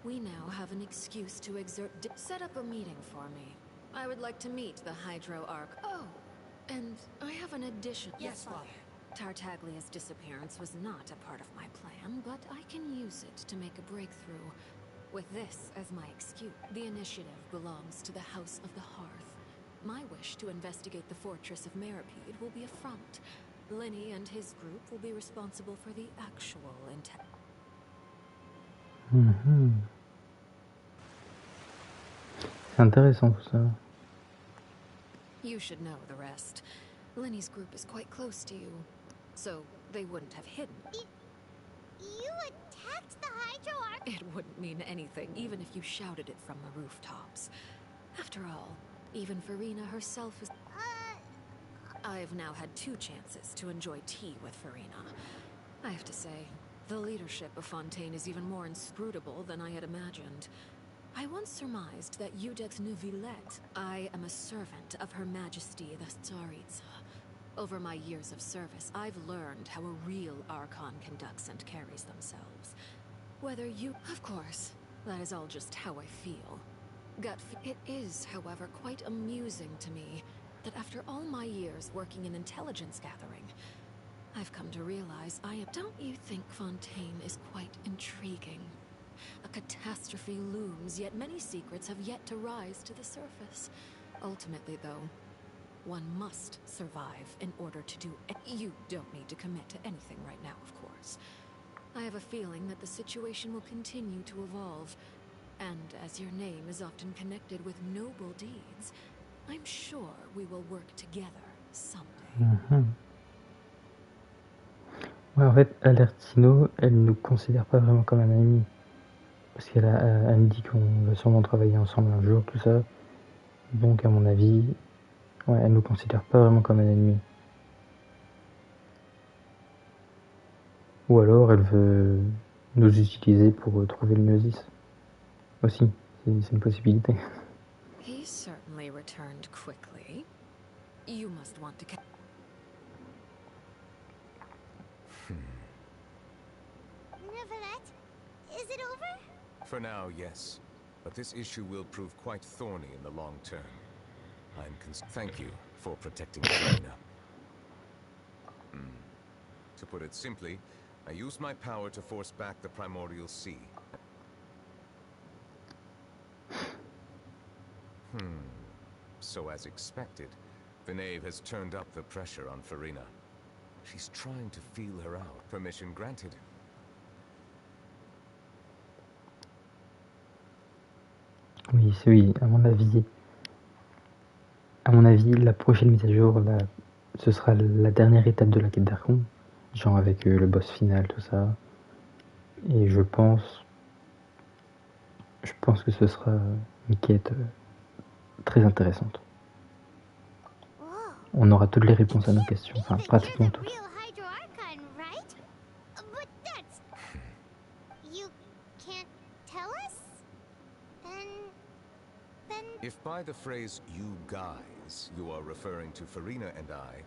We now have an excuse to exert... Set up a meeting for me. I would like to meet the Hydro Arc. Oh, and I have an addition. Yes, Father. Tartaglia's disappearance was not a part of my plan, but I can use it to make a breakthrough. With this as my excuse, the initiative belongs to the House of the Hearth. My wish to investigate the fortress of Meripede will be a front. Linny and his group will be responsible for the actual intent. C'est intéressant tout ça. You should know the rest. Linny's group is quite close to you, so they wouldn't have hidden. You attacked the Hydro Arc? It wouldn't mean anything, even if you shouted it from the rooftops. After all, even Furina herself is... I've now had 2 chances to enjoy tea with Furina. I have to say, the leadership of Fontaine is even more inscrutable than I had imagined. I once surmised that Iudex Neuvillette... I am a servant of Her Majesty the Tsaritsa. Over my years of service, I've learned how a real Archon conducts and carries themselves. Whether you... Of course, that is all just how I feel. It is, however, quite amusing to me that after all my years working in intelligence gathering, I've come to realize I am... Don't you think Fontaine is quite intriguing? A catastrophe looms, yet many secrets have yet to rise to the surface. Ultimately, though, one must survive in order to do... You don't need to commit to anything right now, of course. I have a feeling that the situation will continue to evolve. And as your name is often connected with noble deeds, I'm sure we will work together someday. Ouais, en fait, Alertino, elle ne considère pas vraiment comme un ami. Parce qu'elle elle dit qu'on va sûrement travailler ensemble un jour, tout ça. Donc, à mon avis, ouais, elle ne nous considère pas vraiment comme un ennemi. Ou alors, elle veut nous utiliser pour trouver le Gnosis. Aussi, c'est une possibilité. He certainly returned quickly. You must want to... Neuvillette, is it over? For now, yes. But this issue will prove quite thorny in the long term. Thank you for protecting Furina. To put it simply, I used my power to force back the primordial sea. So as expected, the knave has turned up the pressure on Furina. She's trying to feel her out. Permission granted. Oui, à mon avis, la prochaine mise à jour, ce sera la dernière étape de la quête d'Archon, genre avec le boss final, tout ça. Et je pense que ce sera une quête très intéressante. On aura toutes les réponses à nos questions, enfin pratiquement toutes. If by the phrase "you guys" you are referring to Farina and I,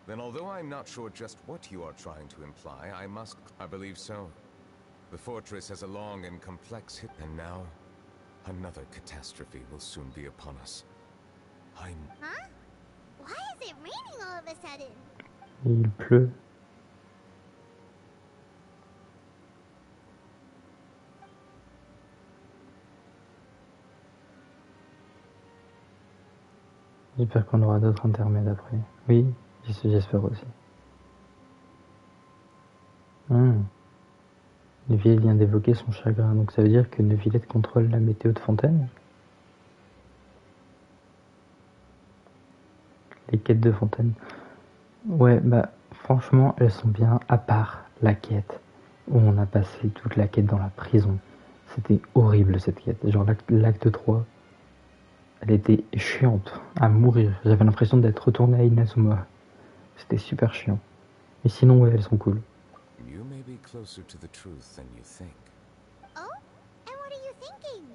then although I'm not sure just what you are trying to imply, I believe so. The fortress has a long and complex history, and now another catastrophe will soon be upon us. Huh? Why is it raining all of a sudden? Il pleut. J'espère qu'on aura d'autres intermèdes après. Oui, j'espère aussi. Neuvillette vient d'évoquer son chagrin, donc ça veut dire que Neuvillette contrôle la météo de Fontaine? Les quêtes de Fontaine. Ouais, bah franchement, elles sont bien, à part la quête où on a passé toute la quête dans la prison. C'était horrible cette quête. Genre l'acte 3. Elle était chiante à mourir. J'avais l'impression d'être retourné à Inazuma. C'était super chiant. Mais sinon, ouais, elles sont cool. You may be closer to the truth than you think. Oh? And what are you thinking?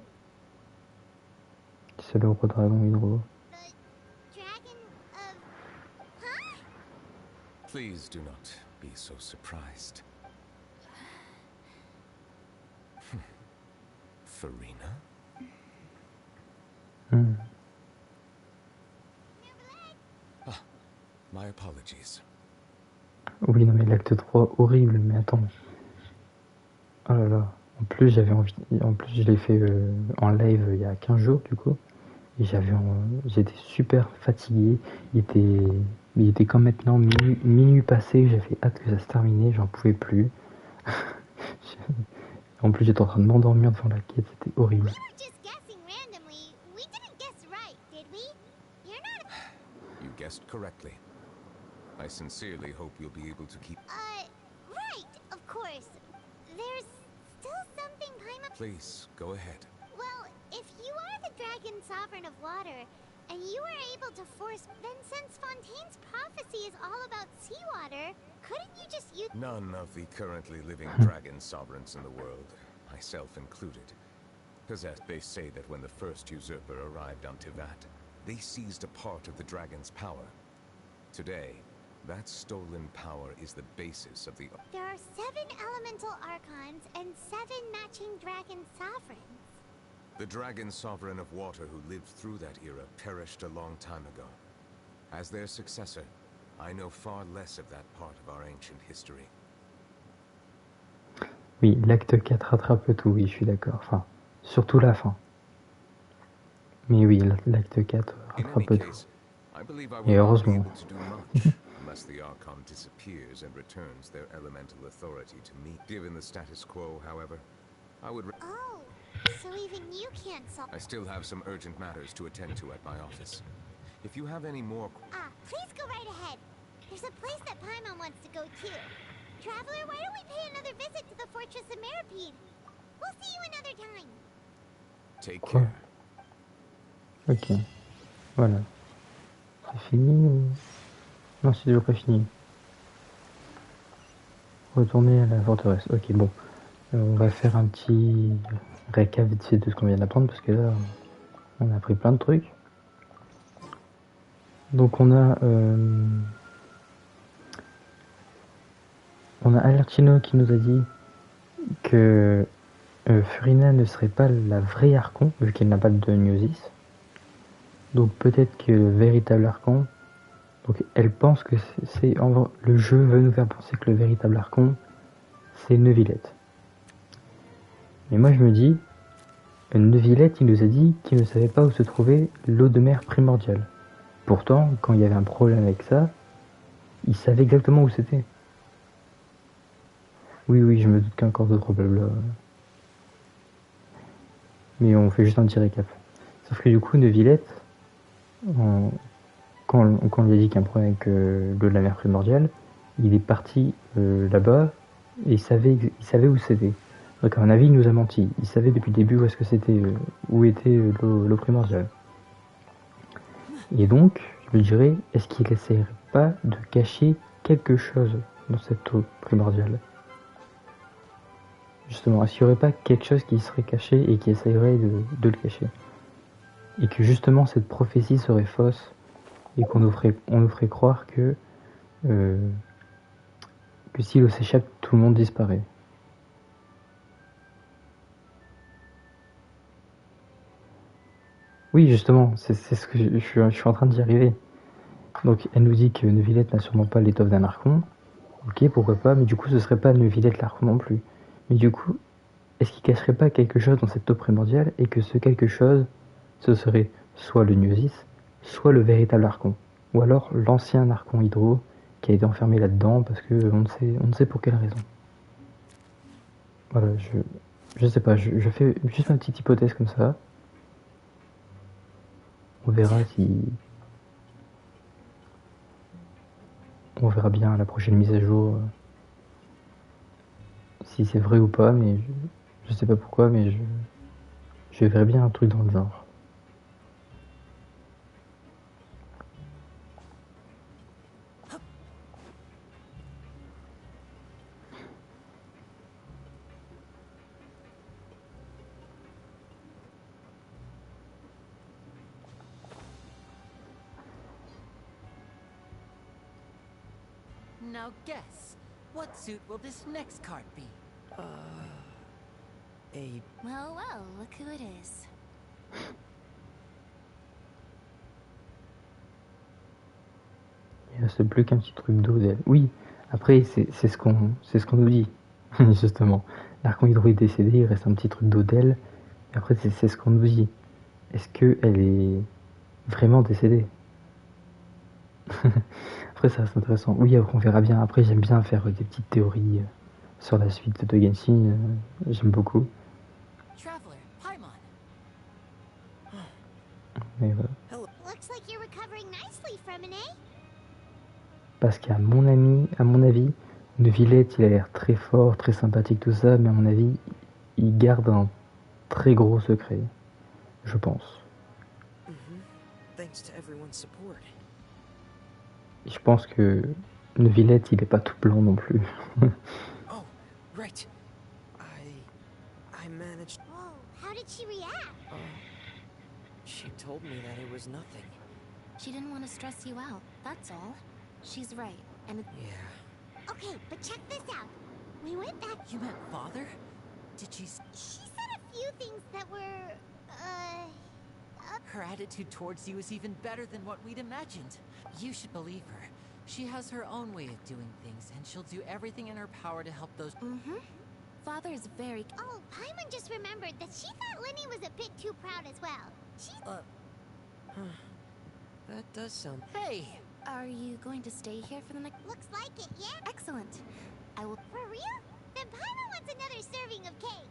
C'est le gros dragon hydro. The dragon of... Huh? Please do not be so surprised. Farina? Ah, my apologies. Oui, non mais l'acte 3, horrible, mais attends. Oh là là. En plus, je l'ai fait en live il y a 15 jours, du coup. Et j'étais super fatigué. Il était comme maintenant minuit passé, j'avais hâte que ça se termine, j'en pouvais plus. En plus, j'étais en train de m'endormir devant la quête, c'était horrible. You guessed correctly. I sincerely hope you'll be able to keep... Right, of course. There's still something Paimon... Please, go ahead. Well, if you are the Dragon Sovereign of Water, and you were able to force... Then since Fontaine's prophecy is all about seawater, couldn't you just use... None of the currently living dragon sovereigns in the world, myself included, possess... They say that when the first usurper arrived on Tivat, they seized a part of the dragon's power. Today, that stolen power is the basis of the... There are 7 elemental archons and 7 matching dragon sovereigns. The dragon sovereign of water who lived through that era perished a long time ago. As their successor, I know far less of that part of our ancient history. Oui, l'acte 4 rattrape tout, oui, je suis d'accord. Enfin, surtout la fin. Mais oui, l'acte 4 rattrape tout. Et heureusement. Unless the Archon disappears and returns their elemental authority to me. Given the status quo, however, I would... Oh, so even you can't solve... I still have some urgent matters to attend to at my office. If you have any more... please go right ahead. There's a place that Paimon wants to go to. Traveler, why don't we pay another visit to the Fortress of Meripede? We'll see you another time. Take care. Ok. Voilà. C'est fini ou... Non, c'est toujours pas fini. Retourner à la forteresse. Ok, bon. On va faire un petit récap vite fait de ce qu'on vient d'apprendre parce que là, on a appris plein de trucs. Donc on a Alertino qui nous a dit que Furina ne serait pas la vraie Archon vu qu'elle n'a pas de Gnosis. Donc peut-être que le véritable Archon... Donc elle pense que le jeu veut nous faire penser que le véritable Archon, c'est Neuvillette. Mais moi je me dis, Neuvillette il nous a dit qu'il ne savait pas où se trouvait l'eau de mer primordiale. Pourtant, quand il y avait un problème avec ça, il savait exactement où c'était. Oui, je me doute qu'il y a encore d'autres blabla. Mais on fait juste un petit récap. Sauf que du coup, Neuvillette, quand on lui a dit qu'il y a un problème avec l'eau de la mer primordiale, il est parti là-bas et il savait où c'était. Donc à mon avis, il nous a menti. Il savait depuis le début où est-ce que c'était, où était l'eau primordiale. Et donc, je me dirais, est-ce qu'il essaierait pas de cacher quelque chose dans cette eau primordiale? Justement, est-ce qu'il n'y aurait pas quelque chose qui serait caché et qui essayerait de le cacher? Et que justement cette prophétie serait fausse et on nous ferait croire que si l'eau s'échappe, tout le monde disparaît. Oui, justement, c'est ce que je suis en train d'y arriver. Donc elle nous dit que Neuvillette n'a sûrement pas l'étoffe d'un Archon. Ok, pourquoi pas, mais du coup ce serait pas Neuvillette l'Archon non plus. Mais du coup, est-ce qu'il cacherait pas quelque chose dans cette eau primordiale et que ce quelque chose, ce serait soit le Gnosis, soit le véritable Archon, ou alors l'ancien Archon Hydro qui a été enfermé là-dedans parce que on ne sait pour quelle raison. Voilà, je sais pas, je fais juste ma petite hypothèse comme ça. On verra on verra bien à la prochaine mise à jour si c'est vrai ou pas, mais je sais pas pourquoi, mais je verrai bien un truc dans le genre. Now guess, what suit will this next card be? Well, well, look who it is. Il reste plus qu'un petit truc d'eau d'elle. Oui, après c'est ce qu'on nous dit justement. L'Archon Hydro est décédé, il reste un petit truc d'eau d'elle. Et après c'est ce qu'on nous dit. Est-ce qu'elle est vraiment décédée? Après ça reste intéressant. Oui, après on verra bien. Après j'aime bien faire des petites théories sur la suite de Genshin. J'aime beaucoup. Mais voilà. Looks like you're recovering nicely from it, eh? Parce qu'à mon avis, Neuvillette, il a l'air très fort, très sympathique, tout ça, mais à mon avis, il garde un très gros secret. Je pense. Et je pense que Neuvillette, il est pas tout blanc non plus. Oh, right. I managed. Whoa, how did she react? She told me that it was nothing. She didn't want to stress you out, that's all. She's right, and Yeah. Okay, but check this out. We went back. You met father? Did she said a few things that were, Her attitude towards you is even better than what we'd imagined. You should believe her. She has her own way of doing things, and she'll do everything in her power to help those. Father's very. Oh, Paimon just remembered that she thought Linny was a bit too proud as well. She's. That does sound. Hey! Are you going to stay here for the next? Looks like it, yeah. Excellent. I will. For real? Then Paimon wants another serving of cake.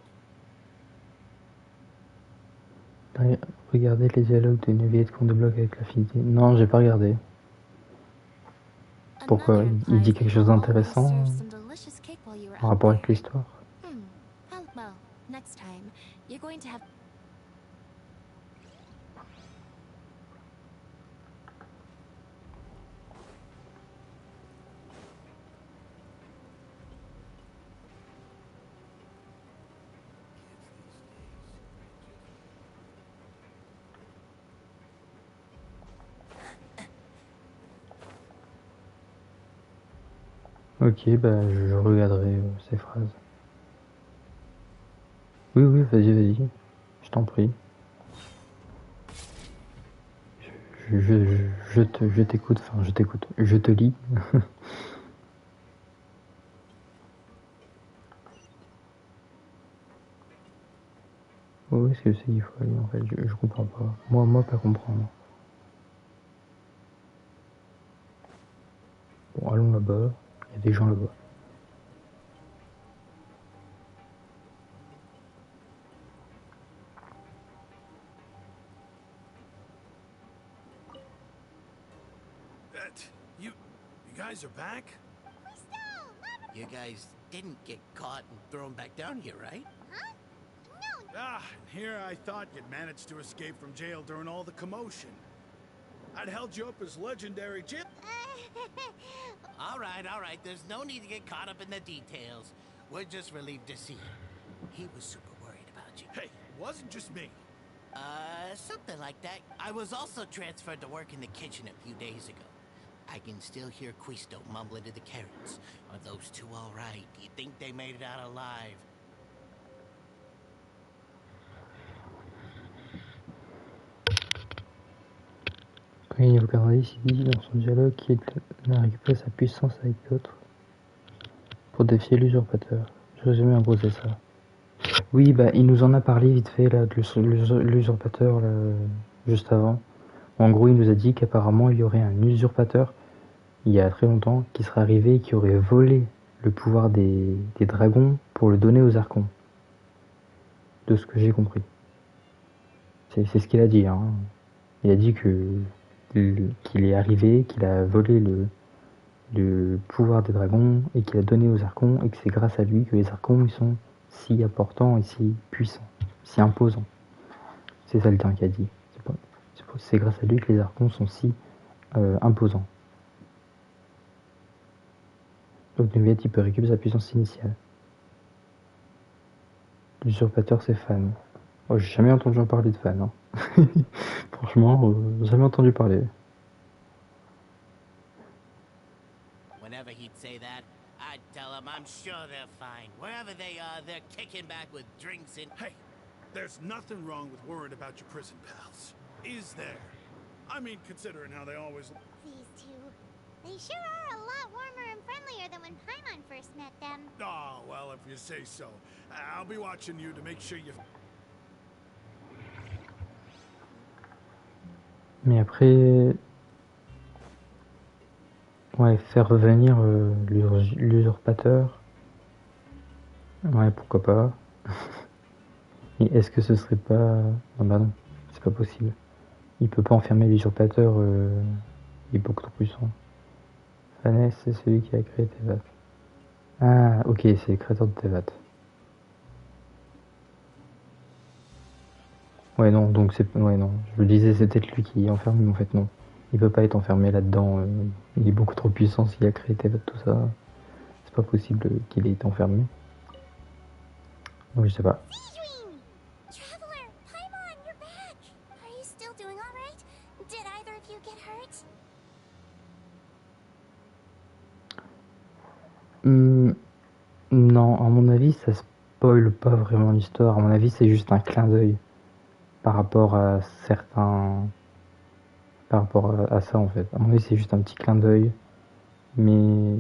Regardez les dialogues de Neuvillette qu'on débloque avec l'affinité. Non, j'ai pas regardé. Pourquoi? Il dit quelque chose d'intéressant en rapport avec l'histoire. Well, next time, you're going to have. Ok, bah je regarderai ces phrases. Oui, vas-y, je t'en prie. Je t'écoute, enfin je te lis. Où est-ce que c'est qu'il faut aller en fait? Je comprends pas. Moi pas comprendre. Bon, allons là-bas. Il y a des gens là-bas. You guys are back? You guys didn't get caught and thrown back down here, right? Huh? No. Ah, here I thought you'd managed to escape from jail during all the commotion. I'd held you up as legendary jail. All right. There's no need to get caught up in the details. We're just relieved to see you. He was super worried about you. Hey, it wasn't just me. Something like that. I was also transferred to work in the kitchen a few days ago. I can still hear Quisto mumbling to the carrots. Are those two all right? Do you think they made it out alive? Quand il évoque un indice, il dit dans son dialogue qu'il a récupéré sa puissance avec d'autres pour défier l'usurpateur. Je résumé en gros c'est ça. Oui, bah il nous en a parlé vite fait là de l'usurpateur juste avant. En gros, il nous a dit qu'apparemment il y aurait un usurpateur il y a très longtemps qui serait arrivé et qui aurait volé le pouvoir des dragons pour le donner aux archons. De ce que j'ai compris. C'est ce qu'il a dit. Hein. Il a dit qu'il est arrivé, qu'il a volé le pouvoir des dragons et qu'il a donné aux archons et que c'est grâce à lui que les archons ils sont si importants et si puissants, si imposants. C'est ça le terme qu'il a dit. C'est grâce à lui que les archons sont si imposants. Donc Nuviette il peut récupérer sa puissance initiale. L'usurpateur c'est fan. Oh, j'ai jamais entendu en parler de fan. Hein. Franchement, jamais entendu parler. Whenever he'd say that, I'd tell him I'm sure they're fine. Wherever they are, they're kicking back with drinks and... Hey, there's nothing wrong with worrying about your prison pals. Is there? I mean, considering how they always... These two. They sure are a lot warmer and friendlier than when Paimon first met them. Oh, well, if you say so. I'll be watching you to make sure you... Mais après... Ouais, faire revenir l'usurpateur... Ouais, pourquoi pas. Et est-ce que ce serait pas... Non, bah non, c'est pas possible. Il peut pas enfermer l'usurpateur, il est beaucoup trop puissant. Fanès, c'est celui qui a créé Tevat. Ah, ok, c'est le créateur de Tevat. Ouais, non, donc c'est... Ouais, non, je le disais, c'est peut-être lui qui est enfermé, mais en fait, non. Il peut pas être enfermé là-dedans, il est beaucoup trop puissant s'il a créé Tevat, tout ça. C'est pas possible qu'il ait été enfermé. Donc, je sais pas. Traveler, Paimon, you're back. Are you still doing all right? Did either of you get hurt? Non, à mon avis, ça spoil pas vraiment l'histoire. À mon avis, c'est juste un clin d'œil par rapport à certains... Par rapport à ça, en fait. À mon avis, c'est juste un petit clin d'œil. Mais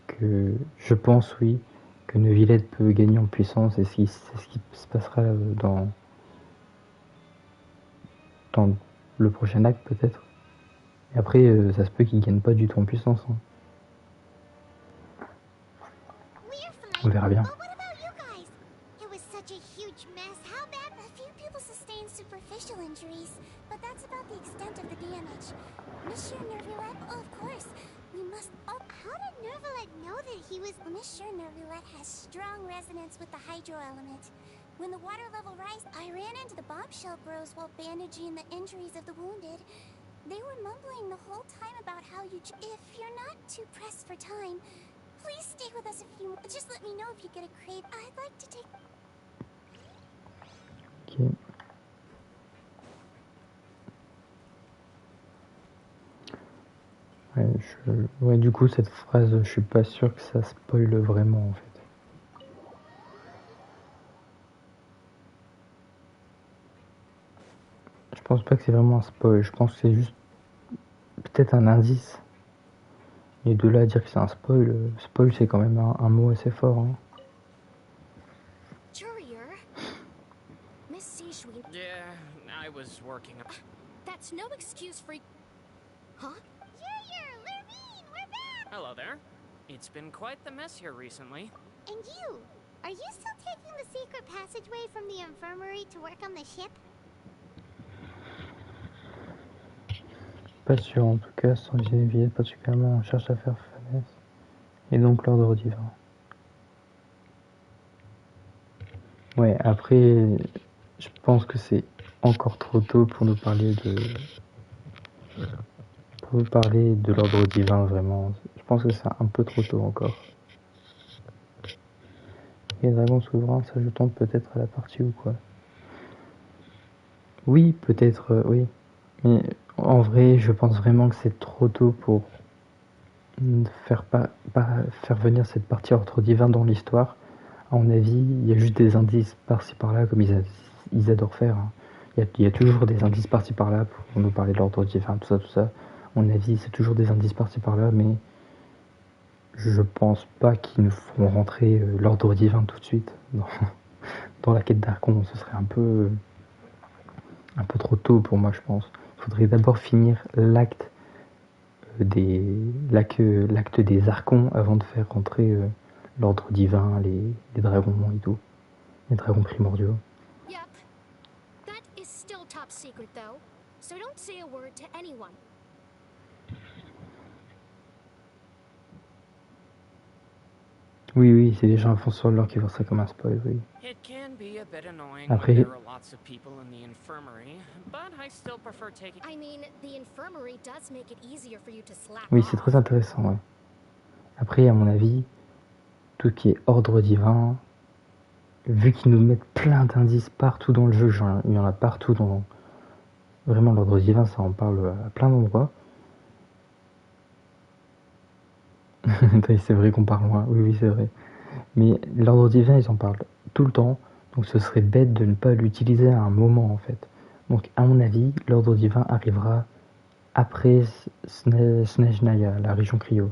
que je pense, oui, que Neuvillette peut gagner en puissance et c'est ce qui se passera dans le prochain acte, peut-être. Et après, ça se peut qu'il gagne pas du tout en puissance. Hein. On verra bien. But what about you guys? It was such a huge mess. How bad? A few people sustained superficial injuries, but that's about the extent of the damage. Monsieur Neuvillette, oh, of course. We must... Oh, how did Neuvillette know that he was... Monsieur Neuvillette has strong resonance with the hydro element. When the water level rised, I ran into the bombshell bros while bandaging the injuries of the wounded. They were mumbling the whole time about how you... If you're not too pressed for time... Please stay with us if you... Just let me know if you get a crave. I'd like to take... Ok. Ouais, du coup, cette phrase, je suis pas sûr que ça spoil vraiment, en fait. Je pense pas que c'est vraiment un spoil. Je pense que c'est juste peut-être un indice. Et de là à dire que c'est un spoil, spoil c'est quand même un mot assez fort. Hein. Miss Seashweet. Yeah, I was working. That's no excuse for... Huh? Lurvine, we're back! Hello there. It's been quite the mess here recently. And you? Are you still taking the secret passageway from the infirmary to work on the ship? Pas sûr, en tout cas, sans viser Neuvillette particulièrement, on cherche à faire Fanès. Et donc l'ordre divin. Ouais, après, je pense que c'est encore trop tôt pour nous parler de l'ordre divin, vraiment. Je pense que c'est un peu trop tôt encore. Et les dragons souverains s'ajoutant peut-être à la partie ou quoi? Oui, peut-être, oui. Mais en vrai, je pense vraiment que c'est trop tôt pour faire venir cette partie ordre divin dans l'histoire. À mon avis, il y a juste des indices par-ci par-là, comme ils adorent faire. Hein. Il y a toujours des indices par-ci par-là pour nous parler de l'ordre divin, tout ça, tout ça. À mon avis, c'est toujours des indices par-ci par-là, mais je pense pas qu'ils nous feront rentrer l'ordre divin tout de suite dans la quête d'Archon. Ce serait un peu trop tôt pour moi, je pense. Il faudrait d'abord finir l'acte des Archons avant de faire rentrer l'ordre divin, les dragons et tout. Les dragons primordiaux. Yep. That is still top secret though. So don't say a word to anyone. Oui, oui, c'est des gens à fond sur l'or qui voient ça comme un spoil, oui. Après, oui, c'est très intéressant, ouais. Après, à mon avis, tout qui est ordre divin, vu qu'ils nous mettent plein d'indices partout dans le jeu, genre, il y en a partout dans... Vraiment, l'ordre divin, ça en parle à plein d'endroits. C'est vrai qu'on parle loin, oui, oui, c'est vrai. Mais l'ordre divin, ils en parlent tout le temps, donc ce serait bête de ne pas l'utiliser à un moment, en fait. Donc, à mon avis, l'ordre divin arrivera après Snezhnaya, la région cryo.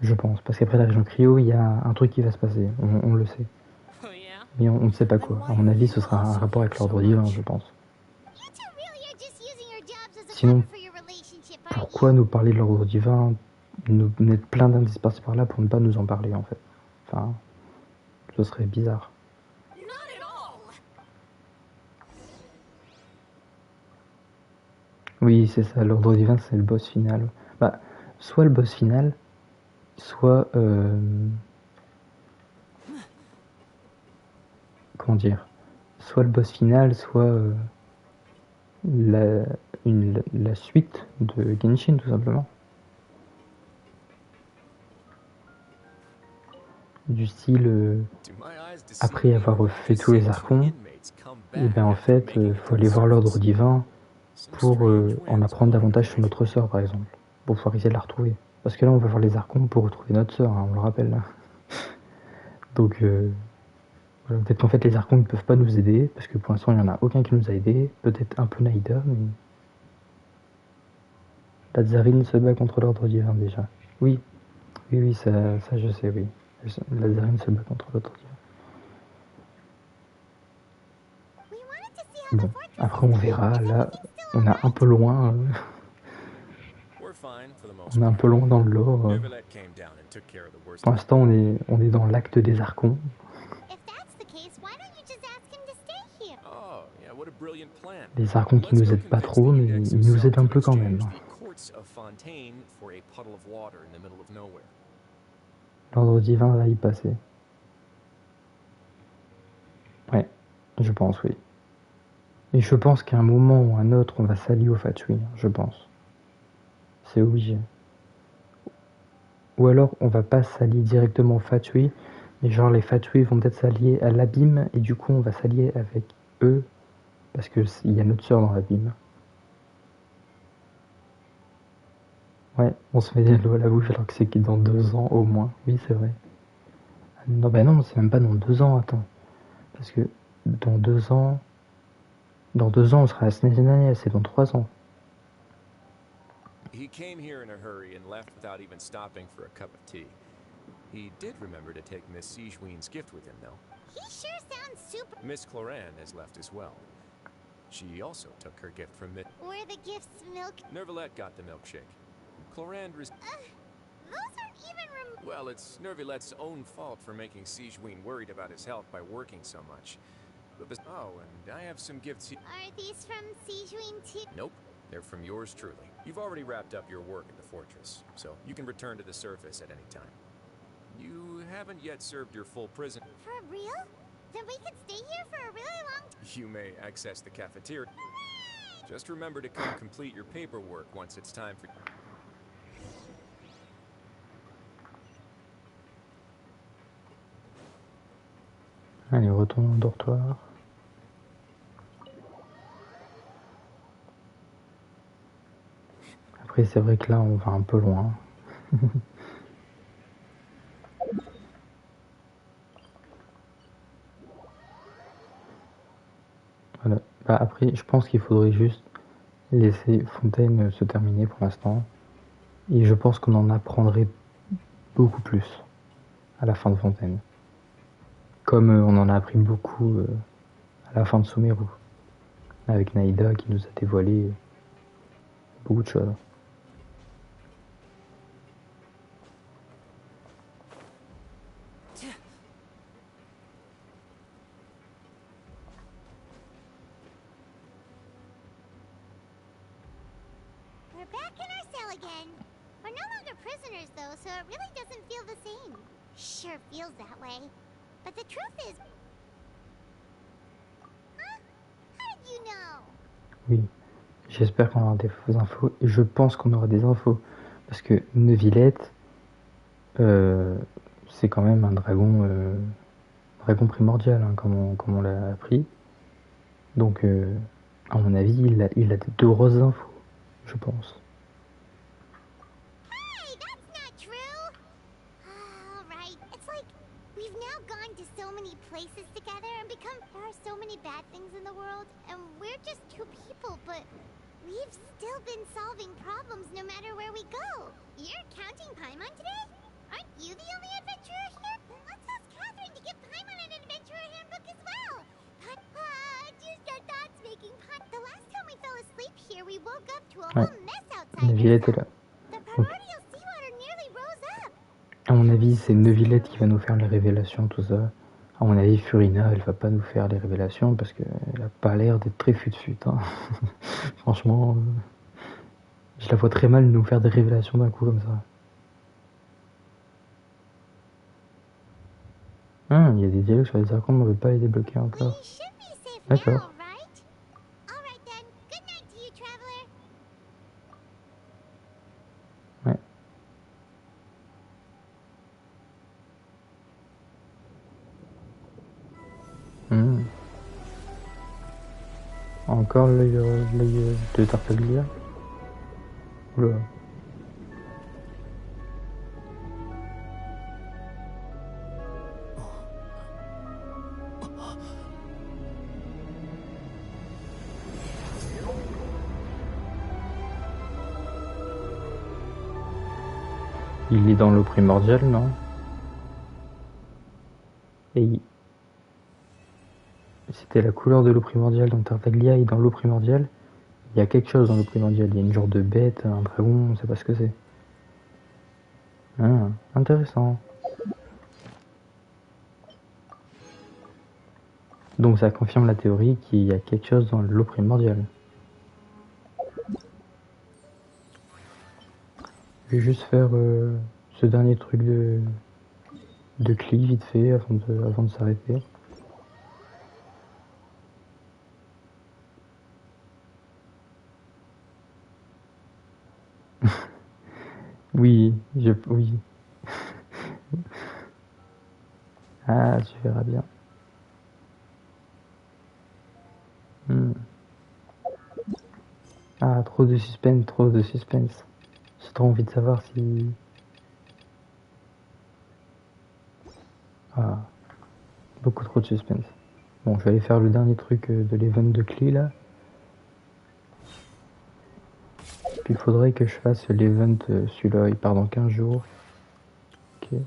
Je pense, parce qu'après la région cryo, il y a un truc qui va se passer, on le sait. Mais on ne sait pas quoi. À mon avis, ce sera un rapport avec l'ordre divin, je pense. Sinon, pourquoi nous parler de l'ordre divin, nous mettre plein d'indices par-ci par-là pour ne pas nous en parler, en fait? Enfin, ce serait bizarre. Oui, c'est ça, l'ordre divin, c'est le boss final. Bah, soit le boss final, soit... comment dire? Soit le boss final, soit la suite de Genshin, tout simplement. Du style, après avoir fait tous les archons, et ben en fait, faut aller voir l'ordre divin pour en apprendre davantage sur notre sœur, par exemple, pour pouvoir essayer de la retrouver. Parce que là, on va voir les archons pour retrouver notre sœur, hein, on le rappelle. Là. Donc, voilà, peut-être qu'en fait, les archons ne peuvent pas nous aider, parce que pour l'instant, il n'y en a aucun qui nous a aidés. Peut-être un peu Naïda, mais... La Tsarine se bat contre l'ordre divin, déjà. Oui, oui, oui, ça je sais, oui. La Tsarine se bat contre l'ordre divin. Bon, après on verra, là, on est un peu loin. On est un peu loin dans le lore. Pour l'instant, on est dans l'acte des Archons. Les Archons qui nous aident pas trop, mais ils nous aident un peu quand même. L'ordre divin va y passer. Ouais, je pense, oui. Et je pense qu'à un moment ou à un autre, on va s'allier au Fatui, je pense. C'est obligé. Ou alors, on va pas s'allier directement au Fatui, mais genre les Fatui vont peut-être s'allier à l'abîme, et du coup, on va s'allier avec eux, parce qu'il y a notre sœur dans l'abîme. Ouais, on se met l'eau à la bouche alors que c'est dans 2 ans au moins. Oui, c'est vrai. Non, bah non, c'est même pas dans 2 ans, attends. Parce que dans 2 ans... Dans 2 ans, on sera à Snezhnaya, c'est dans 3 ans. He came here in a hurry and left without even stopping for a cup of tea. He did remember to take Miss Sigewin's gift with him, though. He sure sounds super... Miss Cloran has left as well. She also took her gift from Were the gifts milk? Nervalette got the milkshake. Cloran those aren't even well, it's Nervalette's own fault for making Sigewin worried about his health by working so much. But oh, and I have some gifts. Are these from Sigewin too? Nope, they're from yours truly. You've already wrapped up your work at the fortress, so you can return to the surface at any time. You haven't yet served your full prison. For real? then we could stay here for a really long time. You may access the cafeteria. Just remember to come complete your paperwork once it's time for... Allez, retournons au dortoir. Après, c'est vrai que là, on va un peu loin. Voilà. Bah, après, je pense qu'il faudrait juste laisser Fontaine se terminer pour l'instant. Et je pense qu'on en apprendrait beaucoup plus à la fin de Fontaine. Comme on en a appris beaucoup à la fin de Sumeru. Avec Naïda qui nous a dévoilé beaucoup de choses. We're back in our cell again. We're no longer prisoners, though, so it really doesn't feel the same. Sure feels that way. But the truth is... Huh? How did you know? Oui, j'espère qu'on aura des fausses infos. Et je pense qu'on aura des infos. Parce que Neuvillette, c'est quand même un dragon primordial, hein, comme on l'a appris. Donc, à mon avis, il a de grosses infos, je pense. Hey, that's not true! All right, it's like we've now gone to so many places together and become... There are so many bad things in the world, and we're just two people, but we've still been solving problems no matter where we go. You're counting Paimon today? Aren't you the only adventurer here? Let's ask Catherine to give Paimon an adventurer handbook as well. Just our thoughts making pot. The last time we fell asleep here, we woke up to a whole mess outside. Neuvillette est là. The primordial seawater nearly rose up. À mon avis, c'est Neuvillette qui va nous faire les révélations, tout ça. À mon avis, Furina, elle va pas nous faire les révélations parce qu'elle a pas l'air d'être très fut-fut. Hein. Franchement, je la vois très mal nous faire des révélations d'un coup comme ça. Il y a des dialogues sur les archons, mais on ne veut pas les débloquer encore. D'accord. Ouais. Encore l'œil de Tartaglia. Oula. Il est dans l'eau primordiale, non? Et c'était la couleur de l'eau primordiale dans Tartaglia et dans l'eau primordiale, il y a quelque chose dans l'eau primordiale. Il y a une genre de bête, un dragon, on sait pas ce que c'est. Intéressant. Donc ça confirme la théorie qu'il y a quelque chose dans l'eau primordiale. Je vais juste faire ce dernier truc de cli vite fait avant de s'arrêter. Oui, oui. Ah, tu verras bien. Ah, trop de suspense, trop de suspense. J'ai trop envie de savoir si... Ah, beaucoup trop de suspense. Bon, je vais aller faire le dernier truc de l'event de clé là. Puis il faudrait que je fasse l'event, celui-là, il part dans 15 jours. Ok.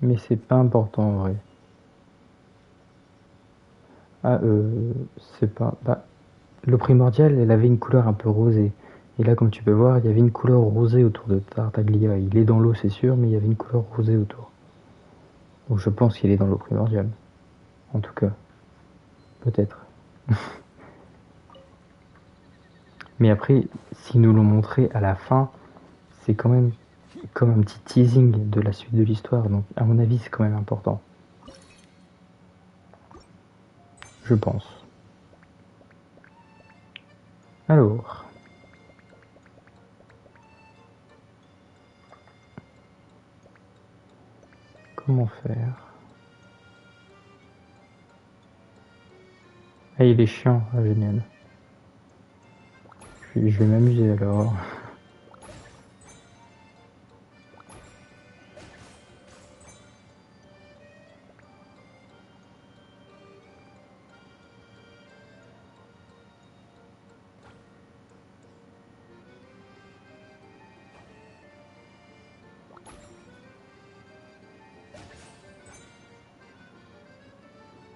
Mais c'est pas important en vrai. Ah, c'est pas... Bah, l'eau primordiale, elle avait une couleur un peu rosée. Et là, comme tu peux voir, il y avait une couleur rosée autour de Tartaglia. Il est dans l'eau, c'est sûr, mais il y avait une couleur rosée autour. Donc je pense qu'il est dans l'eau primordiale. En tout cas. Peut-être. Mais après, s'ils nous l'ont montré à la fin, c'est quand même comme un petit teasing de la suite de l'histoire, donc à mon avis c'est quand même important. Je pense. Alors. Comment faire? Ah, il est chiant, ah, génial. Je vais m'amuser alors.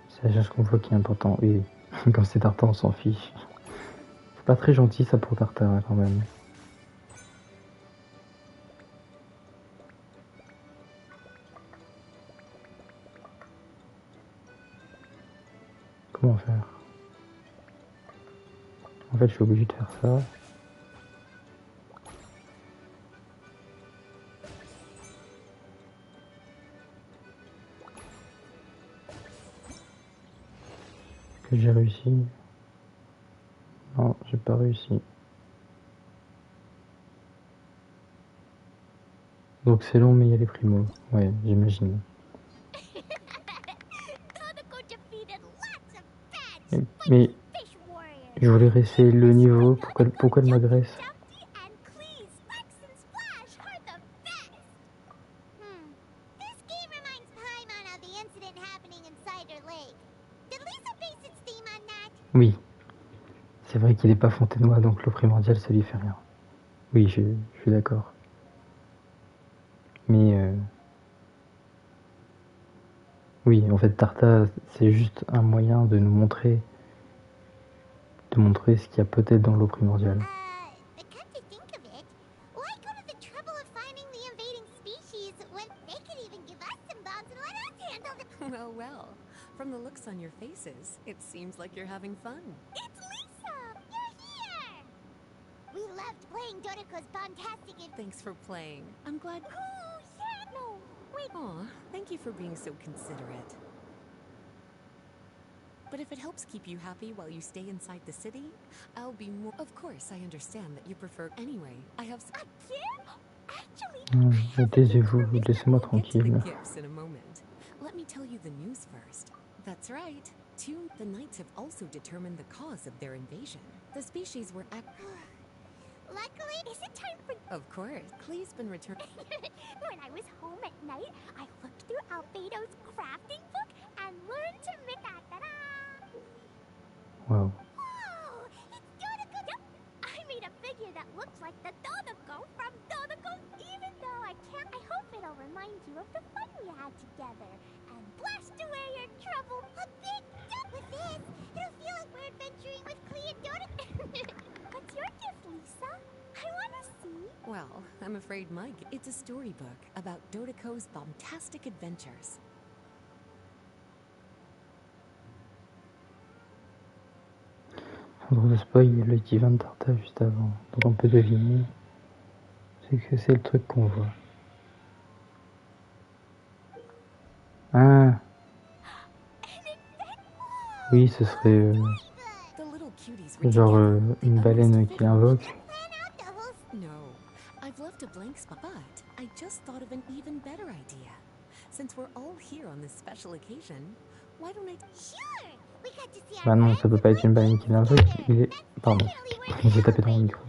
C'est la chose qu'on voit qui est important. Oui, quand c'est Tartare, on s'en fiche. C'est pas très gentil ça pour Tartare quand même. Comment faire? En fait, je suis obligé de faire ça. Que j'ai réussi? Non, j'ai pas réussi. Donc c'est long, mais il y a les primos. Ouais, j'imagine. Mais je voulais réessayer le niveau. Pourquoi elle m'agresse? Oui. C'est vrai qu'il n'est pas fontainois, donc l'eau primordiale, ça lui fait rien. Oui, je suis d'accord. Mais oui, en fait, Tarta, c'est juste un moyen de nous montrer, ce qu'il y a peut-être dans l'eau primordiale. Well, well. From the looks on your faces, it seems like you're having fun. It's Lisa! You're here! We loved playing Dodoko's fantastic... Thanks for playing. I'm glad... Oh, yeah, no, wait. Aw, thank you for being so considerate. But if it helps keep you happy while you stay inside the city, I'll be more... Of course, I understand that you prefer... Anyway, I have... Actually... Taisez-vous, laissez-moi tranquille. Gifts in a moment. Let me tell you the news first. That's right. The Knights have also determined the cause of their invasion. The species were Luckily, is it time for... Of course. Klee's been returned... When I was home at night, I looked through Albedo's crafting book and learned to make... Wow. Whoa! It's Dodoko! Yep! I made a figure that looks like the Dodoko from Dodoko, even though I can't... I hope it'll remind you of the fun we had together and blast away your trouble. A big duck! With this, it'll feel like we're adventuring with Klee and Dodoko. What's your gift, Lisa? I wanna see. Well, I'm afraid it's a storybook about Dodoko's bombastic adventures. Sans spoil, il y a le divin de Tarta juste avant. Donc on peut deviner. C'est que c'est le truc qu'on voit. Ah. Oui, ce serait genre une baleine qui invoque. No, I've left a blank spot, but I just thought of an even better idea. Since we're all here on this special occasion, why don't I... Sure! We got to see our... Bah non, ça peut pas être une baleine qui l'invoque. Il est... Pardon, j'ai tapé dans le micro.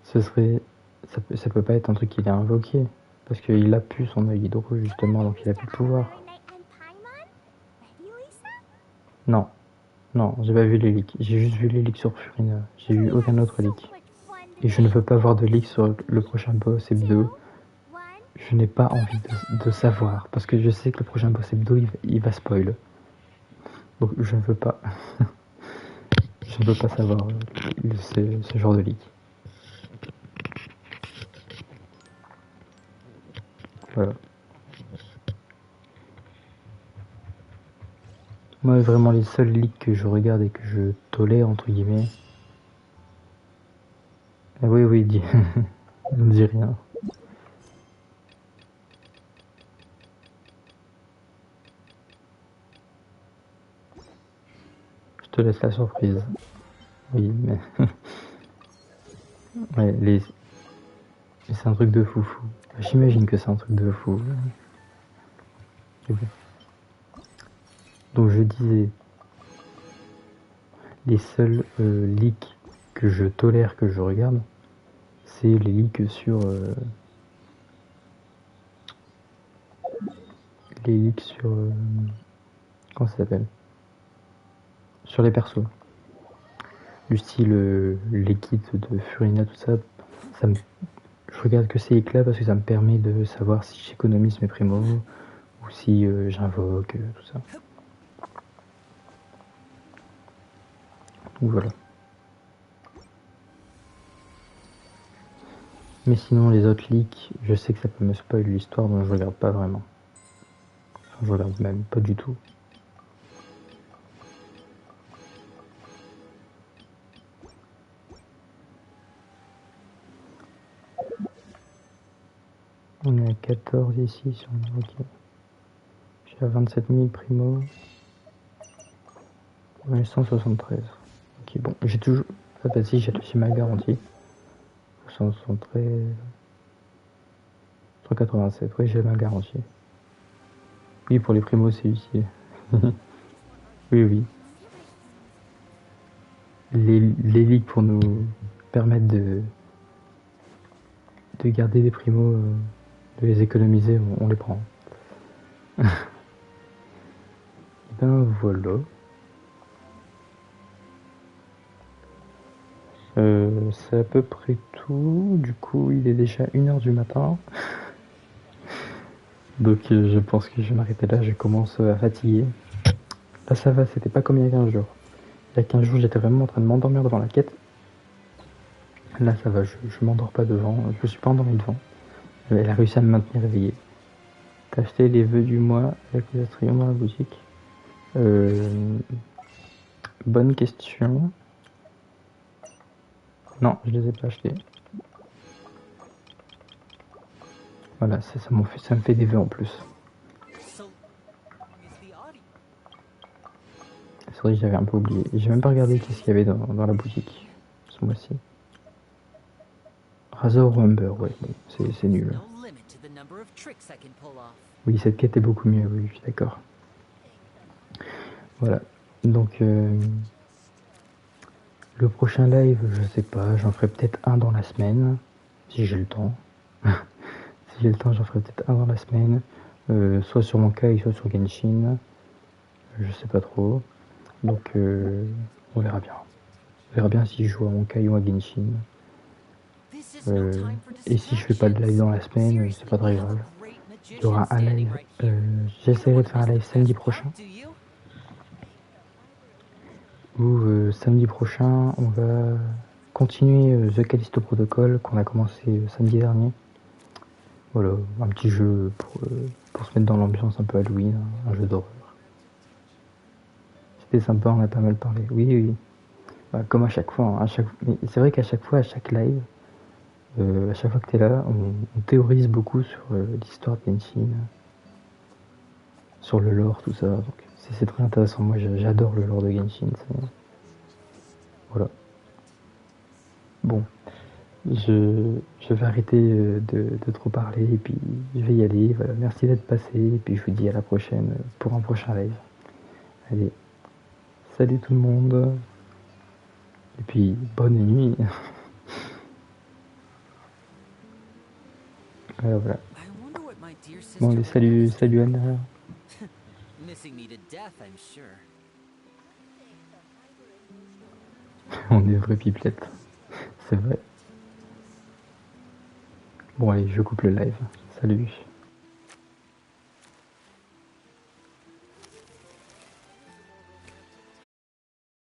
Ce serait... Ça peut pas être un truc qu'il a invoqué. Parce qu'il a pu son œil hydro justement, donc il a pu le pouvoir. Non. Non, j'ai pas vu les leaks. J'ai juste vu les leaks sur Furina. J'ai eu aucun autre leak. Et je ne veux pas voir de leaks sur le prochain boss hebdo. Je n'ai pas envie de savoir. Parce que je sais que le prochain boss hebdo, il va spoil. Donc je ne veux pas. Je ne veux pas savoir ce genre de leak. Voilà. Moi, vraiment, les seuls leaks que je regarde et que je tolère, entre guillemets. Oui, dis, ne dis rien. te laisse la surprise. Oui, mais... ouais, c'est un truc de foufou. J'imagine que c'est un truc de fou. Donc je disais, les seuls leaks que je tolère, que je regarde, c'est les leaks sur... comment ça s'appelle? Sur les persos. Du style les kits de Furina, tout ça, je regarde que c'est éclat parce que ça me permet de savoir si j'économise mes primos ou si j'invoque, tout ça. Donc voilà. Mais sinon les autres leaks, je sais que ça peut me spoil l'histoire, donc je regarde pas vraiment. Enfin, je regarde même pas du tout. On est à 14 ici sur le ok. Je suis à 27 000 primo. On est 173. Ok, bon, j'ai toujours... Ah bah si, j'ai ma garantie. 173... 187, oui, j'ai ma garantie. Oui, pour les primos, c'est utile. Oui, oui. Les leaks pour nous permettre de garder des primos, de les économiser, on les prend. Et ben voilà. C'est à peu près tout. Du coup, il est déjà 1h du matin. Donc je pense que je vais m'arrêter là, je commence à fatiguer. Là ça va, c'était pas comme il y a 15 jours. Il y a 15 jours, j'étais vraiment en train de m'endormir devant la quête. Là ça va, je m'endors pas devant, je me suis pas endormi devant. Elle a réussi à me maintenir éveillé. T'as acheté les vœux du mois avec les astrayons dans la boutique? Bonne question. Non, je les ai pas achetés. Voilà, ça me fait des vœux en plus. C'est vrai que j'avais un peu oublié. J'ai même pas regardé qu'est-ce qu'il y avait dans la boutique ce mois-ci. Razor Rumber, ouais, bon, c'est nul. Oui, cette quête est beaucoup mieux, oui, je suis d'accord. Voilà, donc le prochain live, je sais pas, j'en ferai peut-être un dans la semaine, si j'ai le temps. Si j'ai le temps, j'en ferai peut-être un dans la semaine, soit sur mon kai, soit sur Genshin, je sais pas trop. Donc on verra bien. On verra bien si je joue à mon kai ou à Genshin. Et si je fais pas de live dans la semaine, c'est pas très grave. Il y aura un live. J'essaierai de faire un live samedi prochain. Où samedi prochain, on va continuer The Callisto Protocol qu'on a commencé samedi dernier. Voilà, un petit jeu pour se mettre dans l'ambiance un peu Halloween, un jeu d'horreur. C'était sympa, on a pas mal parlé. Oui, oui. Bah, comme à chaque fois. Hein, mais c'est vrai qu'à chaque fois, à chaque live, à chaque fois que tu es là, on théorise beaucoup sur l'histoire de Genshin, sur le lore, tout ça. Donc c'est très intéressant. Moi, j'adore le lore de Genshin. Voilà. Bon, je vais arrêter de trop parler et puis je vais y aller. Voilà. Merci d'être passé et puis je vous dis à la prochaine pour un prochain live. Allez, salut tout le monde et puis bonne nuit. Voilà. Bon, allez, salut Anna. On est vraies pipelettes, c'est vrai. Bon allez, je coupe le live. Salut.